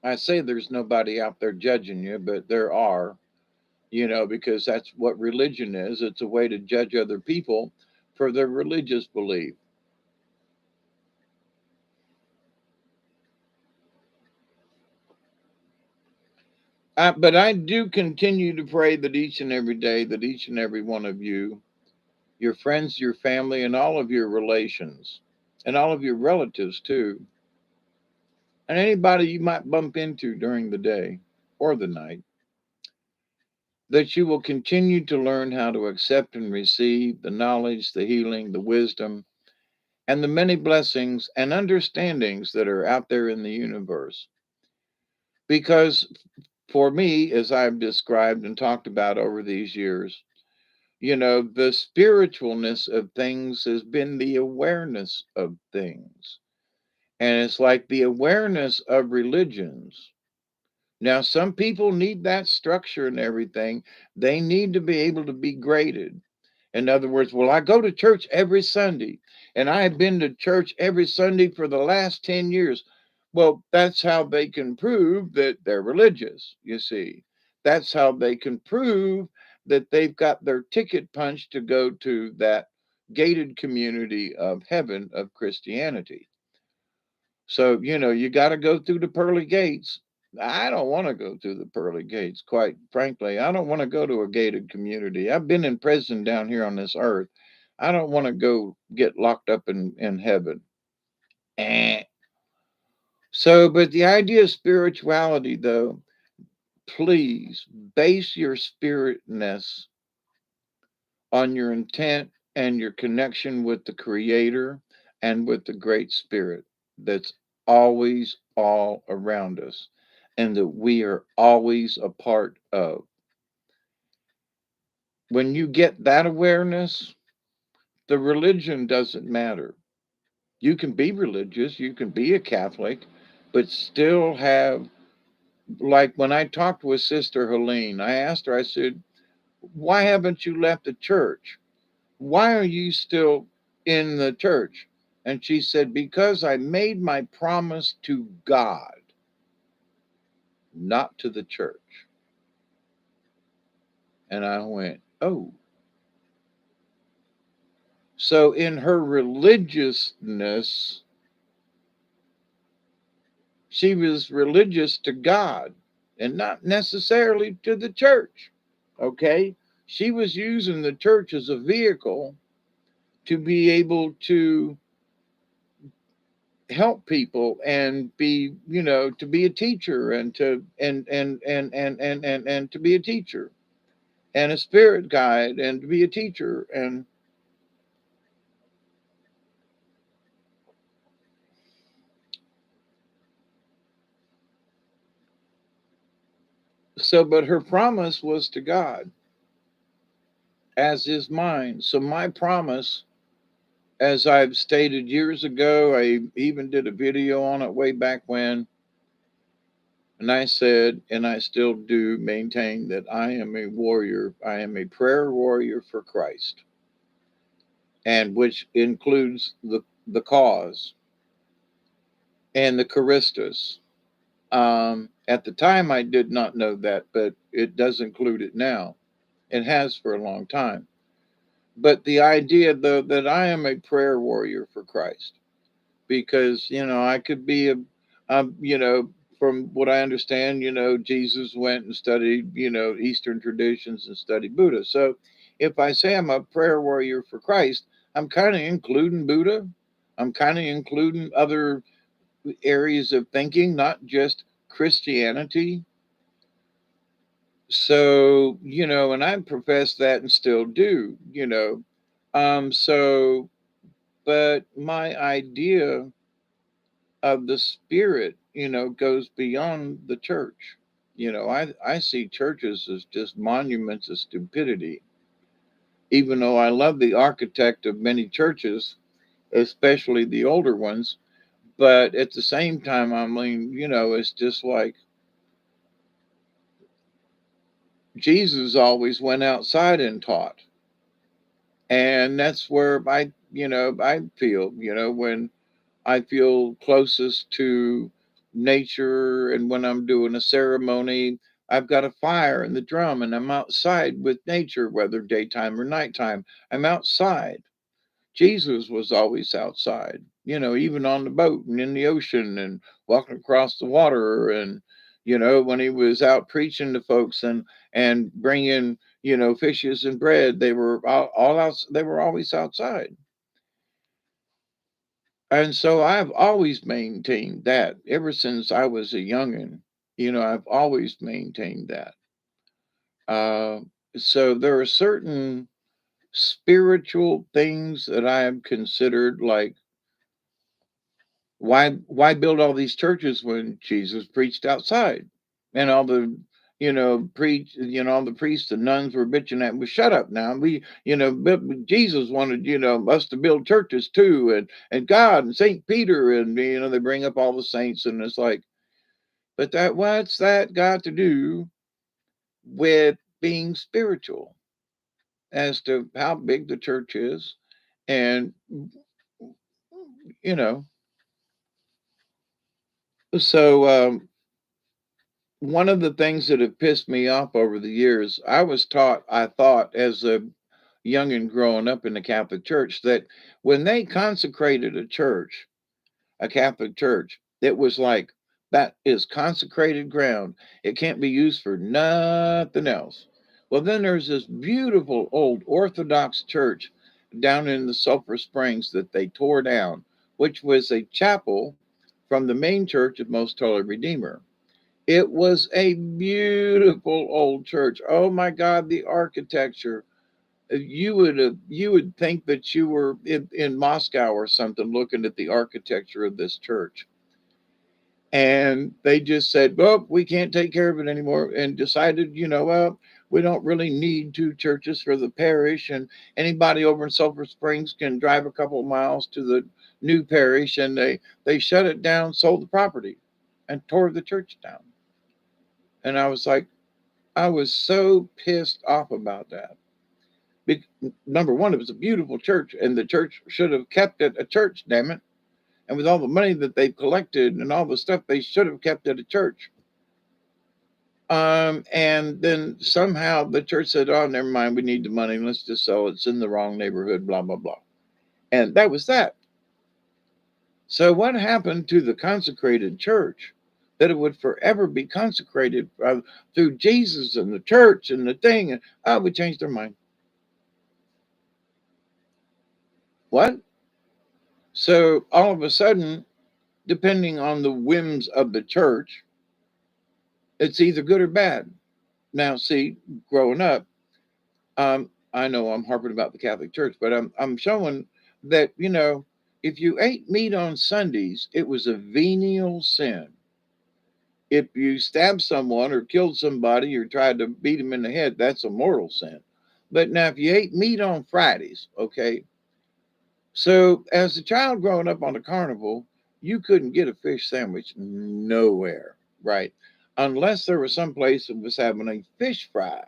I say there's nobody out there judging you, but there are, because that's what religion is. It's a way to judge other people for their religious belief. But I do continue to pray that each and every day, that each and every one of you, your friends, your family, and all of your relations, and all of your relatives too, and anybody you might bump into during the day or the night, that you will continue to learn how to accept and receive the knowledge, the healing, the wisdom, and the many blessings and understandings that are out there in the universe. Because for me, as I've described and talked about over these years, the spiritualness of things has been the awareness of things. And it's like the awareness of religions. Now, some people need that structure and everything. They need to be able to be graded. In other words, well, I go to church every Sunday, and I have been to church every Sunday for the last 10 years. Well, that's how they can prove that they're religious, you see. That's how they can prove that they've got their ticket punched to go to that gated community of heaven of Christianity. So, you got to go through the pearly gates. I don't want to go through the pearly gates, quite frankly. I don't want to go to a gated community. I've been in prison down here on this earth. I don't want to go get locked up in heaven. Eh. So, but the idea of spirituality, though, please base your spiritness on your intent and your connection with the Creator and with the Great Spirit that's always all around us and that we are always a part of. When you get that awareness, the religion doesn't matter. You can be religious, you can be a Catholic, but still have, like when I talked with Sister Helene, I asked her, I said, why haven't you left the church? Why are you still in the church? And she said, because I made my promise to God, not to the church. And I went, oh. So in her religiousness, she was religious to God and not necessarily to the church. Okay. She was using the church as a vehicle to be able to help people and be, to be a teacher and to and to be a teacher and a spirit guide and to be a teacher. And so, but her promise was to God, as is mine. So my promise, as I've stated years ago, I even did a video on it way back when, and I said, and I still do maintain, that I am a warrior. I am a prayer warrior for Christ, and which includes the cause and the Charistus. At the time, I did not know that, but it does include it now. It has for a long time. But the idea, though, that I am a prayer warrior for Christ, because I could be from what I understand, Jesus went and studied Eastern traditions and studied Buddha. So if I say I'm a prayer warrior for Christ, I'm kind of including Buddha. I'm kind of including other areas of thinking, not just Christianity. So, and I profess that and still do, so, but my idea of the spirit, goes beyond the church. I see churches as just monuments of stupidity, even though I love the architect of many churches, especially the older ones. But at the same time, I mean, it's just like Jesus always went outside and taught. And that's where I feel, when I feel closest to nature, and when I'm doing a ceremony, I've got a fire and the drum, and I'm outside with nature, whether daytime or nighttime. I'm outside. Jesus was always outside, even on the boat and in the ocean and walking across the water. And, when he was out preaching to folks and bringing, fishes and bread, they were all out, they were always outside. And so I've always maintained that ever since I was a youngin'. I've always maintained that. Uh, so there are certain spiritual things that I have considered, like why build all these churches when Jesus preached outside, and all the all the priests and nuns were bitching at me, shut up now, we Jesus wanted us to build churches too, and God and Saint Peter, and they bring up all the saints, and it's like, but that what's that got to do with being spiritual as to how big the church is? And you know so one of the things that have pissed me off over the years, I thought as a youngin' growing up in the Catholic Church, that when they consecrated a church, a Catholic church, it was like, that is consecrated ground. It can't be used for nothing else. Well, then there's this beautiful old Orthodox church down in the Sulphur Springs that they tore down, which was a chapel from the main church of Most Holy Redeemer. It was a beautiful old church. Oh my God, the architecture. You would think that you were in Moscow or something looking at the architecture of this church. And they just said, well, we can't take care of it anymore, and decided, well, we don't really need two churches for the parish. And anybody over in Sulphur Springs can drive a couple of miles to the new parish. And they shut it down, sold the property, and tore the church down. And I was so pissed off about that. Number one, it was a beautiful church, and the church should have kept it a church, damn it. And with all the money that they've collected and all the stuff, they should have kept it a church. And then somehow the church said, oh, never mind, we need the money. Let's just sell it. It's in the wrong neighborhood, blah, blah, blah. And that was that. So, what happened to the consecrated church? That it would forever be consecrated through Jesus and the church and the thing. And we changed our mind. What? So all of a sudden, depending on the whims of the church, it's either good or bad. Now, see, growing up, I know I'm harping about the Catholic Church, but I'm showing that if you ate meat on Sundays, it was a venial sin. If you stabbed someone or killed somebody or tried to beat them in the head, that's a mortal sin. But now, if you ate meat on Fridays, okay, so, as a child growing up on the carnival, you couldn't get a fish sandwich nowhere, right? Unless there was some place that was having a fish fry.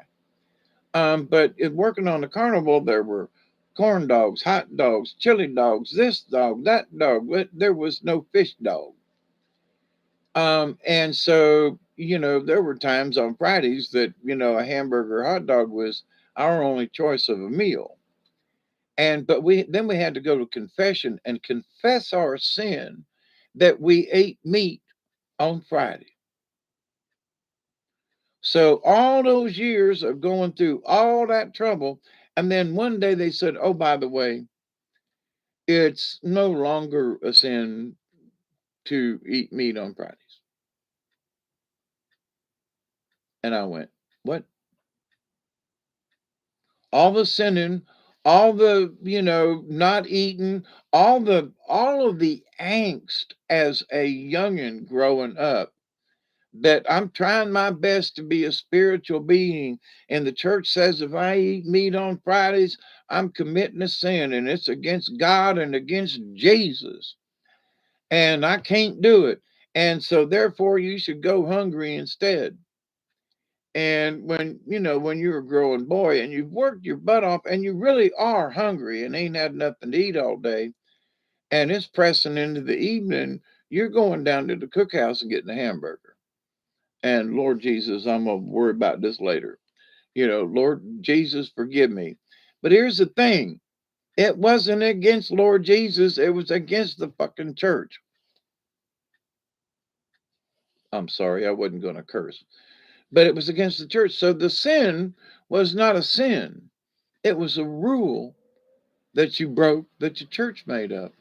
But in working on the carnival, there were corn dogs, hot dogs, chili dogs, this dog, that dog. But there was no fish dog. And so, there were times on Fridays that, a hamburger hot dog was our only choice of a meal. And but we had to go to confession and confess our sin that we ate meat on Friday. So all those years of going through all that trouble, and then one day they said, oh, by the way, it's no longer a sin to eat meat on Fridays. And I went, what? All the sinning, all the, not eating, all of the angst as a youngin' growing up, that I'm trying my best to be a spiritual being. And the church says if I eat meat on Fridays, I'm committing a sin, and it's against God and against Jesus. And I can't do it. And so therefore you should go hungry instead. And when you're a growing boy and you've worked your butt off and you really are hungry and ain't had nothing to eat all day, and it's pressing into the evening, you're going down to the cookhouse and getting a hamburger. And Lord Jesus, I'm going to worry about this later. Lord Jesus, forgive me. But here's the thing, it wasn't against Lord Jesus, it was against the fucking church. I'm sorry, I wasn't going to curse, but it was against the church. So the sin was not a sin, it was a rule that you broke that the church made up.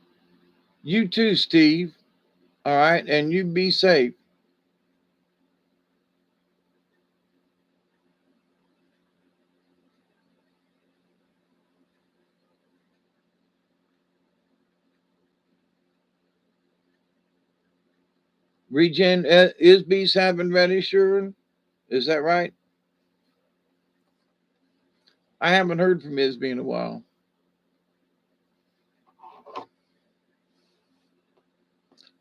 You too, Steve. All right. And you be safe. Regen, Isby's having ready, sure. Is that right? I haven't heard from Isby in a while.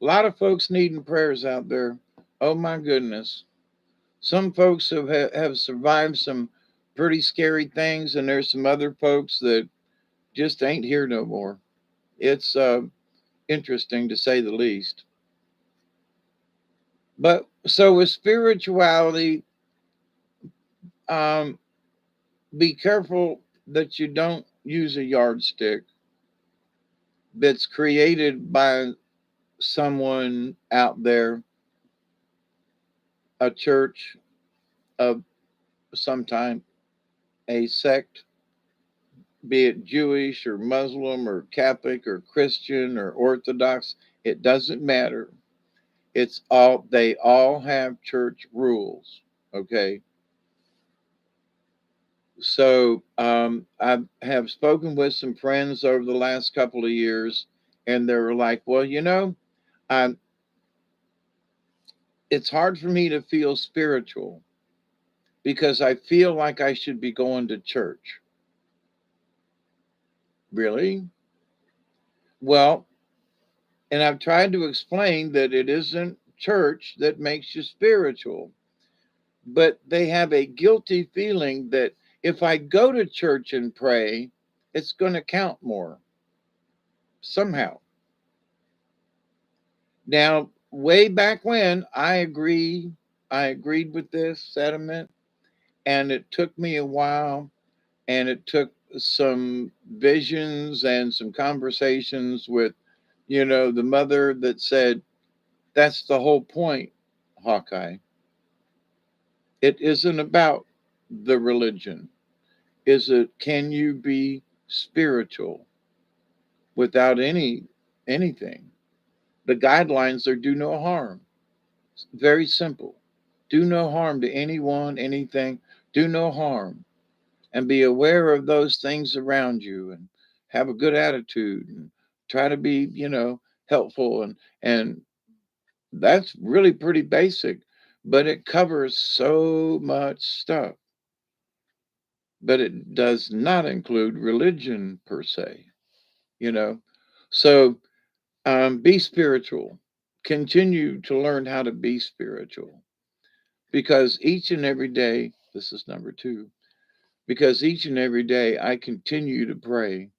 A lot of folks needing prayers out there. Oh my goodness. Some folks have survived some pretty scary things, and there's some other folks that just ain't here no more. It's interesting to say the least. But so with spirituality, um, be careful that you don't use a yardstick that's created by someone out there, a church of some time, a sect, be it Jewish or Muslim or Catholic or Christian or Orthodox. It doesn't matter. It's all, they all have church rules. Okay. So I have spoken with some friends over the last couple of years, and they were like, well, I, it's hard for me to feel spiritual because I feel like I should be going to church. Really? Well, and I've tried to explain that it isn't church that makes you spiritual, but they have a guilty feeling that if I go to church and pray, it's going to count more somehow. Now, way back when, I agreed with this sentiment, and it took me a while, and it took some visions and some conversations with, the mother that said, that's the whole point, Hawkeye. It isn't about the religion. Is it, can you be spiritual without anything? The guidelines are do no harm. Very simple. Do no harm to anyone, anything. Do no harm. And be aware of those things around you and have a good attitude and try to be, helpful, and that's really pretty basic, but it covers so much stuff. But it does not include religion per se, you know. So be spiritual. Continue to learn how to be spiritual because each and every day, this is number two, because each and every day I continue to pray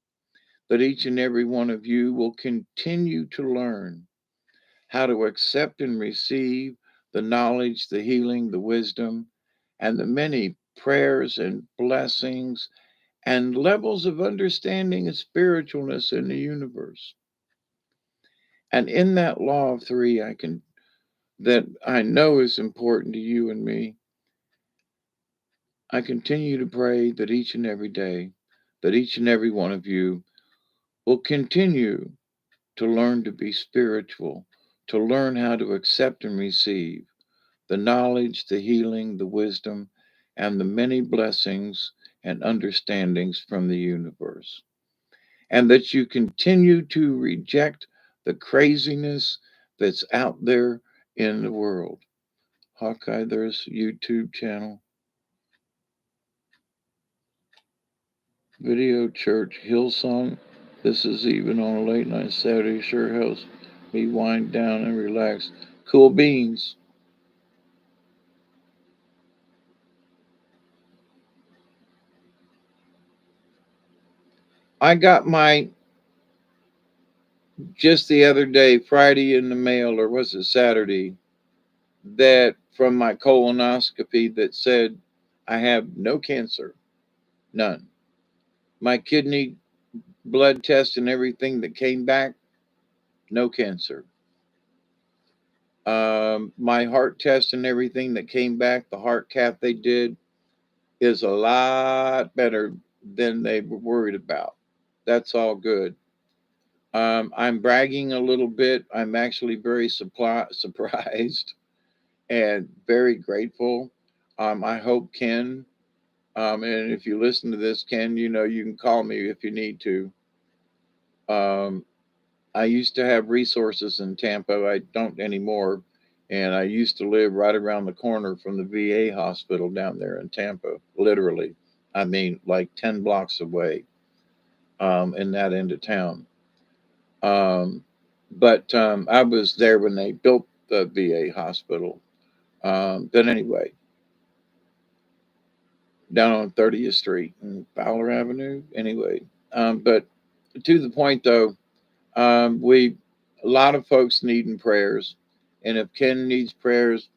that each and every one of you will continue to learn how to accept and receive the knowledge, the healing, the wisdom, and the many prayers and blessings and levels of understanding and spiritualness in the universe. And in that law of three, that I know is important to you and me, I continue to pray that each and every day, that each and every one of you will continue to learn to be spiritual, to learn how to accept and receive the knowledge, the healing, the wisdom, and the many blessings and understandings from the universe. And that you continue to reject the craziness that's out there in the world. Hawkeye, there's a YouTube channel. Video Church Hillsong. This is even on a late night Saturday. Sure helps me wind down and relax. Cool beans. I got my just the other day, Friday in the mail, or was it Saturday, that from my colonoscopy that said I have no cancer, none. My kidney blood test and everything that came back, no cancer. My heart test and everything that came back, the heart cath they did, is a lot better than they were worried about. That's all good. I'm bragging a little bit. I'm actually very surprised and very grateful. I hope Ken, and if you listen to this, Ken, you can call me if you need to. Um, I used to have resources in Tampa. I don't anymore. And I used to live right around the corner from the VA hospital down there in Tampa, literally. I mean, like 10 blocks away, in that end of town. Um, but I was there when they built the VA hospital. But anyway, down on 30th Street and Fowler Avenue. Anyway, but to the point though, we a lot of folks needing prayers, and if Ken needs prayers,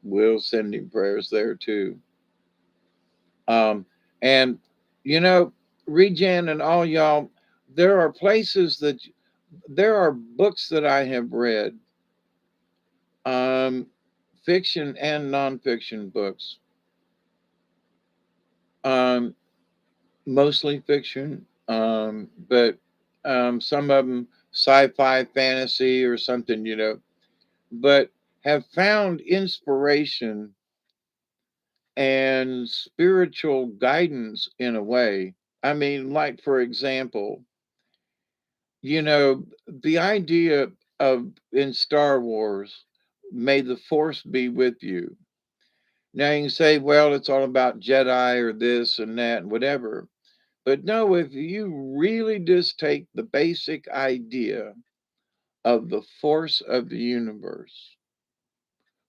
we'll send him prayers there too. Um, and you know, Regen and all y'all, there are places that there are books that I have read, um, fiction and nonfiction books, um, mostly fiction, but some of them sci-fi, fantasy, or something, but have found inspiration and spiritual guidance in a way. I mean, like for example, you know, the idea of in Star Wars, may the force be with you. Now you can say, well, it's all about Jedi or this and that and whatever. But no, if you really just take the basic idea of the force of the universe,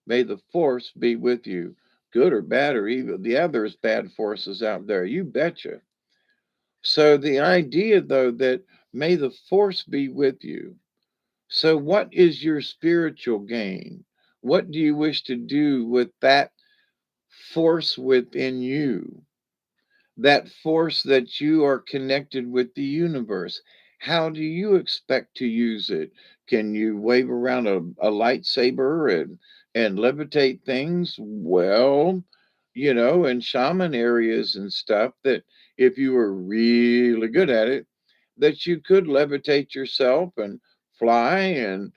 may the force be with you, good or bad or evil. The others bad forces out there, you betcha. So the idea though that may the force be with you. So what is your spiritual gain? What do you wish to do with that force within you? That force that you are connected with the universe. How do you expect to use it? Can you wave around a lightsaber and levitate things? Well, in shaman areas and stuff, that if you were really good at it, that you could levitate yourself and fly and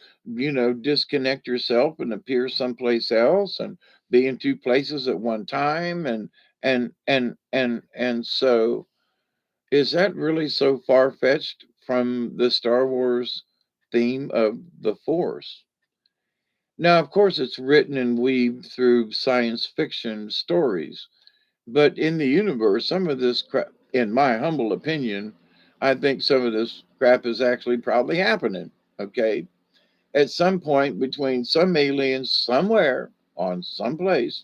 disconnect yourself and appear someplace else and be in two places at one time, and so is that really so far-fetched from the Star Wars theme of the Force? Now, of course, it's written and weaved through science fiction stories, but in the universe, some of this crap, in my humble opinion, I think some of this crap is actually probably happening. Okay, at some point between some aliens somewhere on some place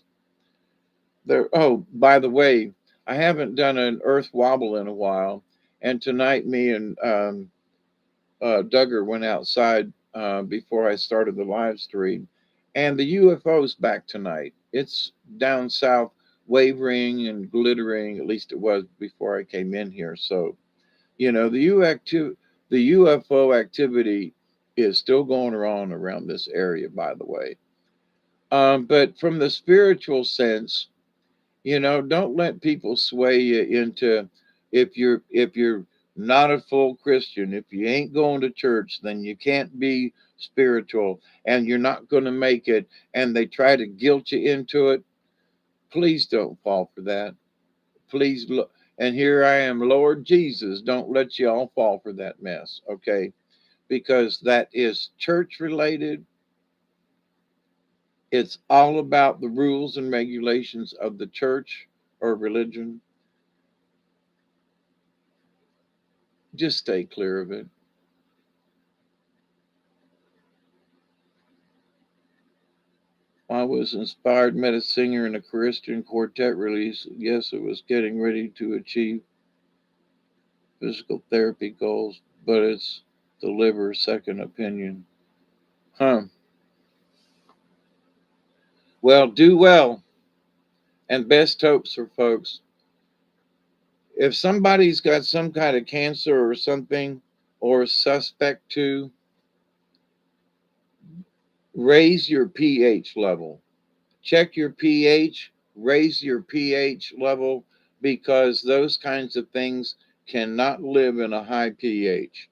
there. Oh, by the way, I haven't done an Earth wobble in a while, and tonight me and Duggar went outside before I started the live stream, and the UFO's back tonight. It's down south, wavering and glittering. At least it was before I came in here. So the UFO activity is still going on around this area. By the way, but from the spiritual sense, don't let people sway you into, if you're not a full Christian, if you ain't going to church, then you can't be spiritual and you're not going to make it, and they try to guilt you into it. Please don't fall for that. Please look. And here I am, Lord Jesus, don't let you all fall for that mess, okay? Because that is church related. It's all about the rules and regulations of the church or religion. Just stay clear of it. I was inspired, met a singer in a Christian quartet release. Yes, it was getting ready to achieve physical therapy goals, but it's the liver second opinion. Huh. Well, do well, and best hopes for folks. If somebody's got some kind of cancer or something, or suspect to, raise your pH level. Check your pH, raise your pH level, because those kinds of things cannot live in a high pH.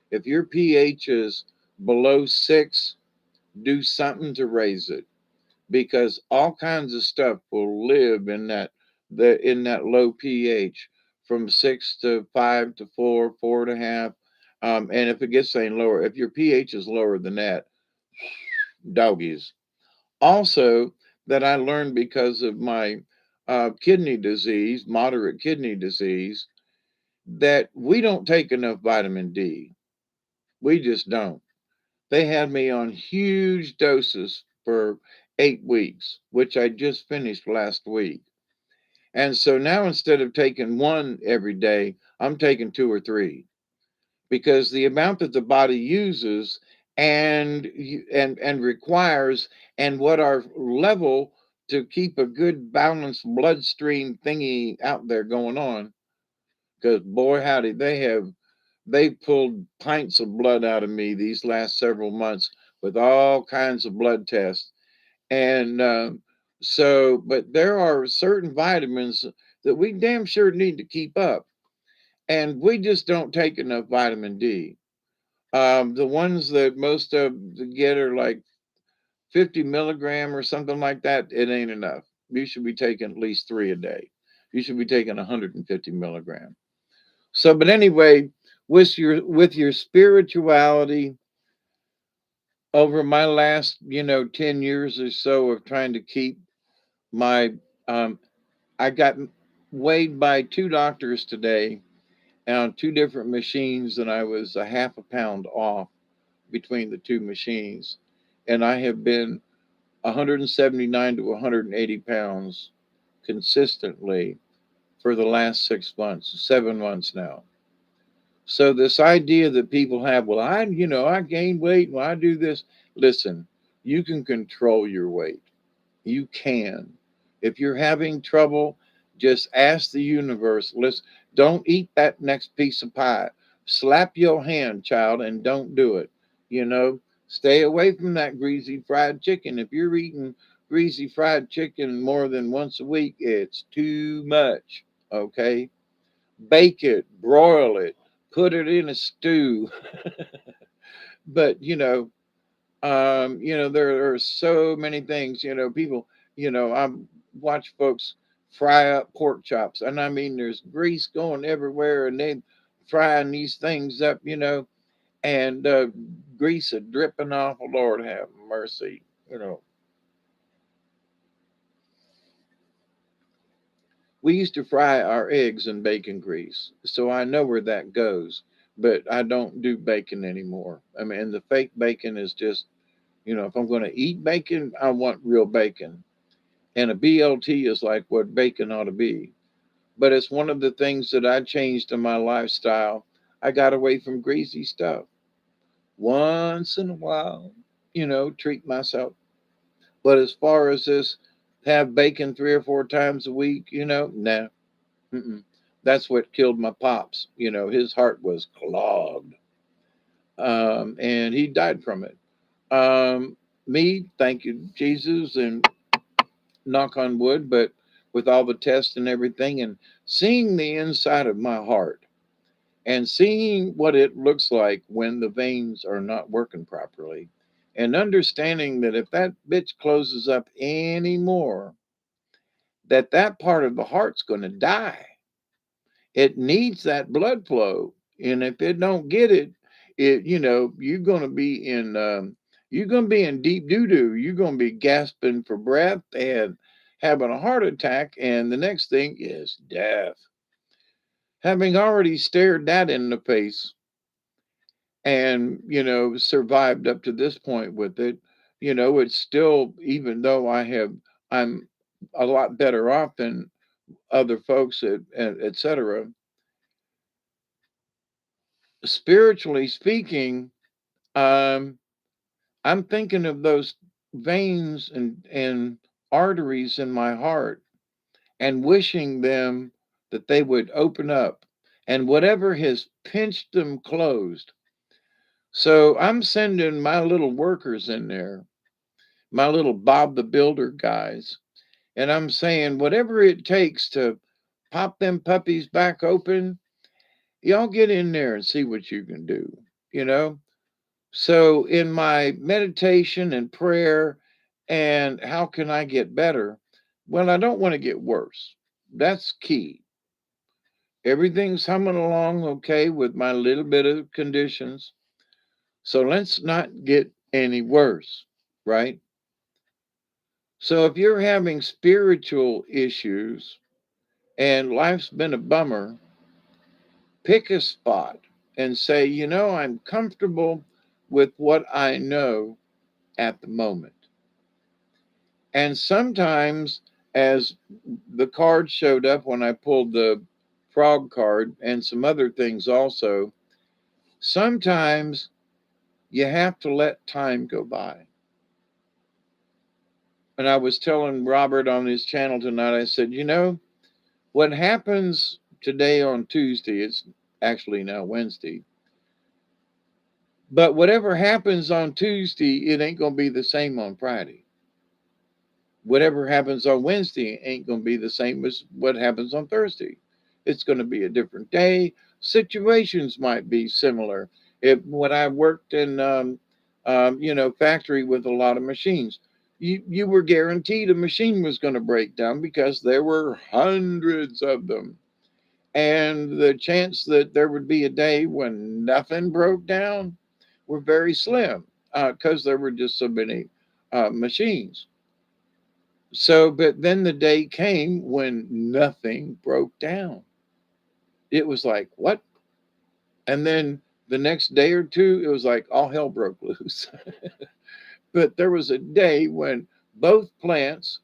If your pH is below 6, do something to raise it, because all kinds of stuff will live in that low pH, from 6 to 5 to 4, 4.5. And if it gets any lower, if your pH is lower than that, doggies. Also, that I learned because of my kidney disease, moderate kidney disease, that we don't take enough vitamin D. We just don't. They had me on huge doses for 8 weeks, which I just finished last week. And so now instead of taking one every day, I'm taking two or three because the amount that the body uses and requires, and what our level to keep a good balanced bloodstream thingy out there going on. Because boy howdy, they pulled pints of blood out of me these last several months with all kinds of blood tests. And but there are certain vitamins that we damn sure need to keep up. And we just don't take enough vitamin D. The ones that most of the get are like 50 milligram or something like that. It ain't enough. You should be taking at least three a day. You should be taking 150 milligram. So, but anyway, with your spirituality, over my last 10 years or so of trying to keep my um, I got weighed by two doctors today on two different machines, and I was a half a pound off between the two machines. And I have been 179 to 180 pounds consistently for the last 6 months, 7 months now. So this idea that people have, well, I gain weight when I do this. Listen, you can control your weight. You can. If you're having trouble, just ask the universe. Listen, don't eat that next piece of pie. Slap your hand, child, and don't do it. You know, stay away from that greasy fried chicken. If you're eating greasy fried chicken more than once a week, it's too much. Okay? Bake it, broil it, put it in a stew. But there are so many things. People. I watch folks fry up pork chops, and I mean, there's grease going everywhere, and they frying these things up. And grease are dripping off. Oh, Lord have mercy. You know, we used to fry our eggs in bacon grease, so I know where that goes. But I don't do bacon anymore. I mean, and the fake bacon is just, if I'm going to eat bacon, I want real bacon. And a BLT is like what bacon ought to be. But it's one of the things that I changed in my lifestyle. I got away from greasy stuff. Once in a while, treat myself. But as far as this, have bacon 3 or 4 times a week, nah. Mm-mm. That's what killed my pops. His heart was clogged, and he died from it. Me, thank you, Jesus, and knock on wood, but with all the tests and everything, and seeing the inside of my heart and seeing what it looks like when the veins are not working properly, and understanding that if that bitch closes up anymore, that part of the heart's going to die. It needs that blood flow, and if it don't get it, you're going to be in deep doo doo. You're going to be gasping for breath and having a heart attack, and the next thing is death. Having already stared that in the face and survived up to this point with it, it's still, even though I'm a lot better off than other folks, etc. Spiritually speaking, um, I'm thinking of those veins and arteries in my heart and wishing them that they would open up and whatever has pinched them closed. So I'm sending my little workers in there, my little Bob the Builder guys, and I'm saying whatever it takes to pop them puppies back open, y'all get in there and see what you can do, you know? So, in my meditation and prayer, and how can I get better? Well, I don't want to get worse. That's key. Everything's humming along okay with my little bit of conditions. So, let's not get any worse, right? So if you're having spiritual issues and life's been a bummer, pick a spot and say, I'm comfortable with what I know at the moment. And sometimes, as the card showed up when I pulled the frog card and some other things also, sometimes you have to let time go by. And I was telling Robert on his channel tonight, I said, what happens today on Tuesday, it's actually now Wednesday, but whatever happens on Tuesday, it ain't going to be the same on Friday. Whatever happens on Wednesday ain't going to be the same as what happens on Thursday. It's going to be a different day. Situations might be similar. When I worked in, factory with a lot of machines, you were guaranteed a machine was going to break down because there were hundreds of them, and the chance that there would be a day when nothing broke down were very slim because there were just so many machines. So, but then the day came when nothing broke down. It was like, what? And then the next day or two, it was like all hell broke loose. But there was a day when both plants,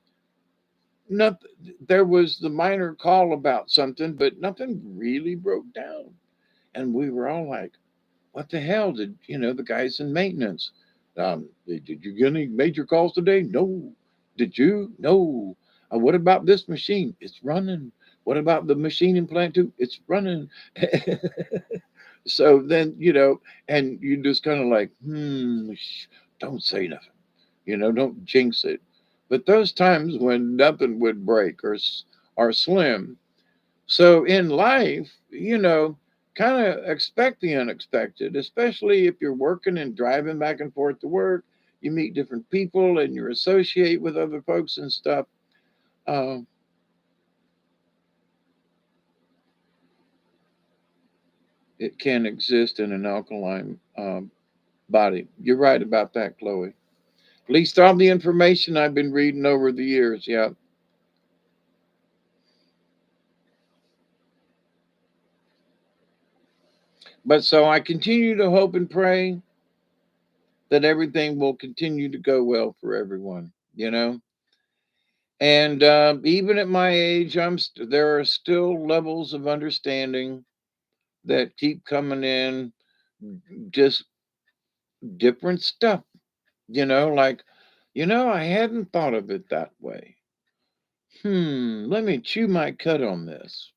not, there was the minor call about something, but nothing really broke down. And we were all like, what the hell did, the guys in maintenance, did you get any major calls today? No. Did you? No. What about this machine? It's running. What about the machine in plant two? It's running. So then, and you just kind of like, don't say nothing, don't jinx it. But those times when nothing would break or slim, so in life, kind of expect the unexpected, especially if you're working and driving back and forth to work. You meet different people and you associate with other folks and stuff. Uh, it can exist in an alkaline body. You're right about that, Chloe. At least all the information I've been reading over the years. Yeah. But so I continue to hope and pray that everything will continue to go well for everyone. And even at my age, there are still levels of understanding that keep coming in, just different stuff, like, I hadn't thought of it that way. Let me chew my cud on this.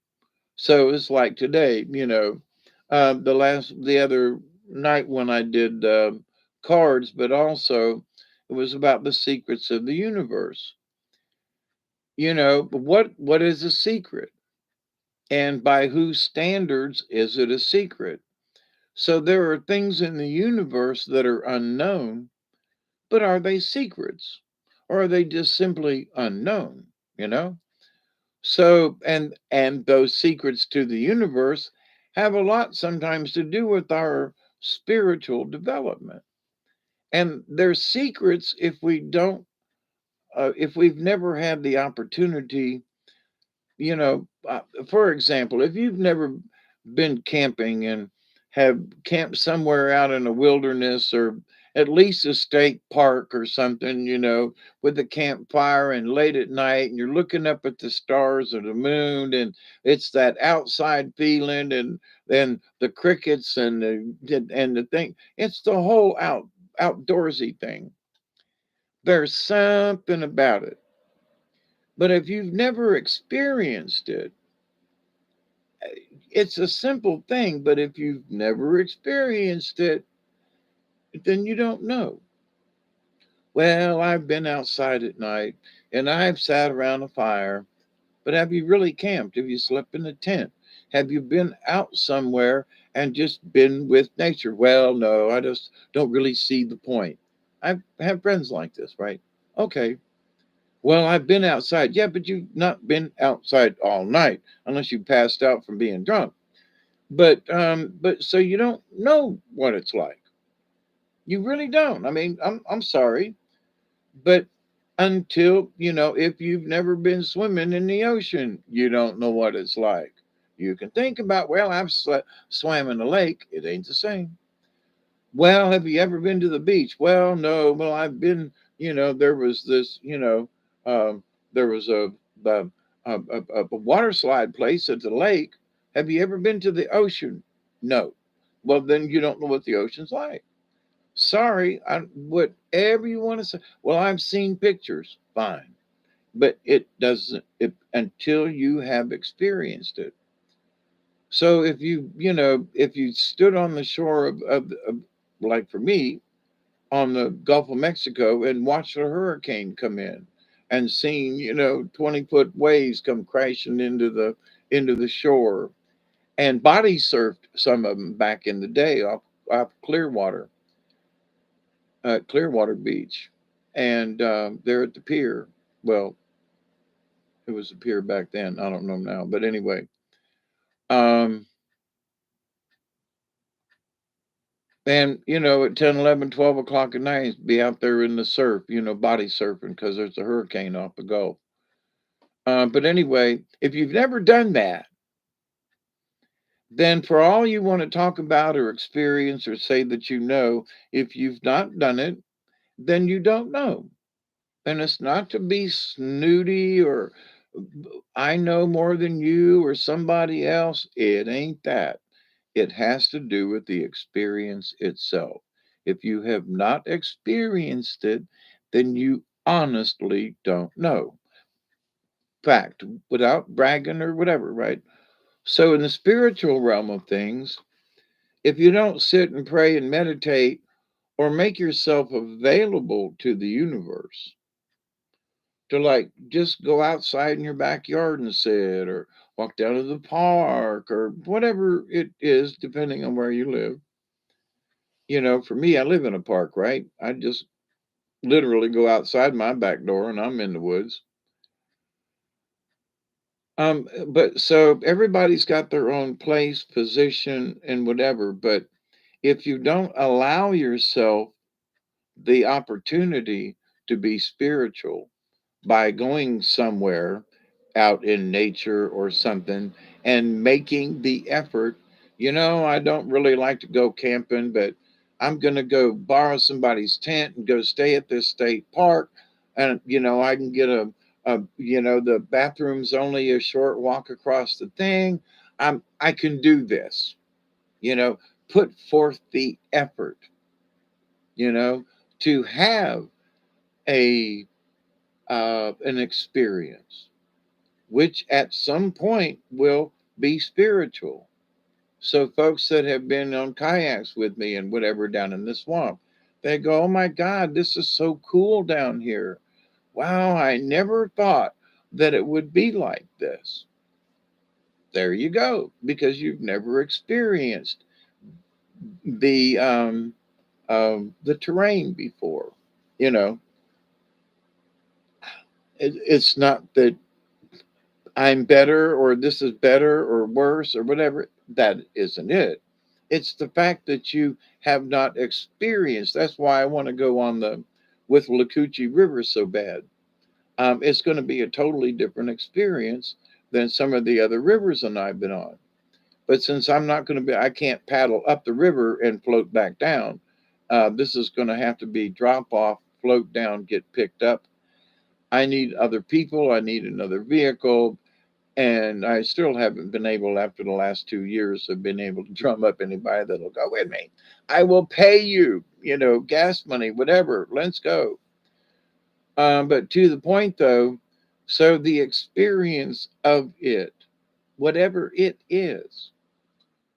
So it's like today, the other night when I did cards, but also it was about the secrets of the universe. What is a secret? And by whose standards is it a secret? So there are things in the universe that are unknown, but are they secrets? Or are they just simply unknown, you know? So and those secrets to the universe have a lot sometimes to do with our spiritual development. And they're secrets if we've never had the opportunity. For example, if you've never been camping and have camped somewhere out in the wilderness or at least a state park or something, with a campfire and late at night and you're looking up at the stars or the moon and it's that outside feeling and then the crickets and the thing, it's the whole outdoorsy thing. There's something about it. But if you've never experienced it, it's a simple thing, but if you've never experienced it, then you don't know. Well, I've been outside at night and I've sat around a fire, but have you really camped? Have you slept in a tent? Have you been out somewhere and just been with nature? Well, no, I just don't really see the point. I have friends like this, right? Okay. Well, I've been outside. Yeah, but you've not been outside all night unless you passed out from being drunk. But so you don't know what it's like. You really don't. I mean, I'm sorry, but until, if you've never been swimming in the ocean, you don't know what it's like. You can think about, well, I've swam in a lake. It ain't the same. Well, have you ever been to the beach? Well, no. Well, I've been, there was this, um, there was a, a water slide place at the lake. Have you ever been to the ocean? No. Well, then you don't know what the ocean's like. Sorry, whatever you want to say. Well, I've seen pictures. Fine. But it doesn't, until you have experienced it. So if you stood on the shore of, like for me, on the Gulf of Mexico and watched a hurricane come in and seen, 20-foot waves come crashing into the shore, and body surfed some of them back in the day off Clearwater Beach, and they're at the pier. Well, it was a pier back then. I don't know now, but anyway, um, and at 10, 11, 12 o'clock at night, be out there in the surf, body surfing because there's a hurricane off the Gulf. But anyway, if you've never done that, then for all you want to talk about or experience or say that if you've not done it, then you don't know. And it's not to be snooty or I know more than you or somebody else. It ain't that. It has to do with the experience itself. If you have not experienced it, then you honestly don't know. Fact, without bragging or whatever, right? So, in the spiritual realm of things, if you don't sit and pray and meditate or make yourself available to the universe, to like just go outside in your backyard and sit, or walk down to the park, or whatever it is, depending on where you live. For me, I live in a park, right? I just literally go outside my back door and I'm in the woods. But so everybody's got their own place, position, and whatever. But if you don't allow yourself the opportunity to be spiritual by going somewhere out in nature or something and making the effort. I don't really like to go camping, but I'm going to go borrow somebody's tent and go stay at this state park. And, I can get the bathroom's only a short walk across the thing. I can do this, you know, put forth the effort, you know, to have a an experience, which at some point will be spiritual. So, folks that have been on kayaks with me and whatever down in the swamp, they go, "Oh my God, this is so cool down here. Wow, I never thought that it would be like this." There you go, because you've never experienced the the terrain before. You know, it's not that I'm better or this is better or worse or whatever. That isn't it. It's the fact that you have not experienced. That's why I want to go on the with Lakuchi River so bad. It's going to be a totally different experience than some of the other rivers that I've been on. But since I'm not going to be, I can't paddle up the river and float back down. This is going to have to be drop off, float down, get picked up. I need other people. I need another vehicle, and I still haven't been able, after the last 2 years, have been able to drum up anybody that'll go with me. I will pay you, gas money, whatever. Let's go. But to the point though, so the experience of it, whatever it is.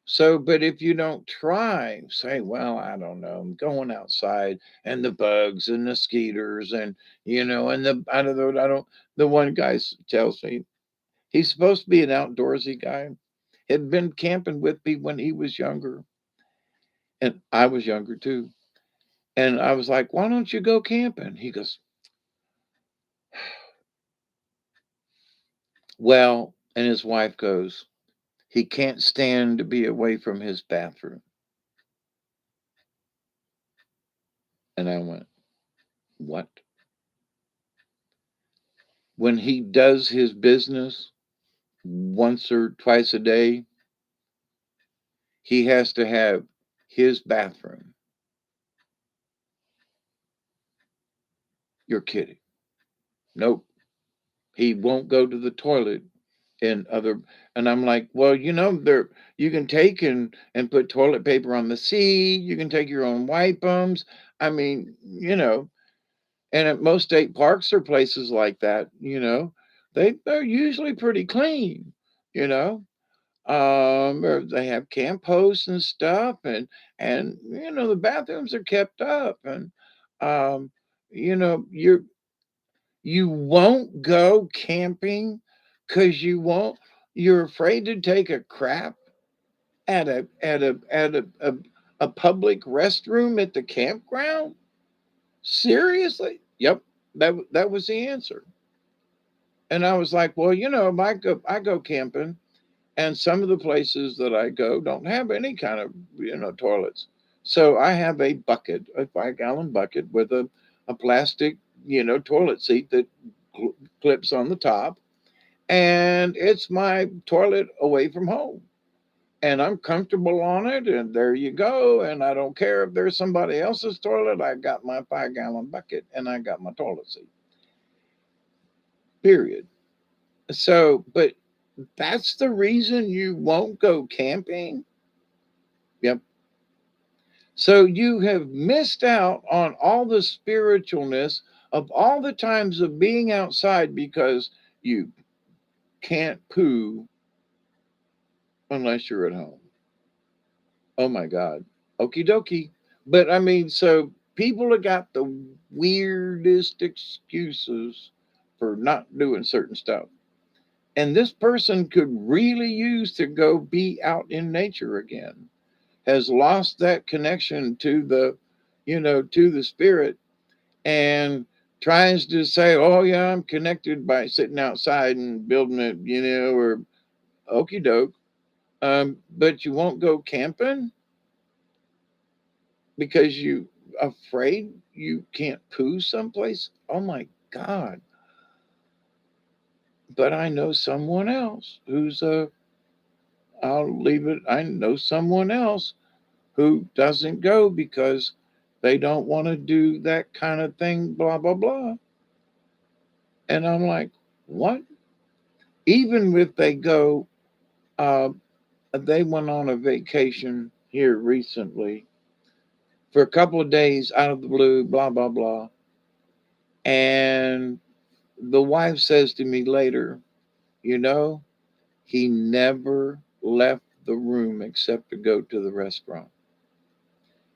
So, but if you don't try, say, well, I don't know, I'm going outside and the bugs and the skeeters and, and I don't, the one guy tells me, he's supposed to be an outdoorsy guy. Had been camping with me when he was younger, and I was younger too. And I was like, "Why don't you go camping?" He goes, "Well," and his wife goes, "He can't stand to be away from his bathroom." And I went, "What?" when he does his business once or twice a day, he has to have his bathroom. You're kidding. Nope. He won't go to the toilet and other, and I'm like, well, there you can take and put toilet paper on the seat, you can take your own wipe bums. I mean, and at most state parks or places like that, they're usually pretty clean, you know. Or they have camp hosts and stuff, and the bathrooms are kept up, and um, you won't go camping because you're afraid to take a crap at a public restroom at the campground. Seriously? Yep, that was the answer. And I was like, well, I go camping, and some of the places that I go don't have any kind of toilets. So I have a bucket, a 5-gallon bucket with a plastic toilet seat that clips on the top, and it's my toilet away from home. And I'm comfortable on it, and there you go. And I don't care if there's somebody else's toilet. I got my 5-gallon bucket, and I got my toilet seat. Period. So, but that's the reason you won't go camping. Yep. So you have missed out on all the spiritualness of all the times of being outside because you can't poo unless you're at home. Oh my God. Okie dokie. But I mean, so people have got the weirdest excuses for not doing certain stuff. And this person could really use to go be out in nature again, has lost that connection to the spirit, and tries to say, oh, yeah, I'm connected by sitting outside and building it, or okey doke. But you won't go camping because you afraid you can't poo someplace. Oh my God. But I know someone else I'll leave it. I know someone else who doesn't go because they don't want to do that kind of thing, blah, blah, blah. And I'm like, what? Even if they go, uh, they went on a vacation here recently for a couple of days out of the blue, blah, blah, blah. And the wife says to me later, you know, he never left the room except to go to the restaurant.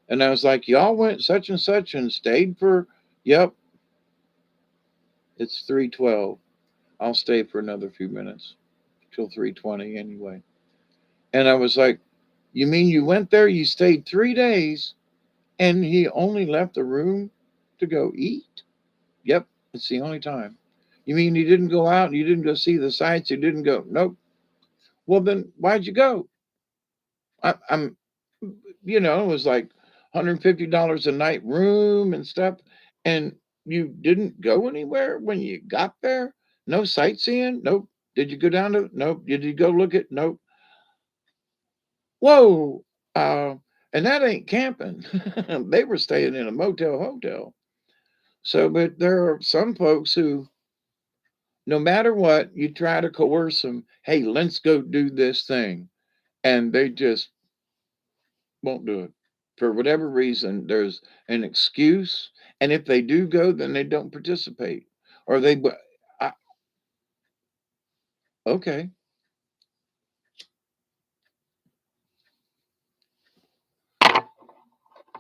And I was like, y'all went such and such and stayed for, yep, it's 3:12. I'll stay for another few minutes till 3:20 anyway. And I was like, you mean you went there, you stayed 3 days, and he only left the room to go eat? Yep, it's the only time. You mean you didn't go out and you didn't go see the sights? You didn't go? Nope. Well, then why'd you go? I'm, it was like $150 a night room and stuff. And you didn't go anywhere when you got there? No sightseeing? Nope. Did you go down to? Nope. Did you go look at? Nope. Whoa. Uh, and that ain't camping. They were staying in a motel hotel. So, but there are some folks who, no matter what, you try to coerce them, hey, let's go do this thing. And they just won't do it. For whatever reason, there's an excuse. And if they do go, then they don't participate. Or I, okay.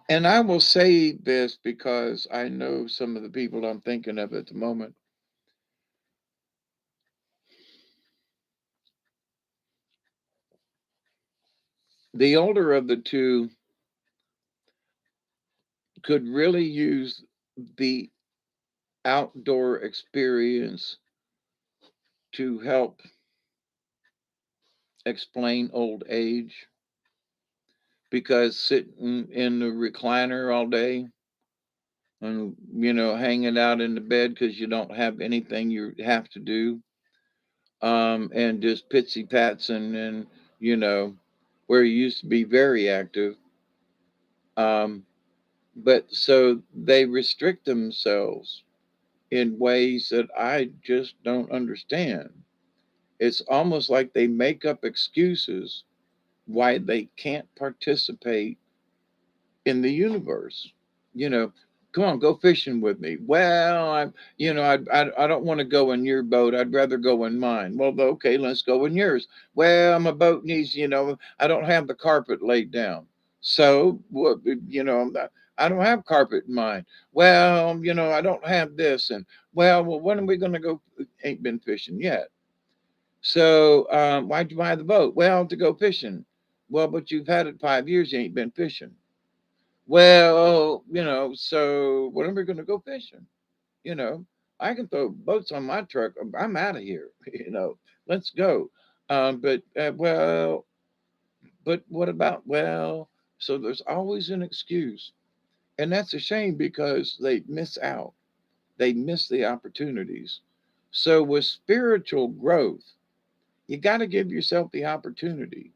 And I will say this because I know some of the people I'm thinking of at the moment. The older of the two could really use the outdoor experience to help explain old age, because sitting in the recliner all day, and hanging out in the bed because you don't have anything you have to do, and just pitsy pats and you know where you used to be very active, um, but so they restrict themselves in ways that I just don't understand. It's almost like they make up excuses why they can't participate in the universe. You know, come on, go fishing with me. Well, I don't want to go in your boat. I'd rather go in mine. Well, okay, let's go in yours. Well, my boat needs, I don't have the carpet laid down. So, what, I don't have carpet in mine. Well, I don't have this. And, well, when are we going to go? Ain't been fishing yet. So, why'd you buy the boat? Well, to go fishing. Well, but you've had it 5 years, you ain't been fishing. Well, so when are we going to go fishing? You know, I can throw boats on my truck. I'm out of here. Let's go. Well, but what about, well, so there's always an excuse. And that's a shame because they miss out, they miss the opportunities. So with spiritual growth, you got to give yourself the opportunity,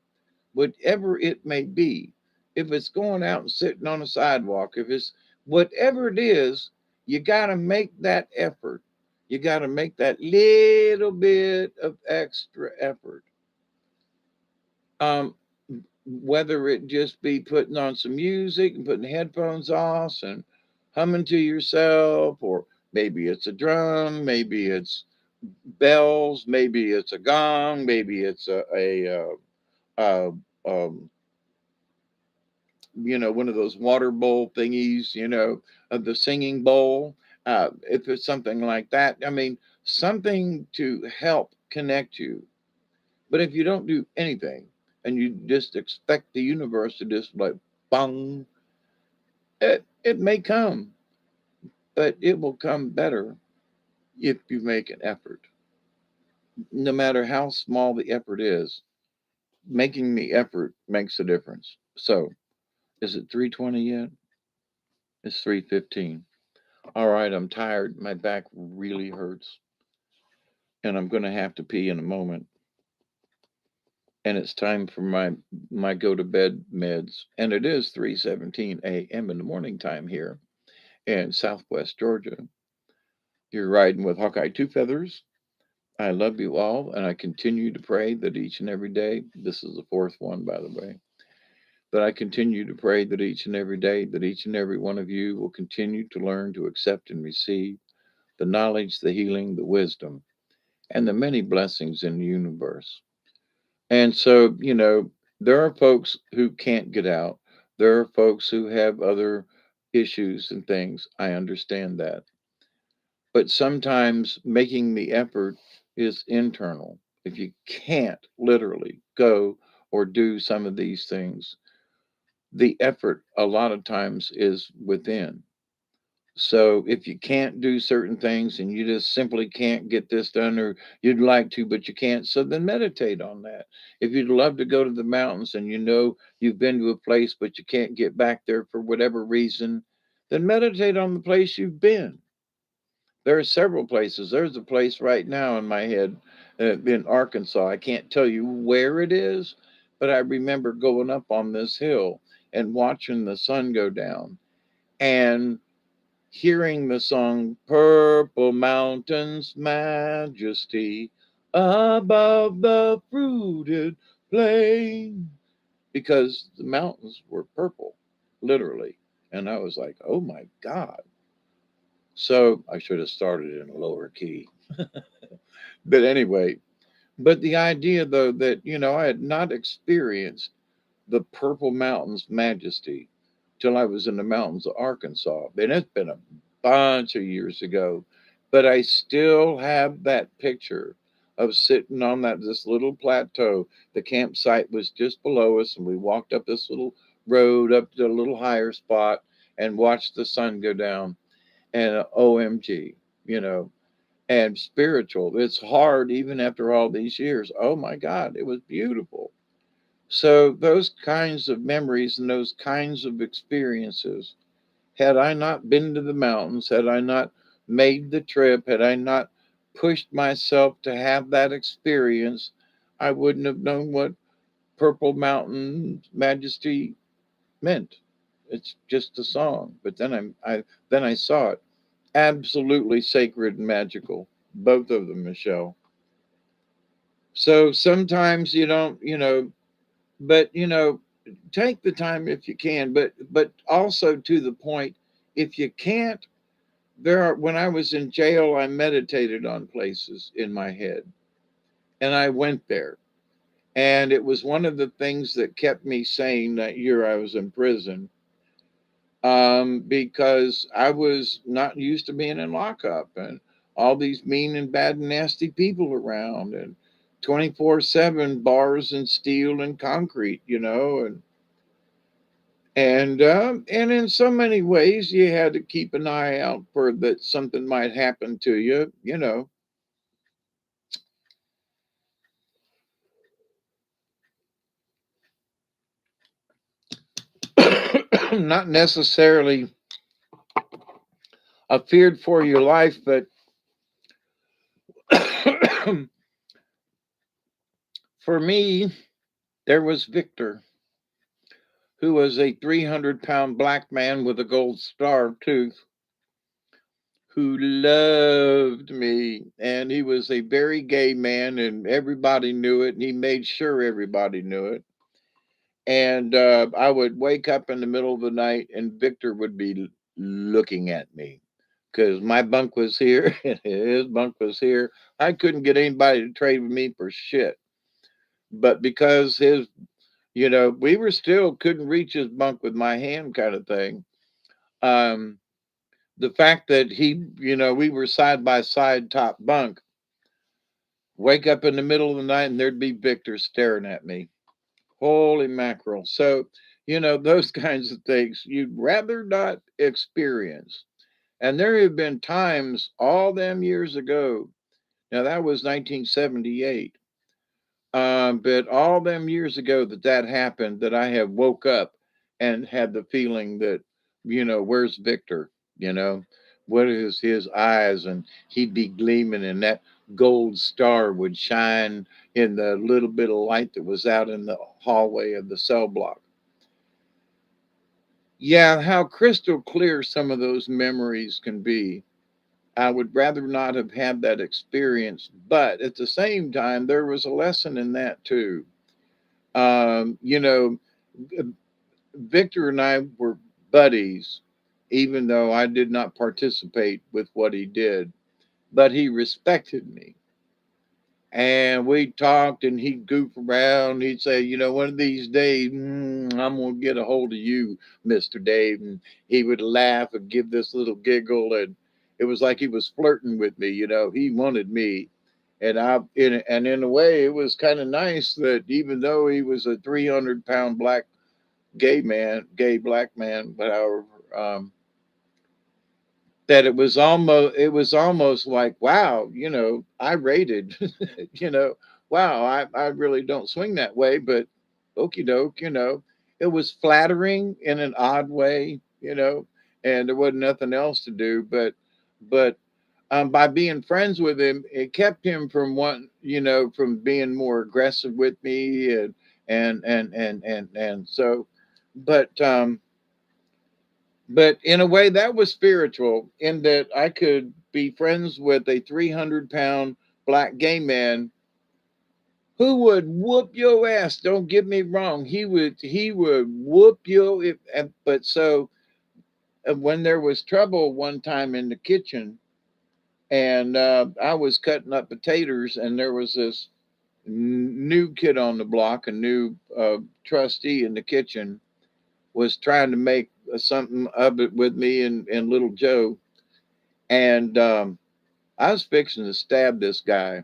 whatever it may be. If it's going out and sitting on a sidewalk, if it's whatever it is, you got to make that effort. You got to make that little bit of extra effort. Um, whether it just be putting on some music and putting headphones off and humming to yourself, or maybe it's a drum, maybe it's bells, maybe it's a gong, maybe it's uh, um, one of those water bowl thingies, of the singing bowl. If it's something like that, I mean, something to help connect you. But if you don't do anything and you just expect the universe to just like bung, it may come, but it will come better if you make an effort. No matter how small the effort is, making the effort makes a difference. So, is it 3:20 yet? It's 3:15. All right, I'm tired. My back really hurts, and I'm going to have to pee in a moment. And it's time for my go to bed meds. And it is 3:17 a.m. in the morning time here in Southwest Georgia. You're riding with Hawkeye Two Feathers. I love you all, and I continue to pray that each and every day. This is the fourth one, by the way. That I continue to pray that each and every day, that each and every one of you will continue to learn to accept and receive the knowledge, the healing, the wisdom, and the many blessings in the universe. And so, there are folks who can't get out. There are folks who have other issues and things. I understand that. But sometimes making the effort is internal. If you can't literally go or do some of these things, the effort a lot of times is within. So if you can't do certain things and you just simply can't get this done, or you'd like to, but you can't, so then meditate on that. If you'd love to go to the mountains and you've been to a place, but you can't get back there for whatever reason, then meditate on the place you've been. There are several places. There's a place right now in my head in Arkansas. I can't tell you where it is, but I remember going up on this hill and watching the sun go down, and hearing the song Purple Mountains Majesty above the fruited plain, because the mountains were purple, literally. And I was like, oh my God. So I should have started in a lower key. But anyway, but the idea though that, I had not experienced the Purple Mountains majesty till I was in the mountains of Arkansas. And it's been a bunch of years ago, but I still have that picture of sitting on that this little plateau. The campsite was just below us, and we walked up this little road up to a little higher spot and watched the sun go down. And OMG, you know, and spiritual. It's hard even after all these years. Oh my God, it was beautiful. So those kinds of memories and those kinds of experiences Had I not been to the mountains, had I not made the trip, had I not pushed myself to have that experience, I wouldn't have known what Purple Mountain Majesty meant. It's just a song. But then I saw it. Absolutely sacred and magical. Both of them, Michelle. So sometimes you don't, but take the time if you can, but also to the point, if you can't, there are when I was in jail, I meditated on places in my head. And I went there. And it was one of the things that kept me sane that year I was in prison, because I was not used to being in lockup and all these mean and bad and nasty people around and 24/7 bars and steel and concrete, and in so many ways you had to keep an eye out for that something might happen to you. Not necessarily a feared for your life, but for me, there was Victor, who was a 300-pound black man with a gold star tooth, who loved me. And he was a very gay man, and everybody knew it, and he made sure everybody knew it. And I would wake up in the middle of the night, and Victor would be looking at me because my bunk was here and his bunk was here. I couldn't get anybody to trade with me for shit. But because we were still couldn't reach his bunk with my hand kind of thing. Um, the fact that we were side by side top bunk, wake up in the middle of the night and there'd be Victor staring at me. Holy mackerel. So, those kinds of things you'd rather not experience. And there have been times all them years ago. Now that was 1978. But all them years ago that happened, that I have woke up and had the feeling that, where's Victor? You know, what is his eyes? And he'd be gleaming, and that gold star would shine in the little bit of light that was out in the hallway of the cell block. Yeah, how crystal clear some of those memories can be. I would rather not have had that experience, but at the same time, there was a lesson in that too. Um, you know, Victor and I were buddies, even though I did not participate with what he did, but he respected me. And we talked, and he'd goof around. He'd say, one of these days, I'm going to get a hold of you, Mr. Dave. And he would laugh and give this little giggle. And it was like he was flirting with me. He wanted me. And in a way, it was kind of nice that even though he was a 300-pound black gay black man, but however, that it was almost like, wow, I rated, you know, wow, I really don't swing that way, but okey doke, it was flattering in an odd way, and there wasn't nothing else to do, but by being friends with him, it kept him from being more aggressive with me, and so, but but in a way that was spiritual, in that I could be friends with a 300-pound black gay man who would whoop your ass. Don't get me wrong, he would whoop you. But so when there was trouble one time in the kitchen, and I was cutting up potatoes, and there was this new kid on the block, a new trustee in the kitchen, was trying to make something of it with me and little Joe. And I was fixing to stab this guy,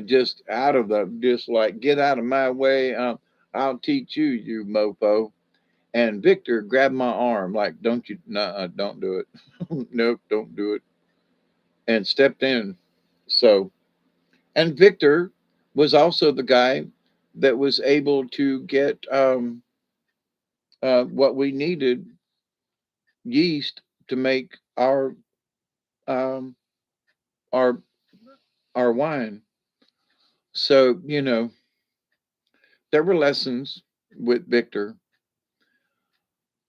just out of just like, get out of my way. I'll teach you, you mofo. And Victor grabbed my arm, like, don't you, nah, don't do it. Nope, don't do it. And stepped in. So, and Victor was also the guy that was able to get what we needed yeast to make um, our our wine. So there were lessons with Victor,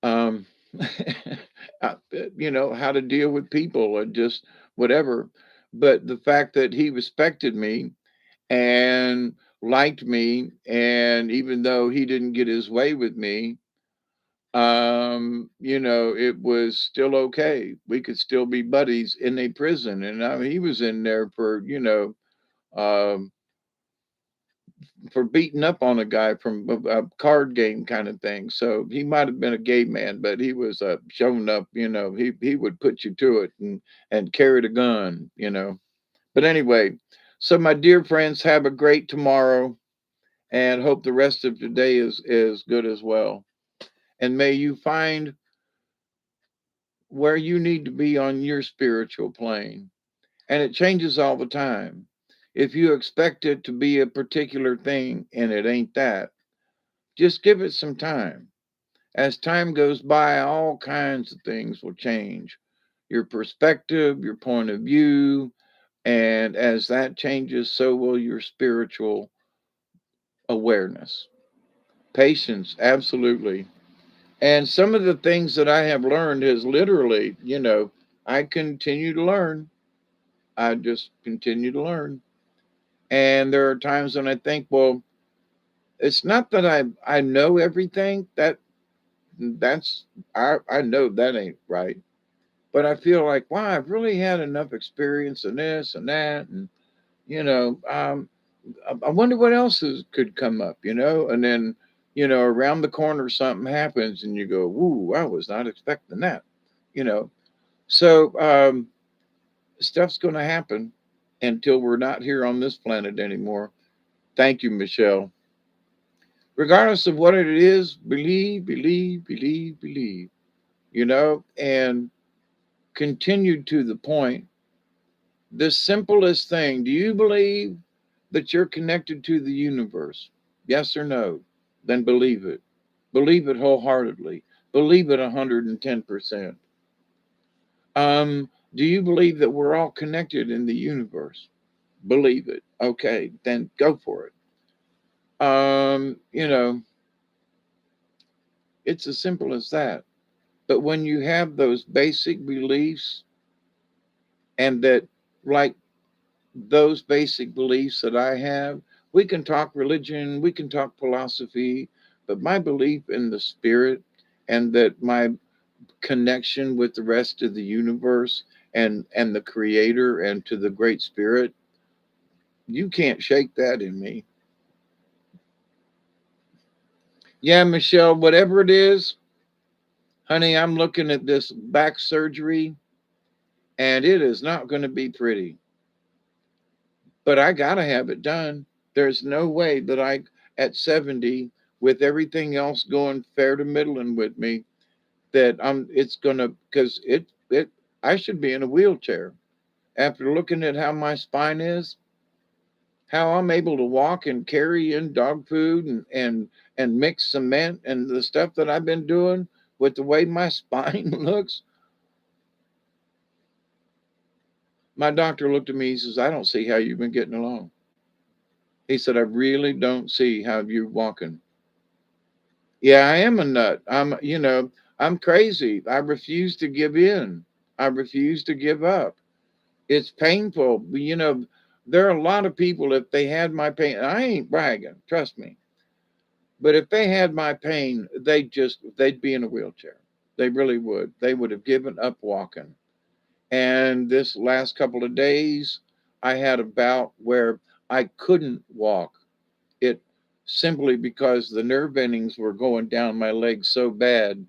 um, uh, how to deal with people and just whatever. But the fact that he respected me and liked me, and even though he didn't get his way with me, it was still okay. We could still be buddies in a prison, and I mean, he was in there for um, for beating up on a guy from a card game kind of thing. So he might have been a gay man, but he was showing up. He would put you to it and carried a gun. But anyway, so my dear friends, have a great tomorrow, and hope the rest of today is good as well. And may you find where you need to be on your spiritual plane. And it changes all the time. If you expect it to be a particular thing and it ain't that, just give it some time. As time goes by, all kinds of things will change. Your perspective, your point of view, and as that changes, so will your spiritual awareness. Patience, absolutely. And some of the things that I have learned is literally, I continue to learn. I just continue to learn. And there are times when I think, well, it's not that I know everything. That's I know that ain't right. But I feel like, wow, I've really had enough experience in this and that, and you know, um, I wonder what else could come up. And then around the corner something happens, and you go, "Woo, I was not expecting that," you know. So stuff's going to happen until we're not here on this planet anymore. Thank you, Michelle. Regardless of what it is, believe, believe, believe, believe. And continue to the point. The simplest thing, do you believe that you're connected to the universe? Yes or no? Then believe it. Believe it wholeheartedly. Believe it 110%. Do you believe that we're all connected in the universe? Believe it. Okay, then go for it. It's as simple as that. But when you have those basic beliefs, and that, like those basic beliefs that I have, we can talk religion, we can talk philosophy, but my belief in the spirit, and that my connection with the rest of the universe, and the creator, and to the great spirit, you can't shake that in me. Yeah, Michelle, whatever it is, honey, I'm looking at this back surgery, and it is not going to be pretty, but I got to have it done. There's no way that at 70, with everything else going fair to middling with me, that it's going to, because I should be in a wheelchair. After looking at how my spine is, how I'm able to walk and carry in dog food, and mix cement, and the stuff that I've been doing with the way my spine looks. My doctor looked at me, he says, I don't see how you've been getting along. He said, I really don't see how you're walking. Yeah, I am a nut. I'm crazy. I refuse to give in. I refuse to give up. It's painful. There are a lot of people, if they had my pain, and I ain't bragging, trust me, but if they had my pain, they'd be in a wheelchair. They really would. They would have given up walking. And this last couple of days, I had a bout where I couldn't walk. It simply because the nerve endings were going down my legs so bad.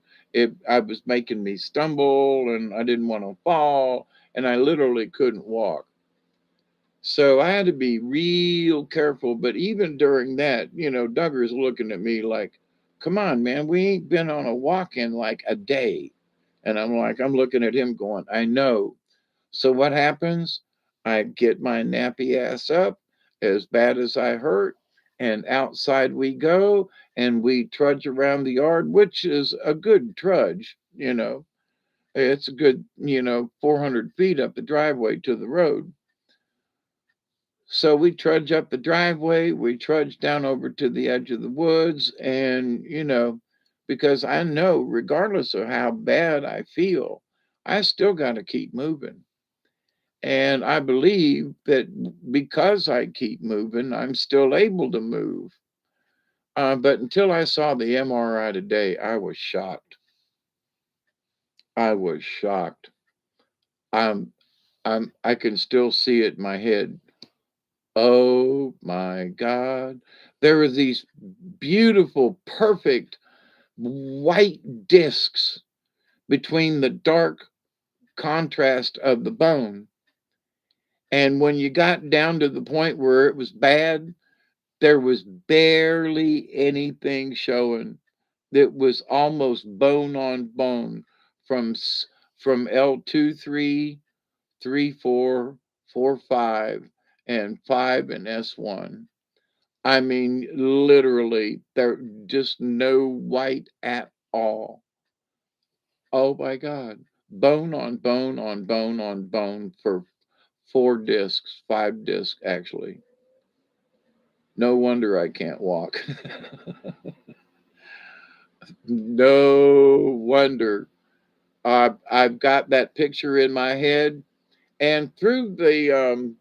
I was making me stumble, and I didn't want to fall, and I literally couldn't walk. So I had to be real careful. But even during that, Duggar's looking at me like, come on, man, we ain't been on a walk in like a day. And I'm looking at him going, I know. So what happens? I get my nappy ass up, as bad as I hurt, and outside we go, and we trudge around the yard, which is a good trudge. It's a good, 400 feet up the driveway to the road. So we trudge up the driveway, we trudge down over to the edge of the woods, and, because I know regardless of how bad I feel, I still got to keep moving. And I believe that because I keep moving, I'm still able to move. But until I saw the MRI today, I was shocked. I was shocked. I'm, I can still see it in my head. Oh my God. There were these beautiful, perfect white discs between the dark contrast of the bone. And when you got down to the point where it was bad, there was barely anything showing. That was almost bone on bone from from L2, 3, 3, 4, 4, 5, and 5 and S1. I mean, literally, there just no white at all. Oh my God. Bone on bone on bone on bone for 4 discs, 5 discs, actually. No wonder I can't walk. No wonder. I've got that picture in my head. And through the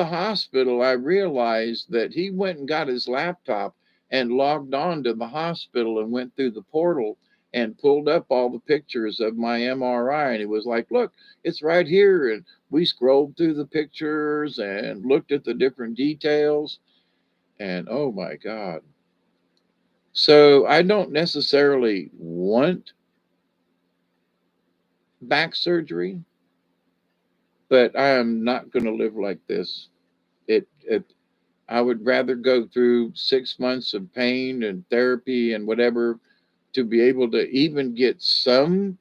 hospital, I realized that he went and got his laptop and logged on to the hospital and went through the portal and pulled up all the pictures of my MRI. And he was like, "Look, it's right here." And we scrolled through the pictures and looked at the different details. And oh my God. So I don't necessarily want back surgery, but I am not going to live like this. It I would rather go through 6 months of pain and therapy and whatever to be able to even get some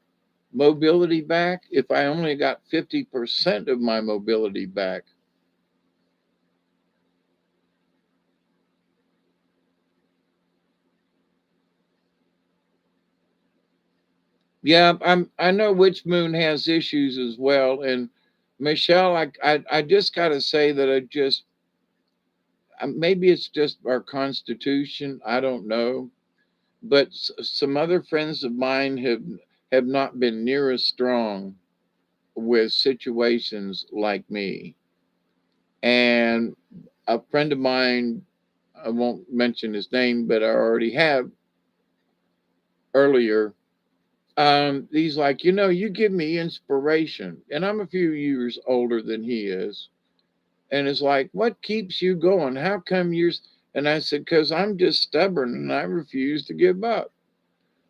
mobility back if I only got 50% of my mobility back. Yeah, I know Witch Moon has issues as well. And Michelle, I just got to say that maybe it's just our constitution. I don't know. But some other friends of mine have not been near as strong with situations like me. And a friend of mine, I won't mention his name, but I already have earlier. He's like, you give me inspiration, and I'm a few years older than he is, and it's like, what keeps you going? How come you're? And I said, because I'm just stubborn and I refuse to give up.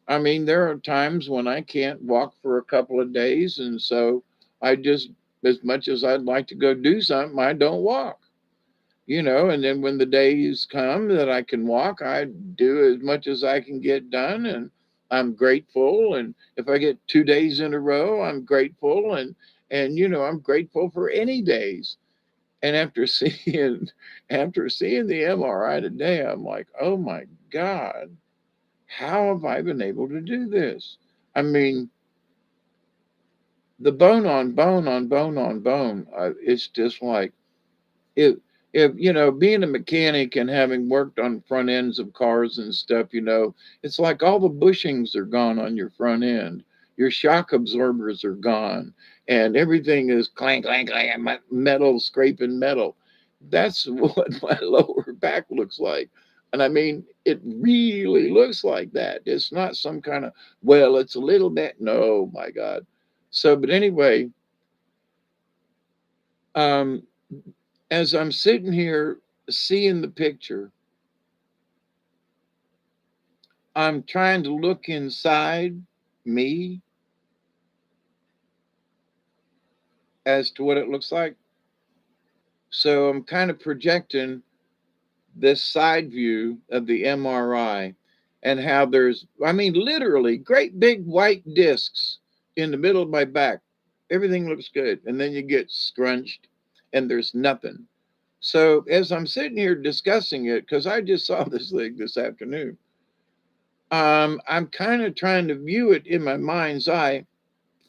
I mean, there are times when I can't walk for a couple of days, and so I just, as much as I'd like to go do something, I don't walk. And then when the days come that I can walk, I do as much as I can get done, and I'm grateful. And if I get 2 days in a row, I'm grateful, and I'm grateful for any days. And after seeing the MRI today, I'm like, oh my God, how have I been able to do this? I mean, the bone on bone on bone on bone, it's just like, if being a mechanic and having worked on front ends of cars and stuff, it's like all the bushings are gone on your front end. Your shock absorbers are gone, and everything is clank, clank, clank, metal scraping metal. That's what my lower back looks like. And I mean, it really looks like that. It's not some kind of, well, it's a little bit. No, my God. So, but anyway, um, as I'm sitting here seeing the picture, I'm trying to look inside me as to what it looks like. So I'm kind of projecting this side view of the MRI and how I mean, literally great big white discs in the middle of my back. Everything looks good. And then you get scrunched and there's nothing. So as I'm sitting here discussing it, because I just saw this thing this afternoon, I'm kind of trying to view it in my mind's eye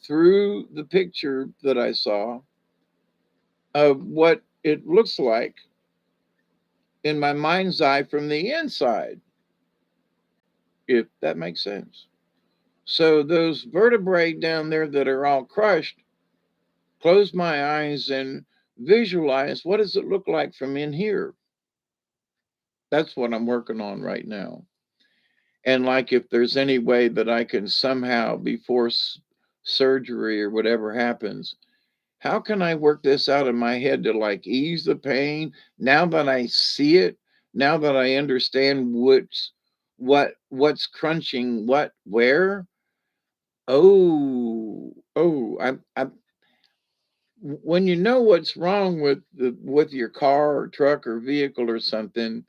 through the picture that I saw of what it looks like in my mind's eye from the inside, if that makes sense. So those vertebrae down there that are all crushed, close my eyes and visualize what does it look like from in here. That's what I'm working on right now. And like if there's any way that I can somehow before surgery or whatever happens, how can I work this out in my head to like ease the pain now that I see it, now that I understand what's crunching what where? I'm when you know what's wrong with with your car or truck or vehicle or something,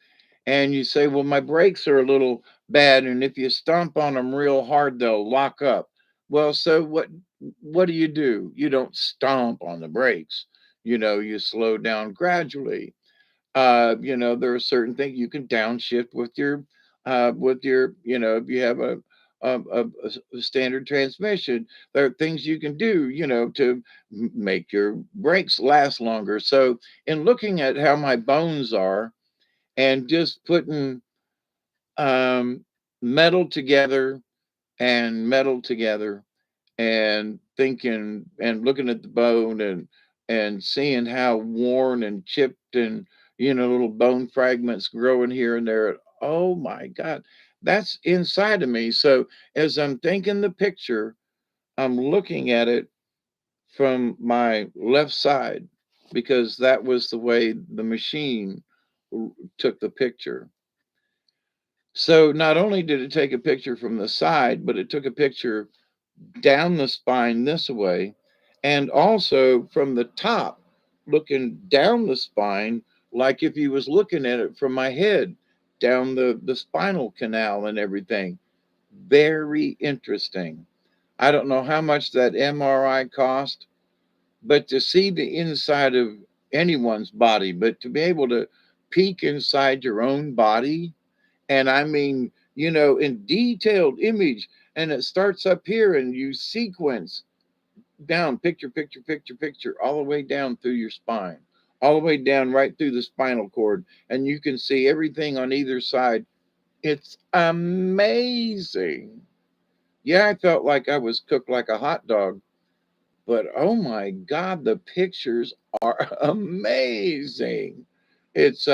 and you say, well, my brakes are a little bad, and if you stomp on them real hard they'll lock up. Well, so what do? You don't stomp on the brakes. You slow down gradually. There are certain things you can downshift with your if you have a standard transmission, there are things you can do to make your brakes last longer. So in looking at how my bones are and just putting um, metal together and metal together and thinking and looking at the bone and seeing how worn and chipped and little bone fragments growing here and there. Oh my God, that's inside of me. So as I'm thinking the picture, I'm looking at it from my left side because that was the way the machine took the picture. So not only did it take a picture from the side, but it took a picture down the spine this way, and also from the top, looking down the spine, like if he was looking at it from my head, down the spinal canal and everything. Very interesting. I don't know how much that MRI cost, but to see the inside of anyone's body, but to be able to peek inside your own body, and I mean, in detailed image, and it starts up here and you sequence down picture, picture, picture, picture, all the way down through your spine, all the way down right through the spinal cord, and you can see everything on either side. It's amazing. Yeah, I felt like I was cooked like a hot dog, but oh my God, the pictures are amazing. It's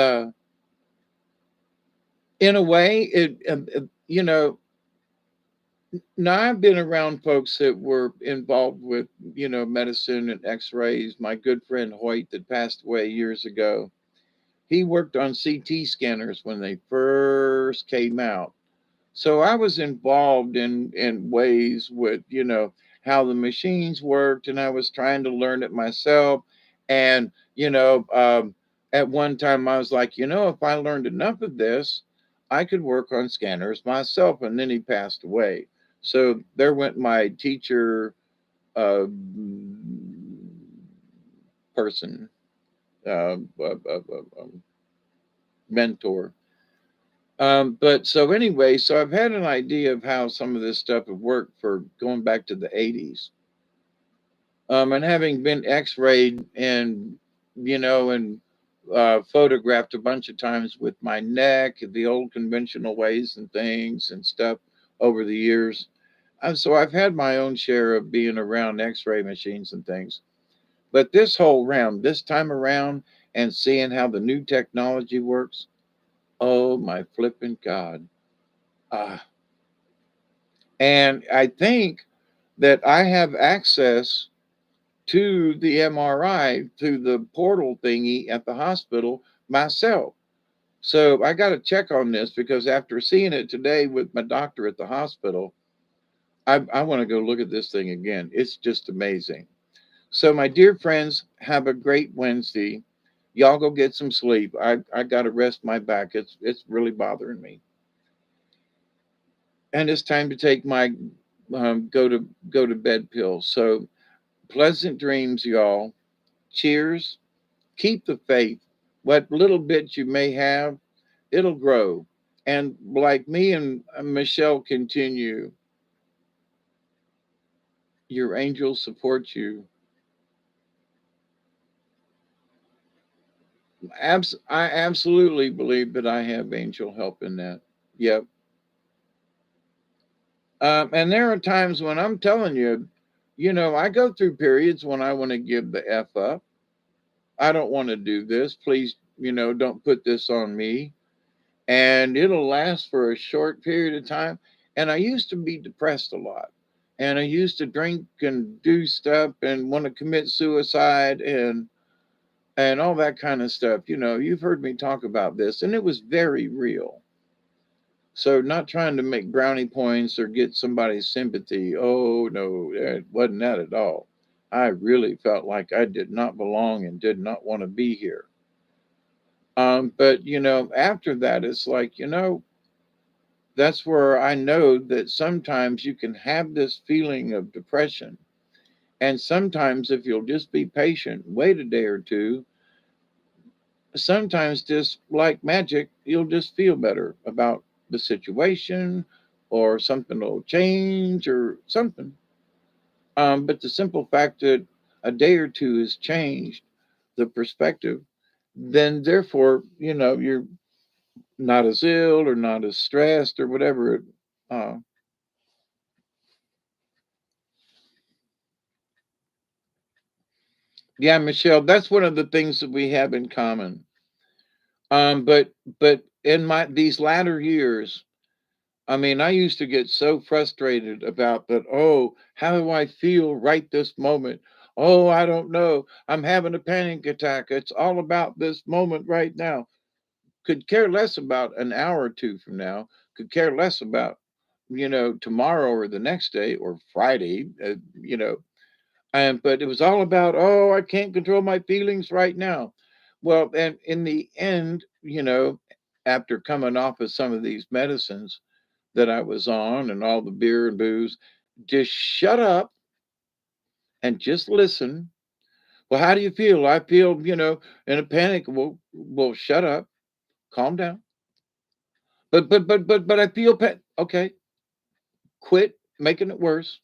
in a way, now I've been around folks that were involved with, medicine and x-rays. My good friend Hoyt that passed away years ago, he worked on CT scanners when they first came out. So I was involved in ways with, how the machines worked, and I was trying to learn it myself. And, at one time I was like, if I learned enough of this, I could work on scanners myself. And then he passed away. So there went my teacher uh, person, mentor. But so anyway, so I've had an idea of how some of this stuff would work for going back to the 80s. And having been x-rayed and photographed a bunch of times with my neck, the old conventional ways and things and stuff over the years. So I've had my own share of being around x-ray machines and things. But this time around, and seeing how the new technology works, oh my flipping God. Uh, and I think that I have access to the MRI through the portal thingy at the hospital myself. So I got to check on this because after seeing it today with my doctor at the hospital, I want to go look at this thing again. It's just amazing. So, my dear friends, have a great Wednesday. Y'all go get some sleep. I got to rest my back. It's really bothering me. And it's time to take my go to bed pill. So pleasant dreams, y'all. Cheers. Keep the faith. What little bit you may have, it'll grow. And like me and Michelle continue, Your angels support you. I absolutely believe that I have angel help in that. Yep. And there are times when I'm telling you, I go through periods when I want to give the F up. I don't want to do this. Please, don't put this on me. And it'll last for a short period of time. And I used to be depressed a lot. And I used to drink and do stuff and want to commit suicide and all that kind of stuff. You've heard me talk about this, and it was very real. So, not trying to make brownie points or get somebody's sympathy. Oh, no, it wasn't that at all. I really felt like I did not belong and did not want to be here. But, after that, it's like, that's where I know that sometimes you can have this feeling of depression. And sometimes, if you'll just be patient, wait a day or two, sometimes just like magic, you'll just feel better about the situation or something will change or something. But the simple fact that a day or two has changed the perspective, then therefore, you're not as ill or not as stressed or whatever. Uh, yeah, Michelle, that's one of the things that we have in common. But in my these latter years, I mean, I used to get so frustrated about that. Oh, how do I feel right this moment? Oh, I don't know. I'm having a panic attack. It's all about this moment right now. Could care less about an hour or two from now. Could care less about, tomorrow or the next day or Friday, but it was all about, oh, I can't control my feelings right now. Well, and in the end, after coming off of some of these medicines that I was on and all the beer and booze, just shut up and just listen. Well, how do you feel? I feel, in a panic. Well, shut up, calm down. But I feel okay. Quit making it worse.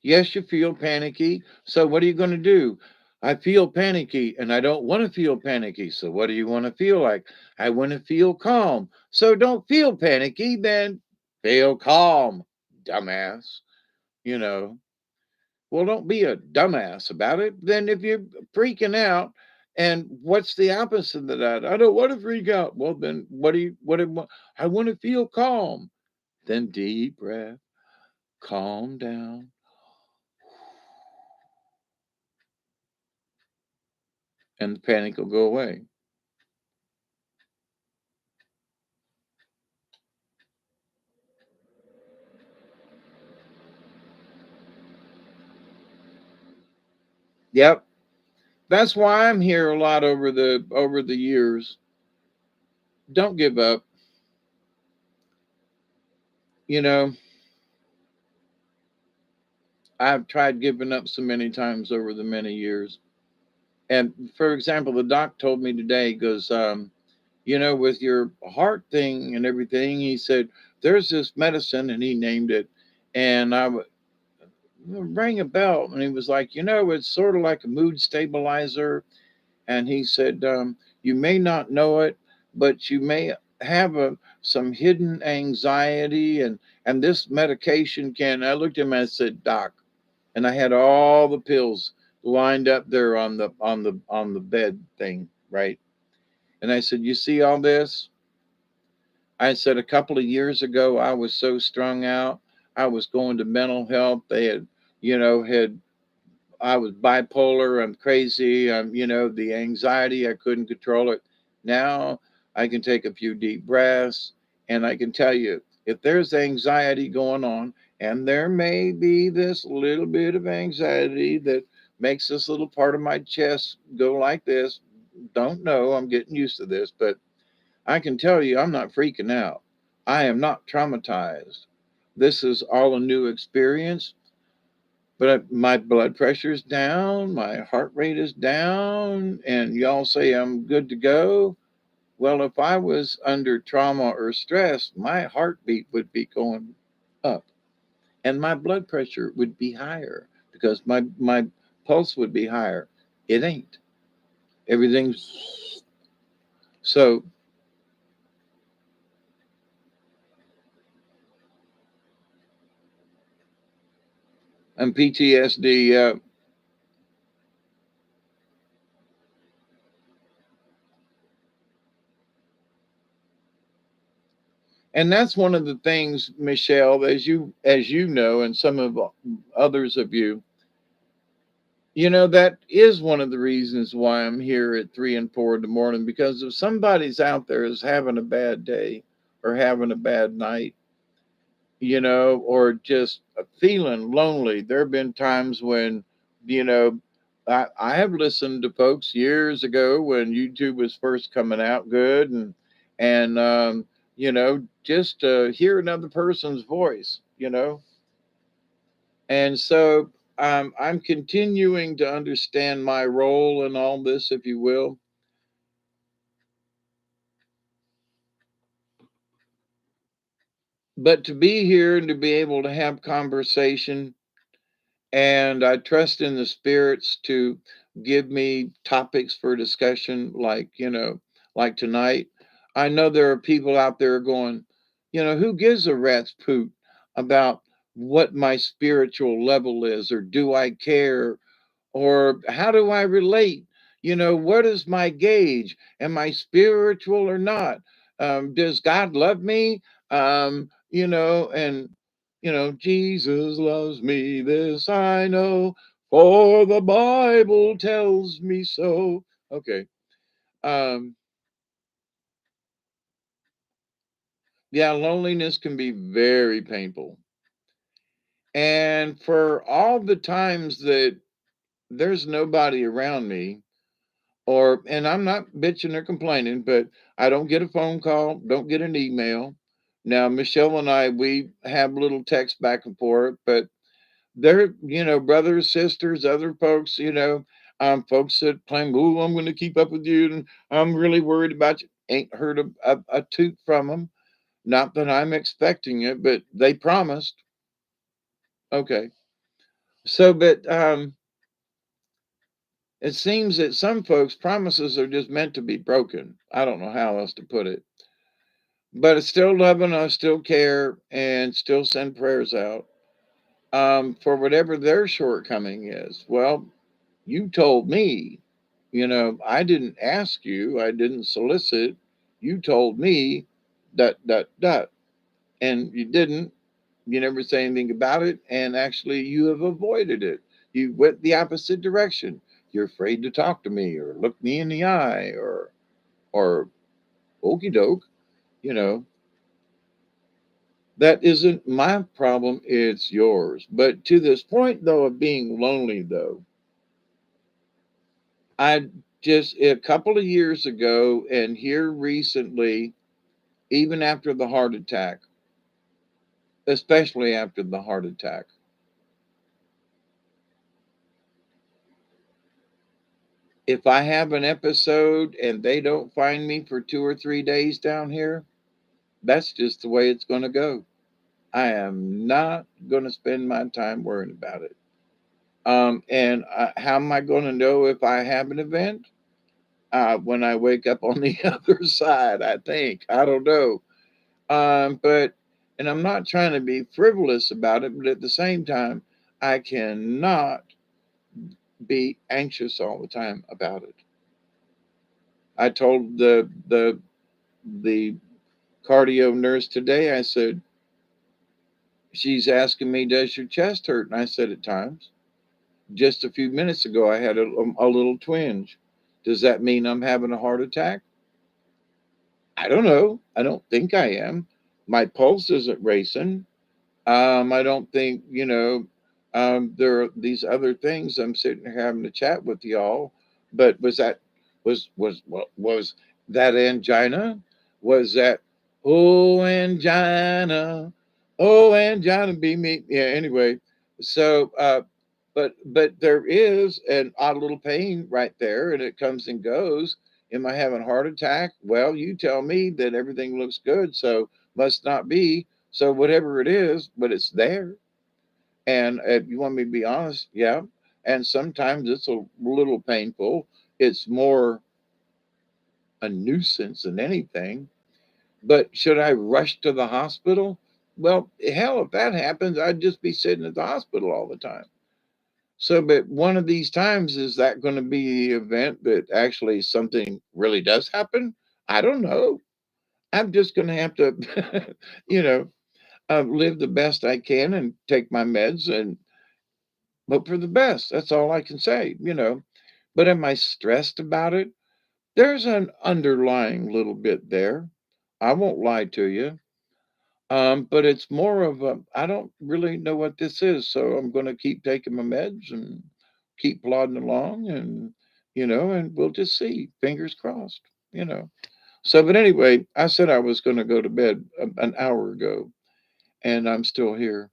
Yes, you feel panicky. So what are you going to do? I feel panicky and I don't want to feel panicky. So what do you want to feel like? I want to feel calm. So don't feel panicky, then feel calm, dumbass. You know. Well, don't be a dumbass about it. Then if you're freaking out, and what's the opposite of that? I don't want to freak out. Well, then I want to feel calm. Then deep breath, calm down, and the panic will go away. Yep. That's why I'm here a lot over the years. Don't give up. You know, I've tried giving up so many times over the many years. And for example, the doc told me today, he goes, with your heart thing and everything, he said, there's this medicine, and he named it. And rang a bell, and he was like, it's sort of like a mood stabilizer. And he said, you may not know it, but you may have some hidden anxiety, and this medication can. I looked at him and I said, Doc, and I had all the pills lined up there on the bed thing, right? And I said, you see all this? I said a couple of years ago, I was so strung out. I was going to mental health. They had I was bipolar. I'm crazy. The anxiety, I couldn't control it. Now I can take a few deep breaths and I can tell you if there's anxiety going on, and there may be this little bit of anxiety that makes this little part of my chest go like this. Don't know. I'm getting used to this, but I can tell you I'm not freaking out. I am not traumatized. This is all a new experience, but my blood pressure's down, my heart rate is down, and y'all say I'm good to go. Well, if I was under trauma or stress, my heartbeat would be going up and my blood pressure would be higher. because my pulse would be higher. It ain't. Everything's so. And PTSD. And that's one of the things, Michelle, as you know, and some of others of you, that is one of the reasons why I'm here at 3 and 4 in the morning. Because if somebody's out there is having a bad day or having a bad night, or just feeling lonely, there have been times when, you know, I have listened to folks years ago when YouTube was first coming out good, and just hear another person's voice, and so I'm continuing to understand my role in all this, if you will. But to be here and to be able to have conversation, and I trust in the spirits to give me topics for discussion, like tonight. I know there are people out there going, who gives a rat's poot about what my spiritual level is, or do I care, or how do I relate? What is my gauge? Am I spiritual or not? Does God love me? And Jesus loves me, this I know, for the Bible tells me so. Okay. Um, yeah, loneliness can be very painful. And for all the times that there's nobody around me, and I'm not bitching or complaining, but I don't get a phone call, don't get an email. Now, Michelle and I, we have little text back and forth, but they're, brothers, sisters, other folks, folks that claim, oh, I'm going to keep up with you and I'm really worried about you. Ain't heard a toot from them. Not that I'm expecting it, but they promised. Okay. So, but it seems that some folks' promises are just meant to be broken. I don't know how else to put it. But I still love them, I still care, and still send prayers out for whatever their shortcoming is. Well, you told me, I didn't ask you, I didn't solicit. You told me that, and you didn't. You never say anything about it, and actually, you have avoided it. You went the opposite direction. You're afraid to talk to me or look me in the eye or okey doke, you know. That isn't my problem, it's yours. But to this point, though, of being lonely, though, I just a couple of years ago and here recently, even after the heart attack, especially after the heart attack, if I have an episode and they don't find me for 2 or 3 days down here, that's just the way it's going to go. I am not going to spend my time worrying about it. And how am I going to know if I have an event? When I wake up on the other side, I think. I don't know. But, and I'm not trying to be frivolous about it, but at the same time, I cannot be anxious all the time about it. I told the cardio nurse today, I said, she's asking me, does your chest hurt? And I said, at times. Just a few minutes ago, I had a little twinge. Does that mean I'm having a heart attack? I don't know. I don't think I am. My pulse isn't racing. I don't think, there are these other things. I'm sitting here having a chat with y'all. But was that angina? Was that, oh, angina? Oh, angina be me. Yeah, anyway. So, but there is an odd little pain right there, and it comes and goes. Am I having a heart attack? Well, you tell me that everything looks good, so must not be. So whatever it is, but it's there. And if you want me to be honest, yeah. And sometimes it's a little painful. It's more a nuisance than anything. But should I rush to the hospital? Well, hell, if that happens, I'd just be sitting at the hospital all the time. So, but one of these times, is that going to be the event that actually something really does happen? I don't know. I'm just going to have to, you know, live the best I can and take my meds and hope for the best. That's all I can say. But am I stressed about it? There's an underlying little bit there. I won't lie to you. But it's more of a, I don't really know what this is, so I'm going to keep taking my meds and keep plodding along, and we'll just see. Fingers crossed. So, but anyway, I said I was going to go to bed an hour ago, and I'm still here.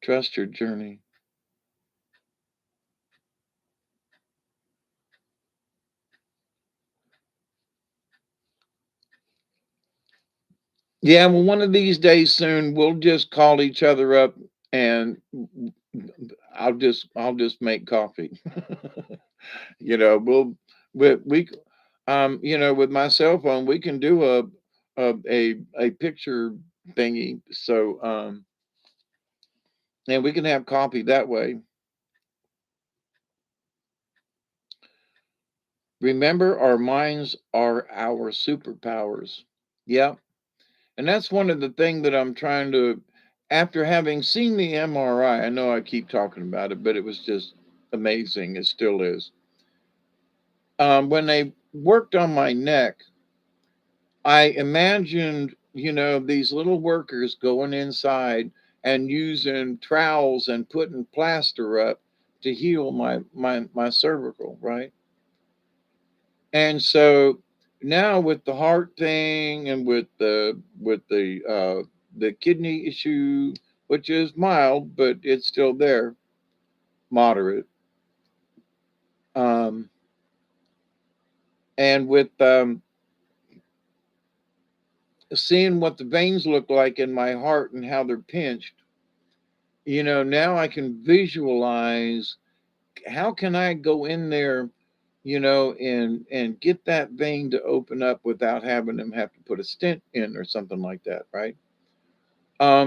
Trust your journey. Yeah, well, one of these days soon, we'll just call each other up, and I'll just make coffee. With my cell phone, we can do a picture thingy. So, and we can have coffee that way. Remember, our minds are our superpowers. Yeah. And that's one of the things that I'm trying to, after having seen the MRI, I know I keep talking about it, but it was just amazing. It still is. When they worked on my neck, I imagined, these little workers going inside and using trowels and putting plaster up to heal my cervical, right? And so now with the heart thing and with the kidney issue, which is mild, but it's still there, moderate. Um, and with seeing what the veins look like in my heart and how they're pinched, now I can visualize how can I go in there, and get that vein to open up without having them have to put a stent in or something like that, right?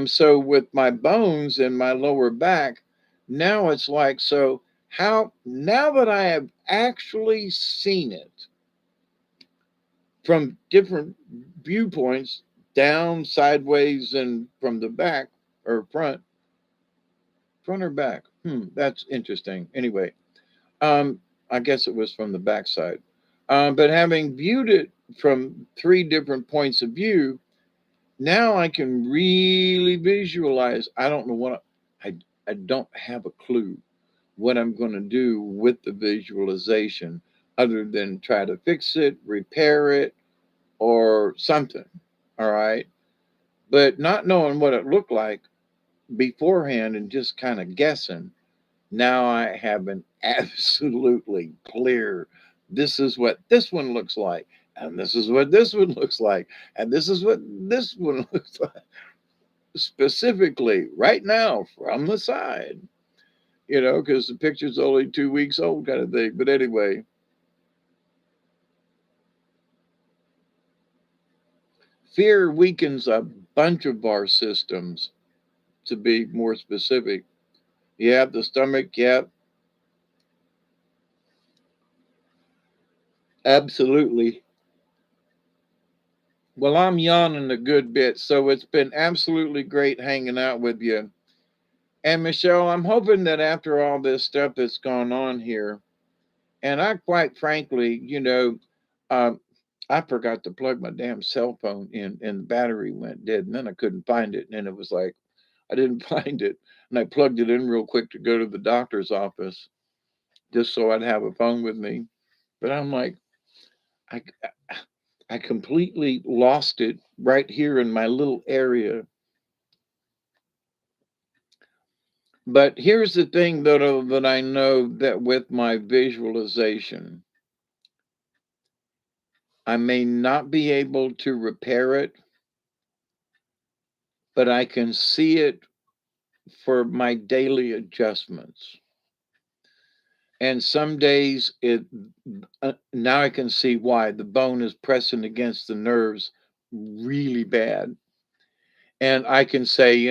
So with my bones and my lower back, now it's like, so how now that I have actually seen it from different viewpoints, down, sideways, and from the back or front or back. That's interesting. Anyway, Um, I guess it was from the backside. But having viewed it from three different points of view, now I can really visualize. I don't know I don't have a clue what I'm going to do with the visualization other than try to fix it, repair it, or something. All right. But not knowing what it looked like beforehand and just kind of guessing, now I have an absolutely clear, this is what this one looks like, and this is what this one looks like, and this is what this one looks like, specifically right now from the side, because the picture's only 2 weeks old, kind of thing. But anyway, fear weakens a bunch of our systems, to be more specific. Yeah, the stomach, yeah, absolutely. Well, I'm yawning a good bit, so it's been absolutely great hanging out with you. And Michelle, I'm hoping that after all this stuff that's gone on here, and I quite frankly, um, I forgot to plug my damn cell phone in, and the battery went dead, and then I couldn't find it, and it was like I didn't find it, and I plugged it in real quick to go to the doctor's office just so I'd have a phone with me. But I'm like, I I completely lost it right here in my little area. But here's the thing that I know, that with my visualization, I may not be able to repair it, but I can see it for my daily adjustments. And some days now I can see why the bone is pressing against the nerves really bad. And I can say,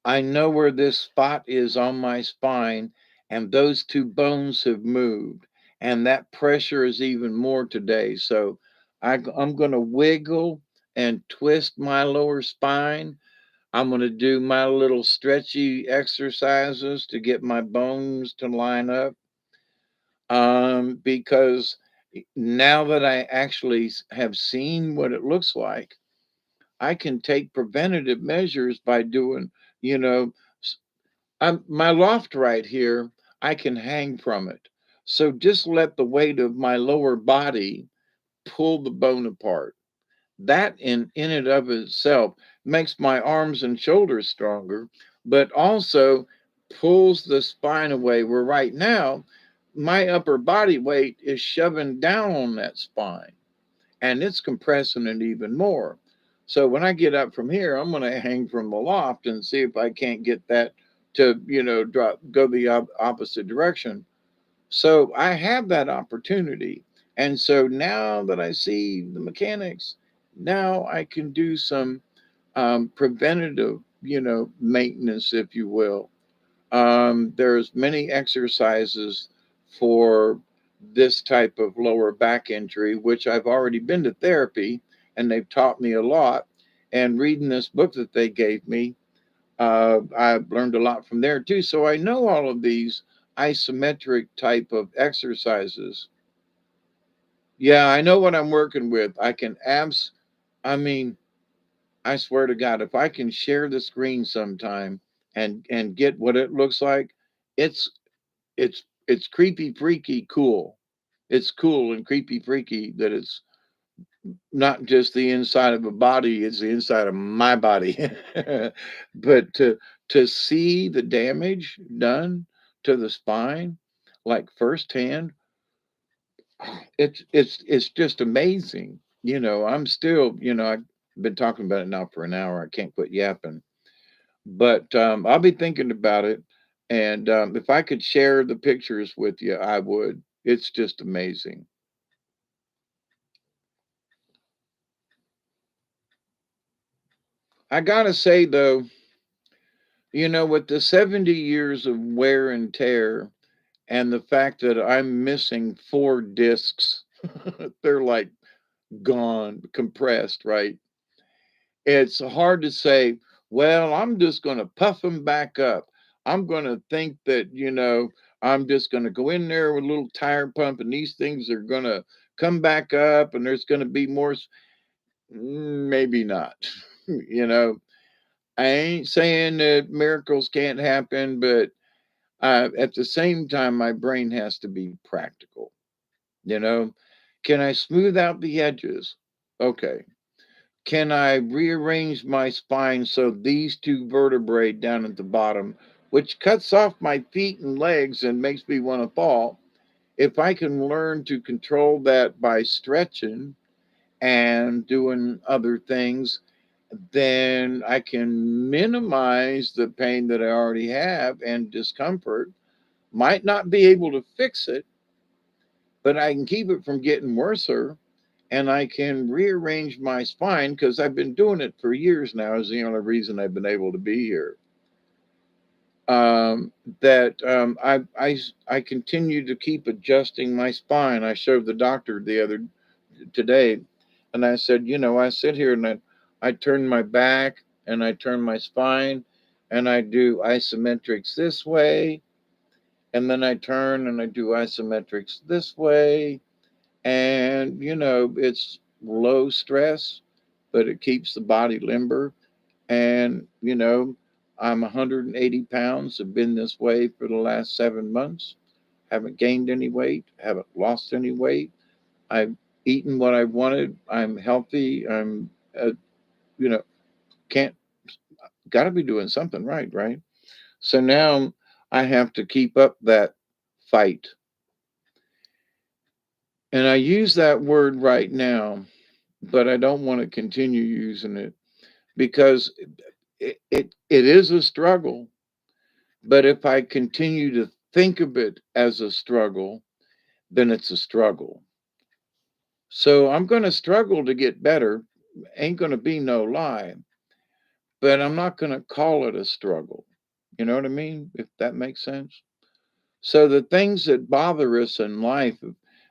I know where this spot is on my spine, and those two bones have moved, and that pressure is even more today. So I'm going to wiggle and twist my lower spine. I'm going to do my little stretchy exercises to get my bones to line up. Because now that I actually have seen what it looks like, I can take preventative measures by doing, you know, my loft right here, I can hang from it. So just let the weight of my lower body pull the bone apart. That in and of itself makes my arms and shoulders stronger, but also pulls the spine away. Where right now, my upper body weight is shoving down on that spine and it's compressing it even more. So when I get up from here, I'm going to hang from the loft and see if I can't get that to, drop, go the opposite direction. So I have that opportunity. And so now that I see the mechanics, now I can do some preventative, maintenance, if you will. There's many exercises for this type of lower back injury, which I've already been to therapy and they've taught me a lot. And reading this book that they gave me, I've learned a lot from there too. So I know all of these isometric type of exercises. Yeah, I know what I'm working with. I mean, I swear to God, if I can share the screen sometime and get what it looks like, it's it's creepy freaky cool. It's cool and creepy freaky that it's not just the inside of a body, it's the inside of my body. But to see the damage done to the spine like firsthand, it's just amazing. I'm still, I've been talking about it now for an hour. I can't quit yapping. But I'll be thinking about it. And if I could share the pictures with you, I would. It's just amazing. I gotta say though, with the 70 years of wear and tear and the fact that I'm missing 4 discs, they're like gone, compressed, right? It's hard to say, well, I'm just going to puff them back up. I'm going to think that, I'm just going to go in there with a little tire pump and these things are going to come back up and there's going to be more. Maybe not. you know, I ain't saying that miracles can't happen, but at the same time, my brain has to be practical. You know, can I smooth out the edges? Okay. Can I rearrange my spine so these two vertebrae down at the bottom, which cuts off my feet and legs and makes me want to fall, if I can learn to control that by stretching and doing other things, then I can minimize the pain that I already have and discomfort. Might not be able to fix it, but I can keep it from getting worse, and I can rearrange my spine because I've been doing it for years now. Is the only reason I've been able to be here. That I continue to keep adjusting my spine. I showed the doctor the other today, and I said, I sit here and I turn my back and I turn my spine, and I do isometrics this way, and then I turn and I do isometrics this way, and it's low stress, but it keeps the body limber. And I'm 180 pounds, have been this way for the last 7 months, haven't gained any weight, haven't lost any weight. I've eaten what I wanted, I'm healthy, I'm you know can't got to be doing something right. So now I have to keep up that fight, and I use that word right now, but I don't want to continue using it because it is a struggle. But if I continue to think of it as a struggle, then it's a struggle. So I'm going to struggle to get better. Ain't going to be no lie, but I'm not going to call it a struggle. You know what I mean? If that makes sense. So the things that bother us in life,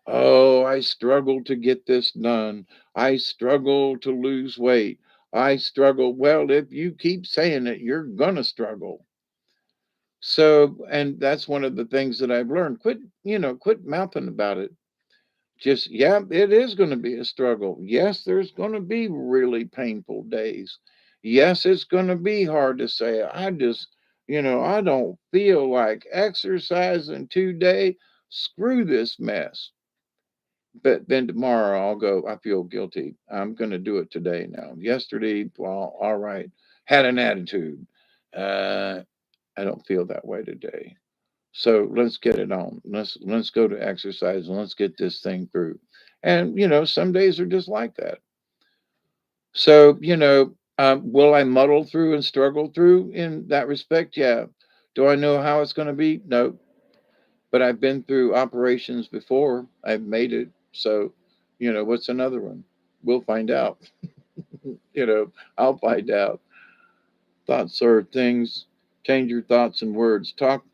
oh, I struggle to get this done. I struggle to lose weight. I struggle. Well, if you keep saying it, you're going to struggle. So, and that's one of the things that I've learned. Quit mouthing about it. Just, yeah, it is going to be a struggle. Yes, there's going to be really painful days. Yes, it's going to be hard to say, I don't feel like exercising today. Screw this mess. But then tomorrow I'll go, I feel guilty. I'm going to do it today now. Yesterday, well, all right, had an attitude. Uh, I don't feel that way today. So let's get it on. Let's go to exercise and let's get this thing through. And some days are just like that. So will I muddle through and struggle through in that respect? Yeah. Do I know how it's going to be? No. But I've been through operations before. I've made it. So what's another one? We'll find out. I'll find out. Thoughts are things. Change your thoughts and words. Talk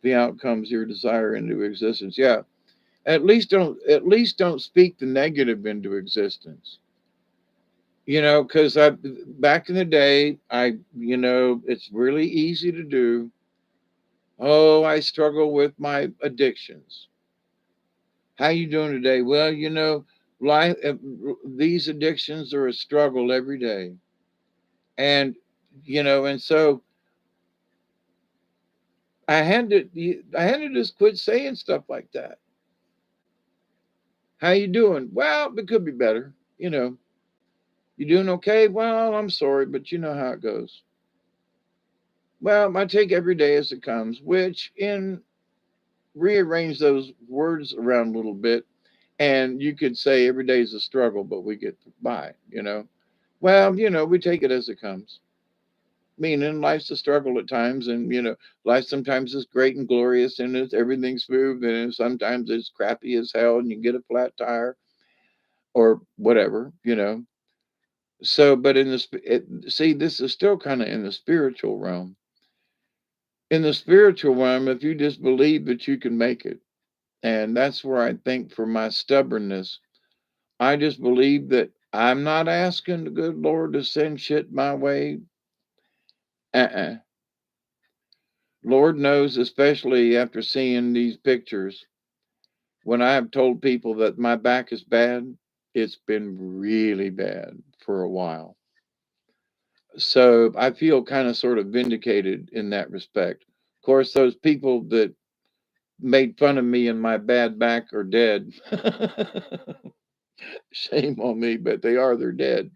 the outcomes you desire into existence. Yeah, at least don't speak the negative into existence. Because I back in the day, it's really easy to do. Oh, I struggle with my addictions. How you doing today? Well, life these addictions are a struggle every day, and and so I had to just quit saying stuff like that. How you doing? Well, it could be better. You doing okay? Well, I'm sorry, but you know how it goes. Well, I take every day as it comes, which in rearrange those words around a little bit, and you could say every day is a struggle, but we get by. Well, we take it as it comes. Meaning life's a struggle at times, and life sometimes is great and glorious, and everything's smooth, and sometimes it's crappy as hell, and you get a flat tire or whatever. So, but see, this is still kind of in the spiritual realm. In the spiritual realm, if you just believe that you can make it, and that's where I think for my stubbornness, I just believe that I'm not asking the good Lord to send shit my way. Uh-uh. Lord knows, especially after seeing these pictures, when I have told people that my back is bad, it's been really bad for a while. So I feel kind of sort of vindicated in that respect. Of course, those people that made fun of me and my bad back are dead. Shame on me, but they're dead.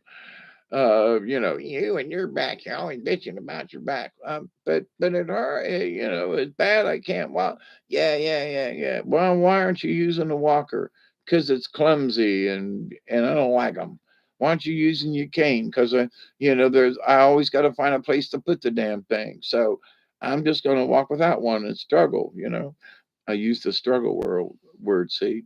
You and your back, you're always bitching about your back. But it hurt, it's bad. I can't walk. Yeah, yeah, yeah, yeah. Well, why aren't you using a walker? Because it's clumsy and I don't like them. Why aren't you using your cane? Because I always got to find a place to put the damn thing. So I'm just going to walk without one and struggle. I use the struggle word. See.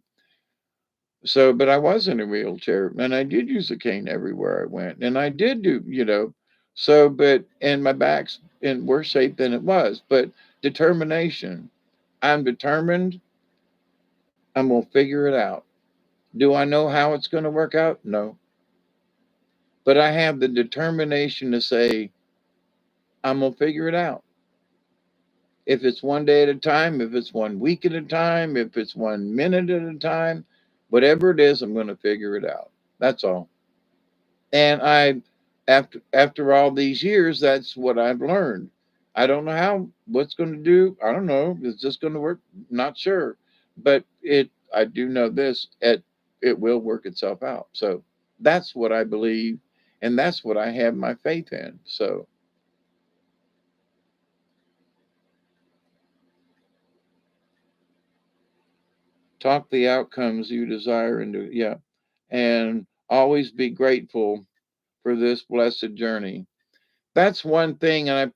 So, but I was in a wheelchair and I did use a cane everywhere I went. And I did do. So, and my back's in worse shape than it was. But determination, I'm determined. I'm going to figure it out. Do I know how it's going to work out? No. But I have the determination to say, I'm going to figure it out. If it's one day at a time, if it's 1 week at a time, if it's 1 minute at a time, whatever it is, I'm going to figure it out. That's all. And after all these years, that's what I've learned. I don't know what's going to do. I don't know. Is this going to work? Not sure. But I do know this, it will work itself out. So that's what I believe. And that's what I have my faith in. So talk the outcomes you desire into, yeah. And always be grateful for this blessed journey. That's one thing. And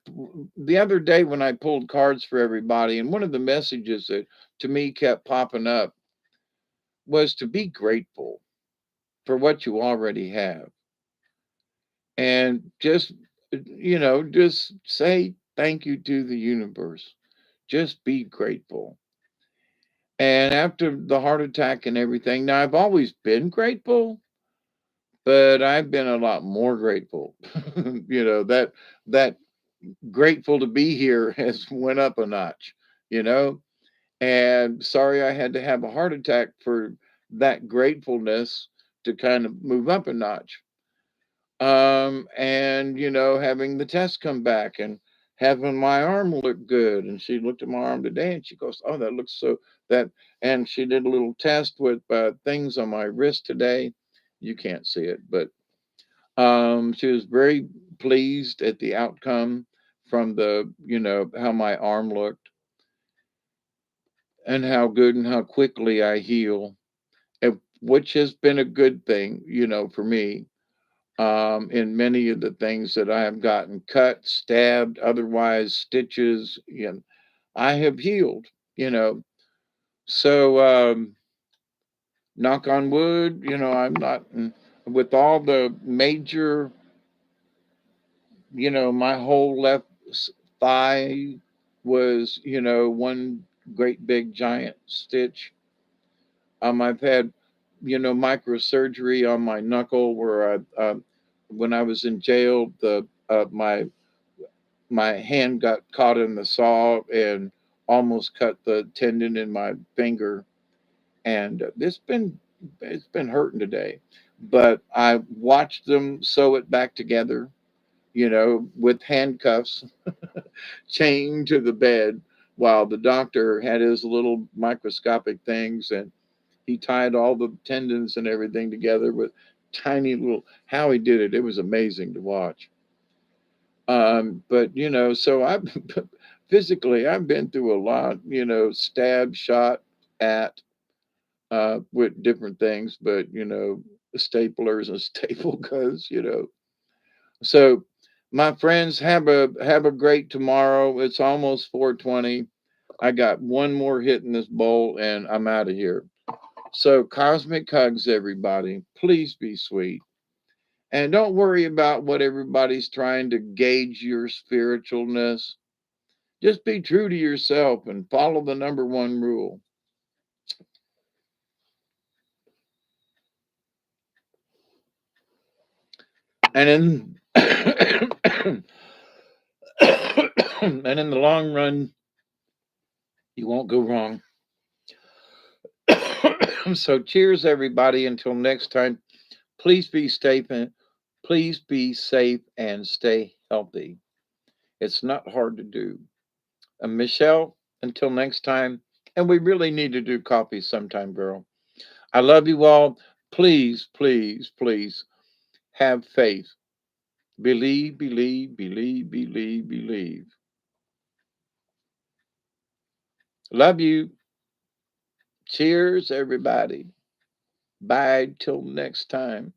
the other day when I pulled cards for everybody, and one of the messages that to me kept popping up was to be grateful for what you already have, and just say thank you to the universe. Just be grateful. And after the heart attack and everything, now I've always been grateful, but I've been a lot more grateful. That grateful to be here has went up a notch, you know. And sorry I had to have a heart attack for that gratefulness to kind of move up a notch. And having the test come back and having my arm look good. And she looked at my arm today and she goes, "Oh, that looks so that." And she did a little test with things on my wrist today. You can't see it, but she was very pleased at the outcome from how my arm looked and how good and how quickly I heal, which has been a good thing, for me. In many of the things that I have gotten cut, stabbed, otherwise stitches, I have healed, you know. So, knock on wood, I'm not with all the major, my whole left thigh was, one great big giant stitch. I've had, microsurgery on my knuckle where when I was in jail, my hand got caught in the saw and almost cut the tendon in my finger, and it's been hurting today. But I watched them sew it back together, with handcuffs chained to the bed, while the doctor had his little microscopic things, and he tied all the tendons and everything together with tiny little. How he did it, it was amazing to watch. But so I physically I've been through a lot, stabbed, shot at with different things, but staplers and staple guns, So my friends, have a great tomorrow. It's almost 4:20. I got one more hit in this bowl and I'm out of here. So cosmic hugs, everybody. Please be sweet. And don't worry about what everybody's trying to gauge your spiritualness. Just be true to yourself and follow the number one rule. And in and in the long run, you won't go wrong. So cheers everybody until next time. Please be safe and please be safe and stay healthy. It's not hard to do. Michelle, until next time. And we really need to do coffee sometime, girl. I love you all. Please, please, please have faith. Believe, believe, believe, believe, believe. Love you. Cheers, everybody. Bye till next time.